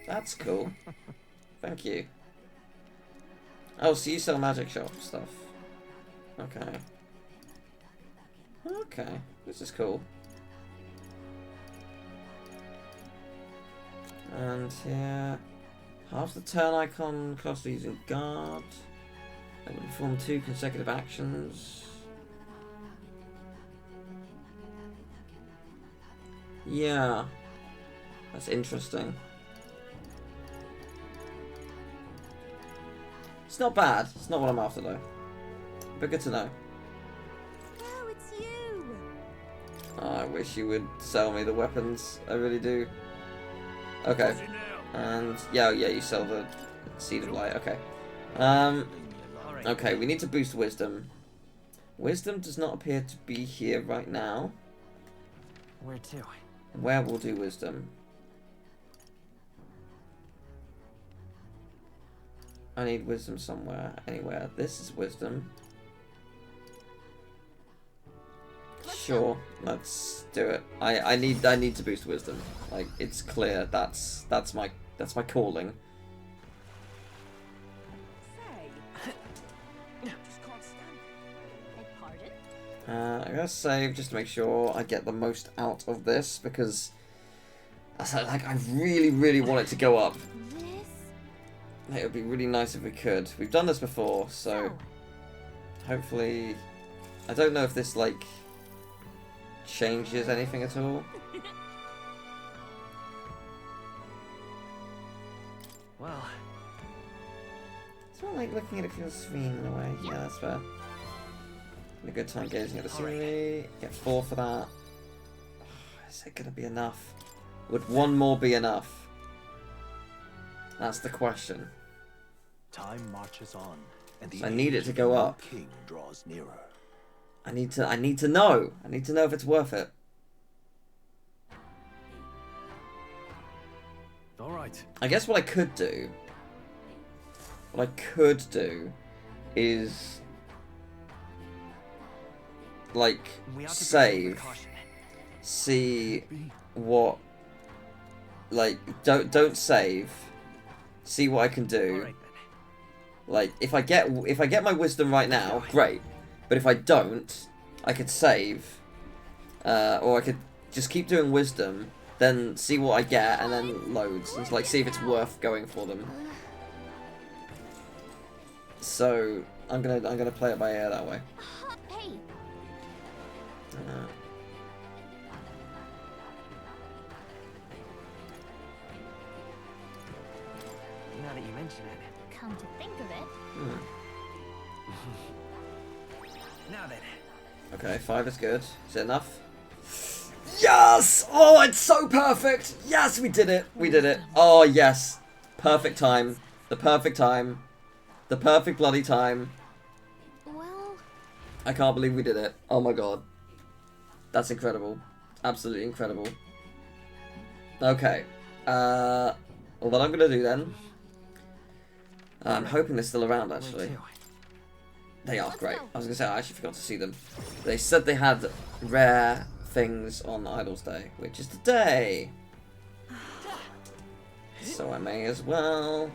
That's cool. Thank you. Oh, so you sell magic shop stuff. Okay. Okay. This is cool. And here... Half the turn icon cost using guard. They will perform 2 consecutive actions. Yeah. That's interesting. It's not bad. It's not what I'm after though. But good to know. Oh, it's you! Oh, I wish you would sell me the weapons. I really do. Okay. And yeah, you sell the Seed of Light. Okay. Okay, we need to boost wisdom. Wisdom does not appear to be here right now. Where to? Where we'll do wisdom. I need wisdom somewhere, anywhere. This is wisdom. Sure, let's do it. I need to boost wisdom. Like, it's clear that's my calling. I gotta save just to make sure I get the most out of this because I really want it to go up. It would be really nice if we could. We've done this before, so hopefully I don't know if this like changes anything at all. Well, it's not like looking at it feels serene in a way. Yeah, that's fair. A good time gazing at the scenery. Get 4 for that. Is it going to be enough? Would 1 more be enough? That's the question. Time marches on, and the So I need it to go up. king draws nearer. I need to know. I need to know if it's worth it. All right. I guess what I could do is like save, see what, like don't save, see what I can do. Like if I get my wisdom right now, great. But if I don't, I could save, or I could just keep doing wisdom, then see what I get, and then loads, and like see if it's worth going for them. So I'm gonna play it by ear that way. Hey. Now that you mention it. Come to think of it. Now then. Okay, 5 is good. Is it enough? Yes! Oh, it's so perfect! Yes, we did it! We did it. Oh, yes. Perfect time. The perfect time. The perfect bloody time. Well... I can't believe we did it. Oh my god. That's incredible. Absolutely incredible. Okay. Well, what I'm going to do then... I'm hoping they're still around, actually. They are great. I was going to say, I actually forgot to see them. They said they had rare things on Idols Day, which is today. So I may as well.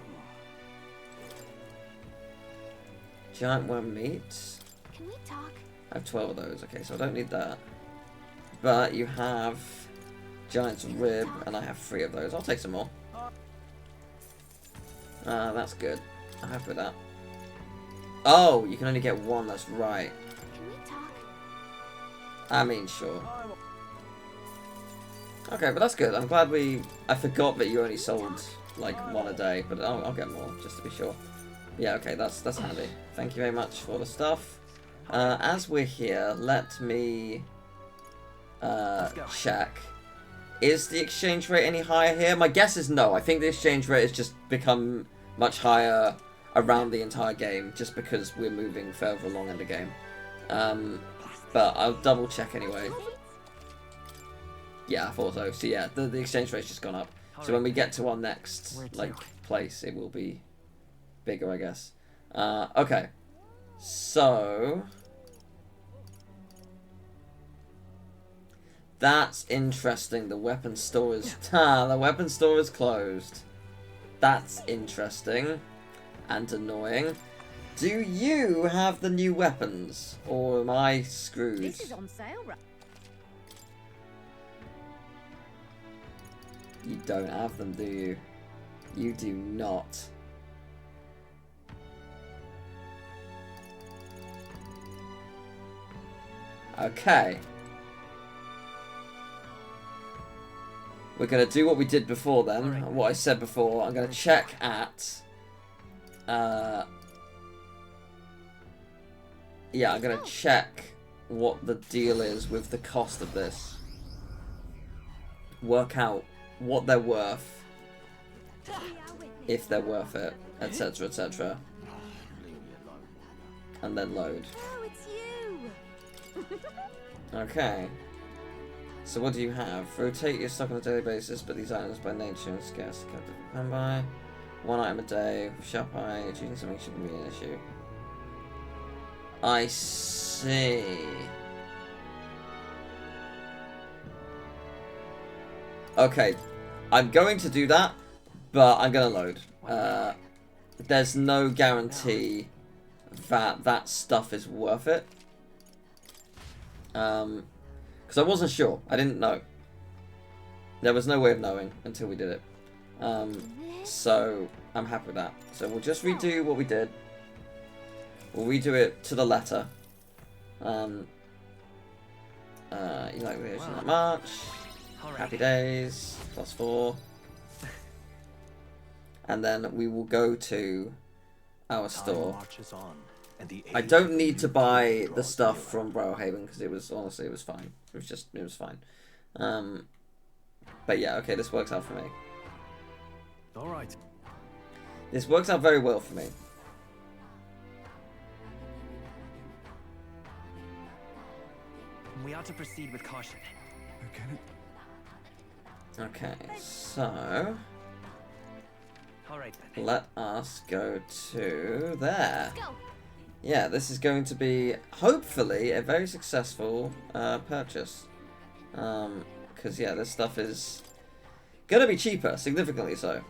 Giant worm meat. Can we talk? I have 12 of those. Okay, so I don't need that. But you have giant's rib, and I have 3 of those. I'll take some more. That's good. I'm happy with that. Oh, you can only get 1. That's right. Can we talk? I mean, sure. Okay, but that's good. I'm glad I forgot that you only sold like 1 a day, but I'll get more just to be sure. Yeah, okay, that's handy. Thank you very much for the stuff. As we're here, let me check. Is the exchange rate any higher here? My guess is no. I think the exchange rate has just become much higher around the entire game, just because we're moving further along in the game. But I'll double check anyway. Yeah, I thought so. So yeah, the exchange rate's just gone up. So when we get to our next place, it will be bigger, I guess. Okay. So that's interesting. The weapon store is the weapon store is closed. That's interesting and annoying. Do you have the new weapons, or am I screwed? This is on sale, right? You don't have them, do you? You do not. Okay. We're going to do what we did before then, what I said before. I'm going to check at... yeah, I'm going to check what the deal is with the cost of this. Work out what they're worth, if they're worth it, etc, etc. And then load. Oh, it's you! Okay. So what do you have? Rotate your stock on a daily basis, but these items by nature are scarce. Come by. 1 item a day. Sharp eye. Choosing something shouldn't be an issue. I see. Okay. I'm going to do that, but I'm going to load. There's no guarantee that that stuff is worth it. Because I wasn't sure. I didn't know. There was no way of knowing until we did it. So I'm happy with that. So we'll just redo what we did. We'll redo it to the letter. You like the ocean that much. Happy days. +4. And then we will go to our store. I don't need to buy the stuff from Browerhaven because it was honestly it was fine. It was fine. But yeah, okay, this works out for me. All right. This works out very well for me. We ought to proceed with caution. Okay, so All right then. let us go to there. Yeah, this is going to be hopefully a very successful purchase. Because yeah, this stuff is gonna be cheaper, significantly so.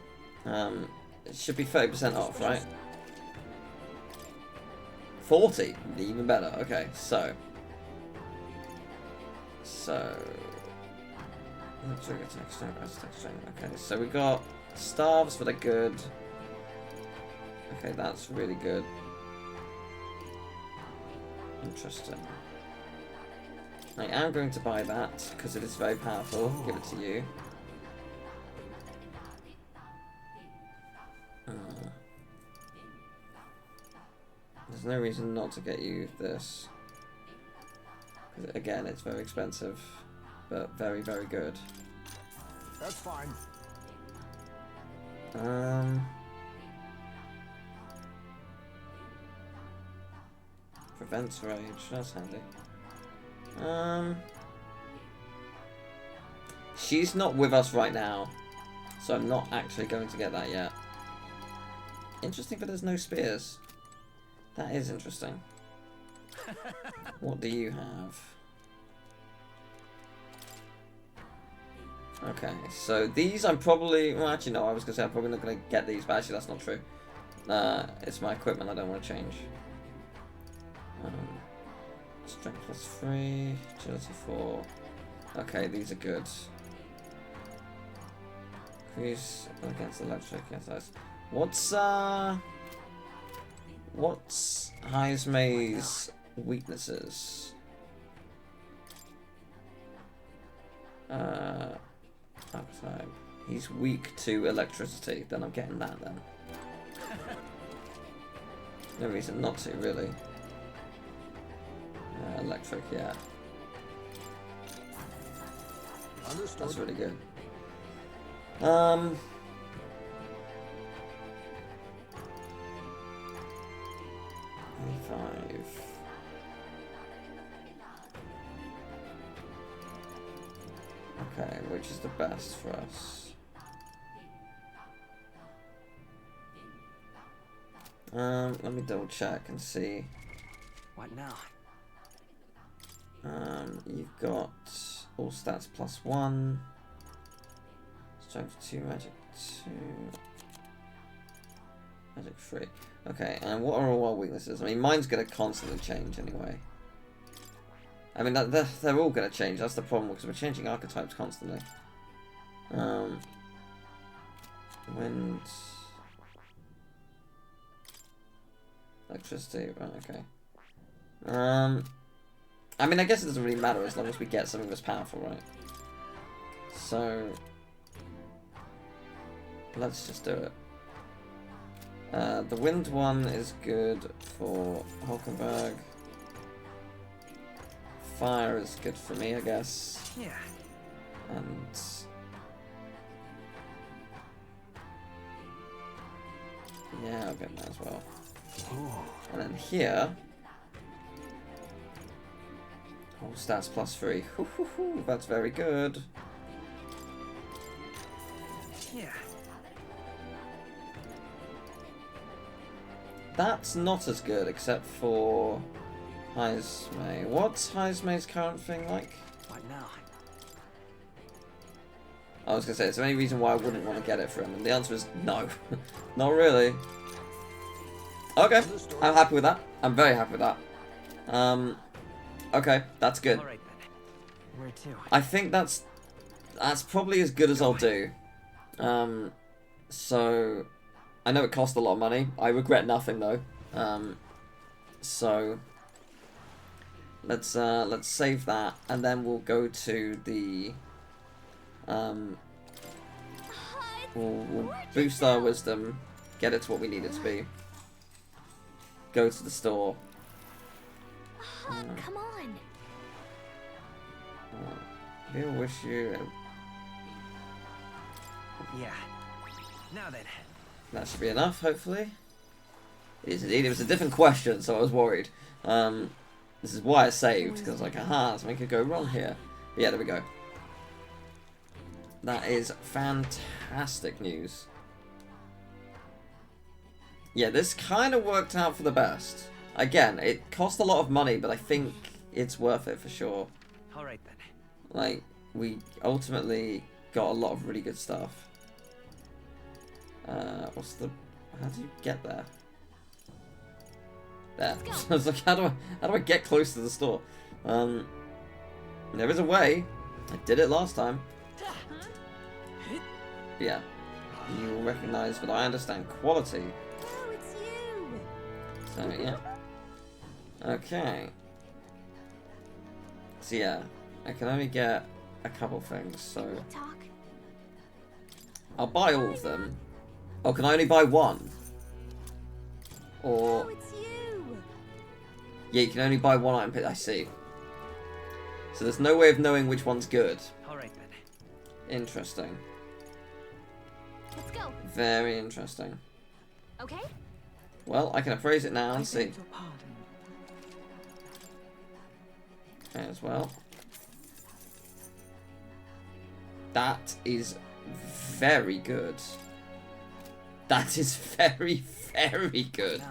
It should be 30% off, right? 40, even better. Okay, so okay, so we got staves that are good. Okay, that's really good. Interesting. I am going to buy that because it is very powerful. Give it to you. There's no reason not to get you this. Again, it's very expensive, but very, very good. That's fine. Prevents rage. That's handy. She's not with us right now, so I'm not actually going to get that yet. Interesting, but there's no spears. That is interesting. What do you have? Okay, so these I'm probably... Well, actually, no, I was going to say I'm probably not going to get these, but actually that's not true. It's my equipment I don't want to change. Strength +3, agility 4. Okay, these are good. Increase against electric, yes, nice. What's Heismay's weaknesses? Archetype. He's weak to electricity, then I'm getting that then. No reason not to, really. Electric, yeah. Understood. That's really good. 5. Okay, which is the best for us? Let me double check and see. What now? You've got all stats +1, strength 2, magic 2, magic 3. Okay, and what are all our weaknesses? I mean, mine's gonna constantly change anyway. I mean, they're all gonna change. That's the problem because we're changing archetypes constantly. Wind, electricity. Right. Okay. I mean, I guess it doesn't really matter as long as we get something that's powerful, right? So, let's just do it. The wind one is good for Hulkenberg. Fire is good for me, I guess. Yeah. And yeah, I'll get that as well. Oh. And then here, all stats +3. That's very good. Yeah. That's not as good, except for Heismay. What's Heismay's current thing like? What now? I was gonna say, is there any reason why I wouldn't want to get it for him? And the answer is no. Not really. Okay, I'm happy with that. I'm very happy with that. Okay, that's good. Alright then. Where to? I think that's probably as good as I'll do. So I know it cost a lot of money. I regret nothing though. So let's save that, and then we'll go to the we'll boost our wisdom, get it to what we need it to be. go to the store. Oh, come on. We'll wish you. Yeah. Now then. That should be enough, hopefully. It is indeed. It was a different question, so I was worried. This is why I saved, because like, aha, something could go wrong here. But yeah, there we go. That is fantastic news. Yeah, this kind of worked out for the best. Again, it cost a lot of money, but I think it's worth it for sure. Alright then. Like, we ultimately got a lot of really good stuff. What's the... How do you get there? There. I was like, how do I get close to the store? There is a way. I did it last time. Yeah. You will recognize that I understand quality. Oh, it's you. So, yeah. Okay. So, yeah. I can only get a couple things, so... I'll buy all of them. Oh, can I only buy one? Or... Oh, it's you. Yeah, you can only buy one item. I see. So there's no way of knowing which one's good. Alright then. Interesting. Let's go. Very interesting. Okay. Well, I can appraise it now and see. As well. That is very good. That is very, very good.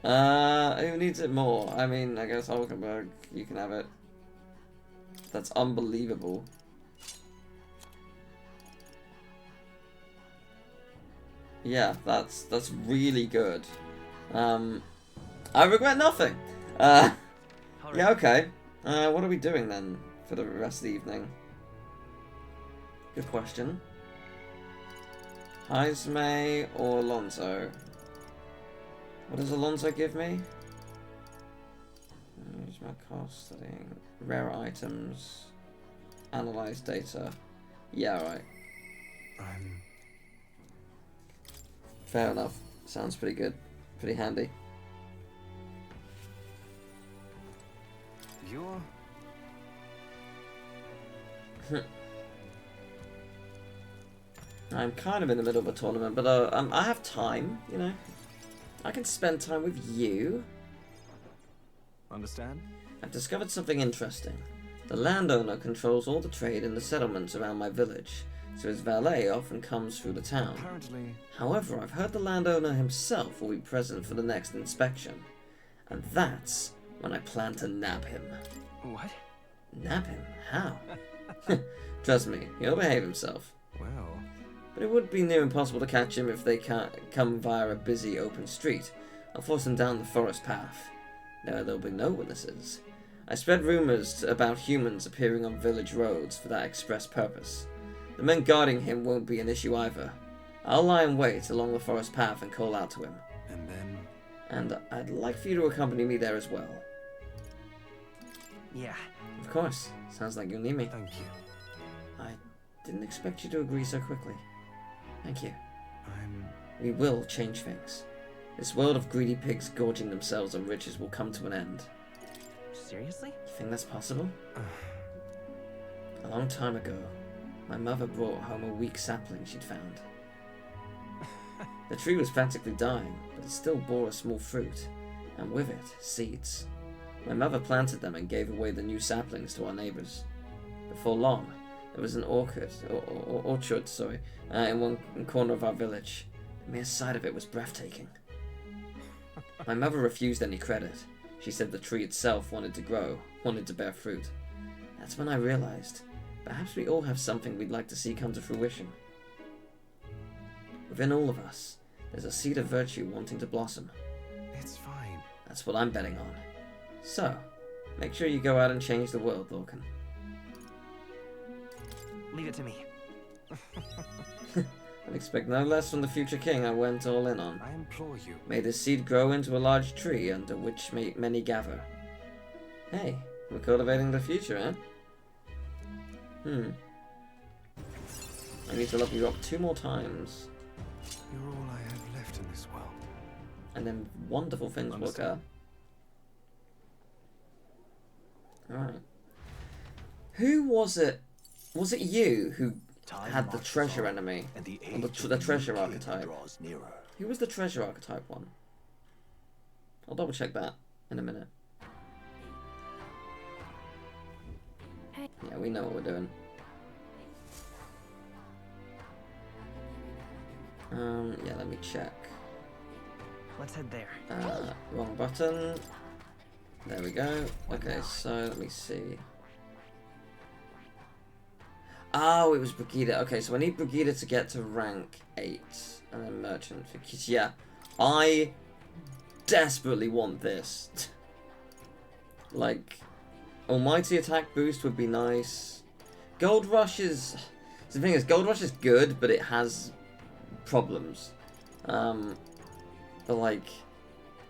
Who needs it more? I mean, I guess Hulkenberg, you can have it. That's unbelievable. Yeah, that's really good. I regret nothing. Yeah, okay. What are we doing then for the rest of the evening? Good question. Heisme or Alonso? What does Alonso give me? Use my cost studying rare items, analyze data. Yeah, right. Fair enough. Sounds pretty good. Pretty handy. You're... I'm kind of in the middle of a tournament, but I have time, you know. I can spend time with you. Understand? I've discovered something interesting. The landowner controls all the trade in the settlements around my village, so his valet often comes through the town. Apparently... However, I've heard the landowner himself will be present for the next inspection. And that's when I plan to nab him. What? Nab him? How? Trust me, he'll behave himself. Well... But it would be near impossible to catch him if they can't come via a busy open street. I'll force him down the forest path. There'll be no witnesses. I spread rumors about humans appearing on village roads for that express purpose. The men guarding him won't be an issue either. I'll lie in wait along the forest path and call out to him. And then... And I'd like for you to accompany me there as well. Yeah. Of course. Sounds like you'll need me. Thank you. I didn't expect you to agree so quickly. Thank you. I'm... We will change things. This world of greedy pigs gorging themselves on riches will come to an end. Seriously? You think that's possible? A long time ago, my mother brought home a weak sapling she'd found. The tree was practically dying, but it still bore a small fruit, and with it, seeds. My mother planted them and gave away the new saplings to our neighbours. Before long, there was an orchard in one corner of our village. The mere sight of it was breathtaking. My mother refused any credit. She said the tree itself wanted to grow, wanted to bear fruit. That's when I realized, perhaps we all have something we'd like to see come to fruition. Within all of us, there's a seed of virtue wanting to blossom. It's fine. That's what I'm betting on. So, make sure you go out and change the world, Lorcan. Leave it to me. I'd expect no less from the future king I went all in on. I implore you. May this seed grow into a large tree under which many gather. Hey, we're cultivating the future, eh? I need to level you up 2 more times. You're all I have left in this world. and then wonderful things will occur. Alright. Who was it? Was it you who had the treasure enemy? Or the treasure archetype? Who was the treasure archetype one? I'll double check that in a minute. Yeah, we know what we're doing. Yeah, let me check. Let's head there. Wrong button. There we go. Okay, so let me see. Oh, it was Brigida. Okay, so I need Brigida to get to rank 8. And then Merchant. Because, yeah, I desperately want this. Like, Almighty attack boost would be nice. Gold Rush is... The thing is, Gold Rush is good, but it has problems. But, like,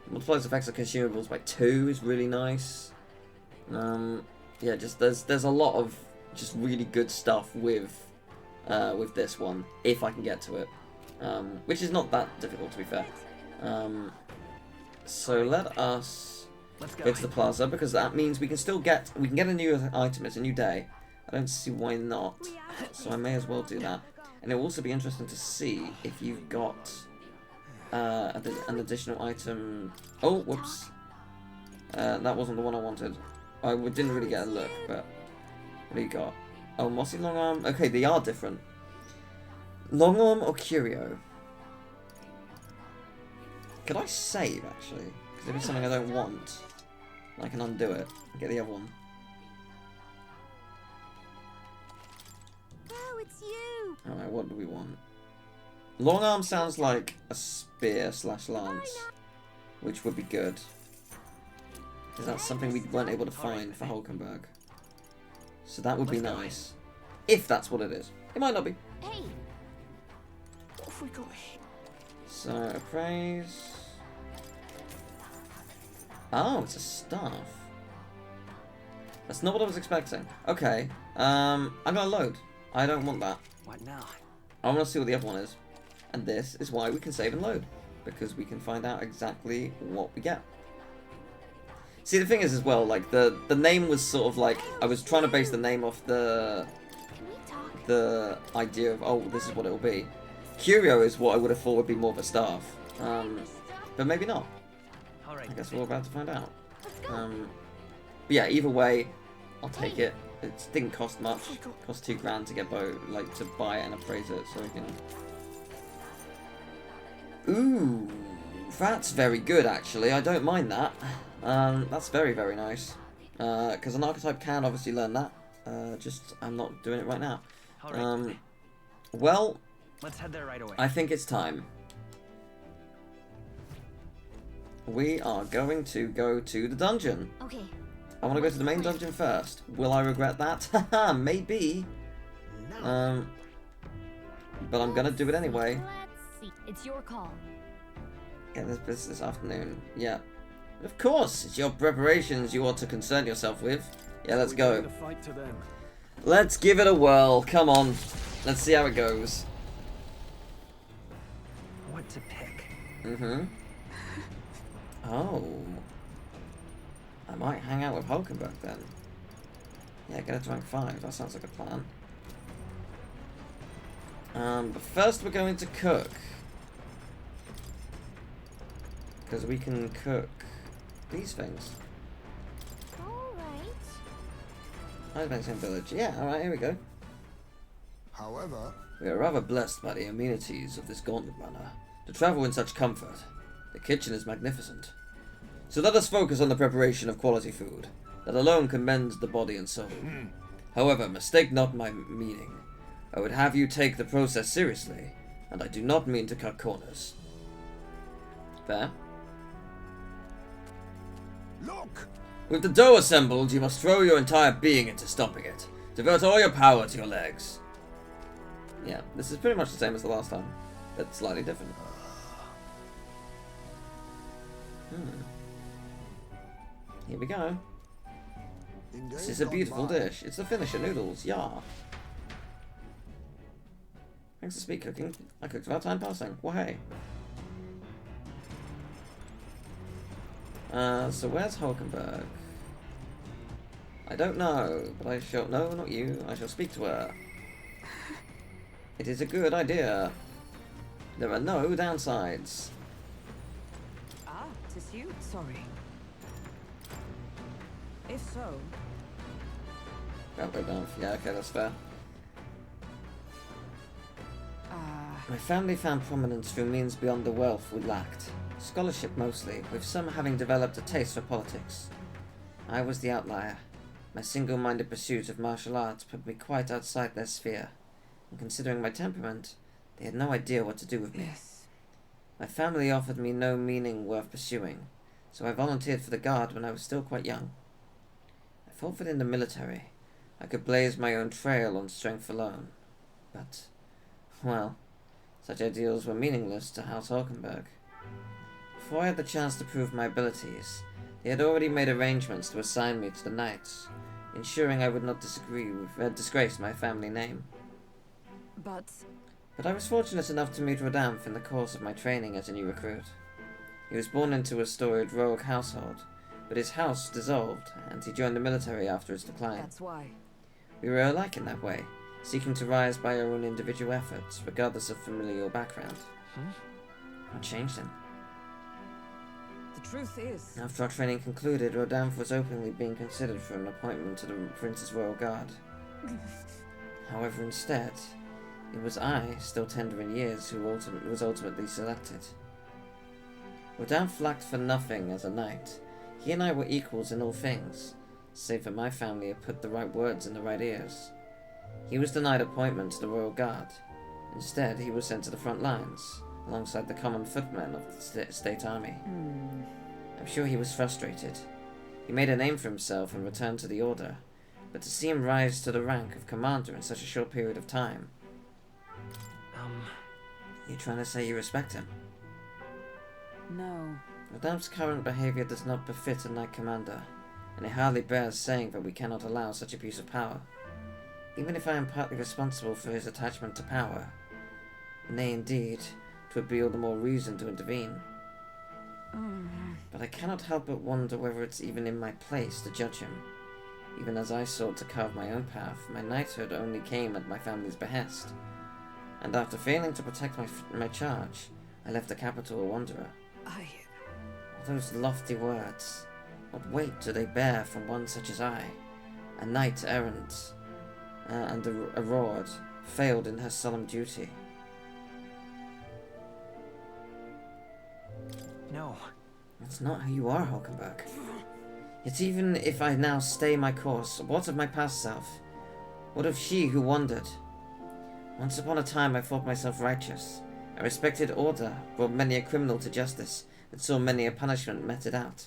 multiplies effects of consumables by 2 is really nice. Yeah, just there's a lot of just really good stuff with this one, if I can get to it, which is not that difficult, to be fair. So let us go to the plaza, because that means we can still get a new item. It's a new day. I don't see why not, so I may as well do that. And it will also be interesting to see if you've got an additional item. Oh, whoops. That wasn't the one I wanted. I didn't really get a look, but what do you got? Oh, Mossy Long Arm. Okay, they are different. Long Arm or Curio? Could I save, actually? Because if it's something I don't want, I can undo it and get the other one. Oh, it's you! Alright, what do we want? Long Arm sounds like a spear / lance, which would be good. Is that something we weren't able to find for Hulkenberg? So that would be nice. If that's what it is. It might not be. Hey. So, appraise. Oh, it's a staff. That's not what I was expecting. Okay. I'm gonna load. I don't want that. What now? I want to see what the other one is. And this is why we can save and load. Because we can find out exactly what we get. See, the thing is as well, like, the name was sort of like, I was trying to base the name off the idea of, oh, this is what it'll be. Curio is what I would have thought would be more of a staff. But maybe not. I guess we're about to find out. But yeah, either way, I'll take it. It didn't cost much. It cost $2 grand to get to buy it and appraise it, so we can... Ooh, that's very good, actually. I don't mind that. That's very, very nice. Because an archetype can obviously learn that. Just, I'm not doing it right now. Well, let's head there right away. I think it's time. We are going to go to the dungeon. Okay. I want to go to the main dungeon first. Will I regret that? Haha, maybe. But I'm gonna do it anyway. Let's see. It's your call. Get this afternoon. Yeah. Of course, it's your preparations you ought to concern yourself with. Yeah, let's go. Let's give it a whirl. Come on. Let's see how it goes. What to pick? Mm-hmm. Oh. I might hang out with Hulkenberg then. Yeah, get it to rank 5. That sounds like a plan. But first we're going to cook. Because we can cook these things. Alright. High in village. Yeah, alright, here we go. However, we are rather blessed by the amenities of this gauntlet runner. To travel in such comfort. The kitchen is magnificent. So let us focus on the preparation of quality food. That alone can mend the body and soul. However, mistake not my meaning. I would have you take the process seriously, and I do not mean to cut corners. Fair? Look! With the dough assembled, you must throw your entire being into stopping it. Devote all your power to your legs. Yeah, this is pretty much the same as the last time, but slightly different. Here we go. This is a beautiful dish. It's the finisher noodles. Yeah. Thanks to speed cooking, I cooked without time passing. Well, hey. So where's Hulkenberg? I don't know, but I shall... No, not you. I shall speak to her. It is a good idea. There are no downsides. Ah, 'tis you. Sorry. If so... Can't go down. Yeah, okay, that's fair. My family found prominence through means beyond the wealth we lacked. Scholarship mostly, with some having developed a taste for politics. I was the outlier. My single-minded pursuit of martial arts put me quite outside their sphere, and considering my temperament, they had no idea what to do with me. My family offered me no meaning worth pursuing, so I volunteered for the Guard when I was still quite young. I thought that in the military, I could blaze my own trail on strength alone, but, well, such ideals were meaningless to House Hulkenberg. Before I had the chance to prove my abilities, they had already made arrangements to assign me to the Knights, ensuring I would not disgrace my family name. But I was fortunate enough to meet Rodamf in the course of my training as a new recruit. He was born into a storied rogue household, but his house dissolved, and he joined the military after its decline. that's why. We were alike in that way, seeking to rise by our own individual efforts, regardless of familial background. What changed him? The truth is... After our training concluded, Rodamf was openly being considered for an appointment to the Prince's Royal Guard. However, instead, it was I, still tender in years, who was ultimately selected. Rodamf lacked for nothing as a knight. He and I were equals in all things, save that my family had put the right words in the right ears. He was denied appointment to the Royal Guard. Instead, he was sent to the front lines, alongside the common footmen of the state army. I'm sure he was frustrated. He made a name for himself and returned to the Order, but to see him rise to the rank of commander in such a short period of time... You trying to say you respect him? No. Rodamf's current behavior does not befit a knight commander, and it hardly bears saying that we cannot allow such abuse of power. Even if I am partly responsible for his attachment to power, nay indeed, 'twould be all the more reason to intervene. But I cannot help but wonder whether it's even in my place to judge him. Even as I sought to carve my own path, my knighthood only came at my family's behest. And after failing to protect my charge, I left the capital a wanderer. All those lofty words, what weight do they bear from one such as I, a knight errant, and a Rord, failed in her solemn duty? No. That's not who you are, Hulkenberg. Yet even if I now stay my course, what of my past self? What of she who wandered? Once upon a time I thought myself righteous. I respected order, brought many a criminal to justice, and saw many a punishment meted out.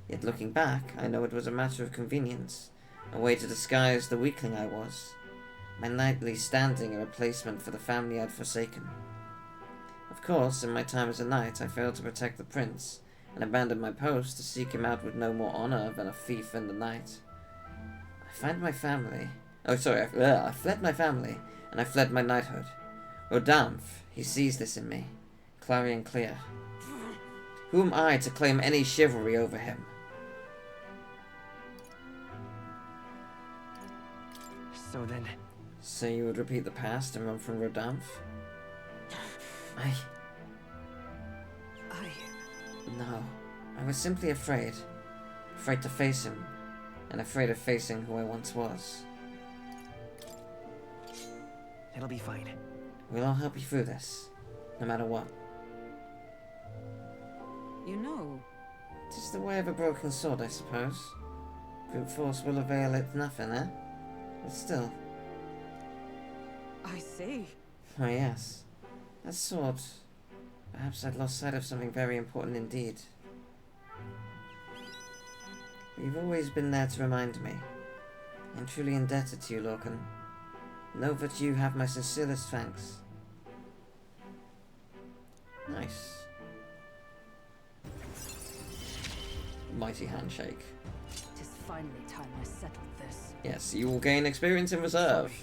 Yet looking back, I know it was a matter of convenience, a way to disguise the weakling I was. My knightly standing a replacement for the family I'd forsaken. Of course, in my time as a knight, I failed to protect the prince, and abandoned my post to seek him out with no more honor than a thief and a knight. I fled my family, and I fled my knighthood. Rodamf, he sees this in me, clarion clear. Who am I to claim any chivalry over him? So then... So you would repeat the past and run from Rodamf? No. I was simply afraid. Afraid to face him, and afraid of facing who I once was. It'll be fine. We'll all help you through this, no matter what. You know... It is the way of a broken sword, I suppose. Brute force will avail it nothing, eh? But still. I see. Oh yes. That sword... Perhaps I'd lost sight of something very important indeed. But you've always been there to remind me. I'm truly indebted to you, Lorcan. Know that you have my sincerest thanks. Nice. Mighty handshake. It is finally time I settled this. Yes, you will gain experience in reserve.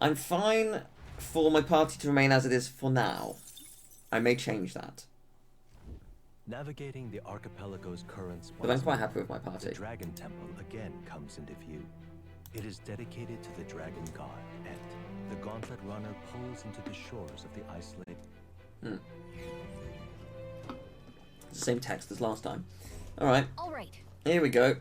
I'm fine for my party to remain as it is for now. I may change that. Navigating the archipelago's currents, but I'm quite happy with my party. The Dragon Temple again comes into view. It is dedicated to the Dragon God, and the Gauntlet Runner pulls into the shores of the isolated. Same text as last time. Alright. Alright. Here we go.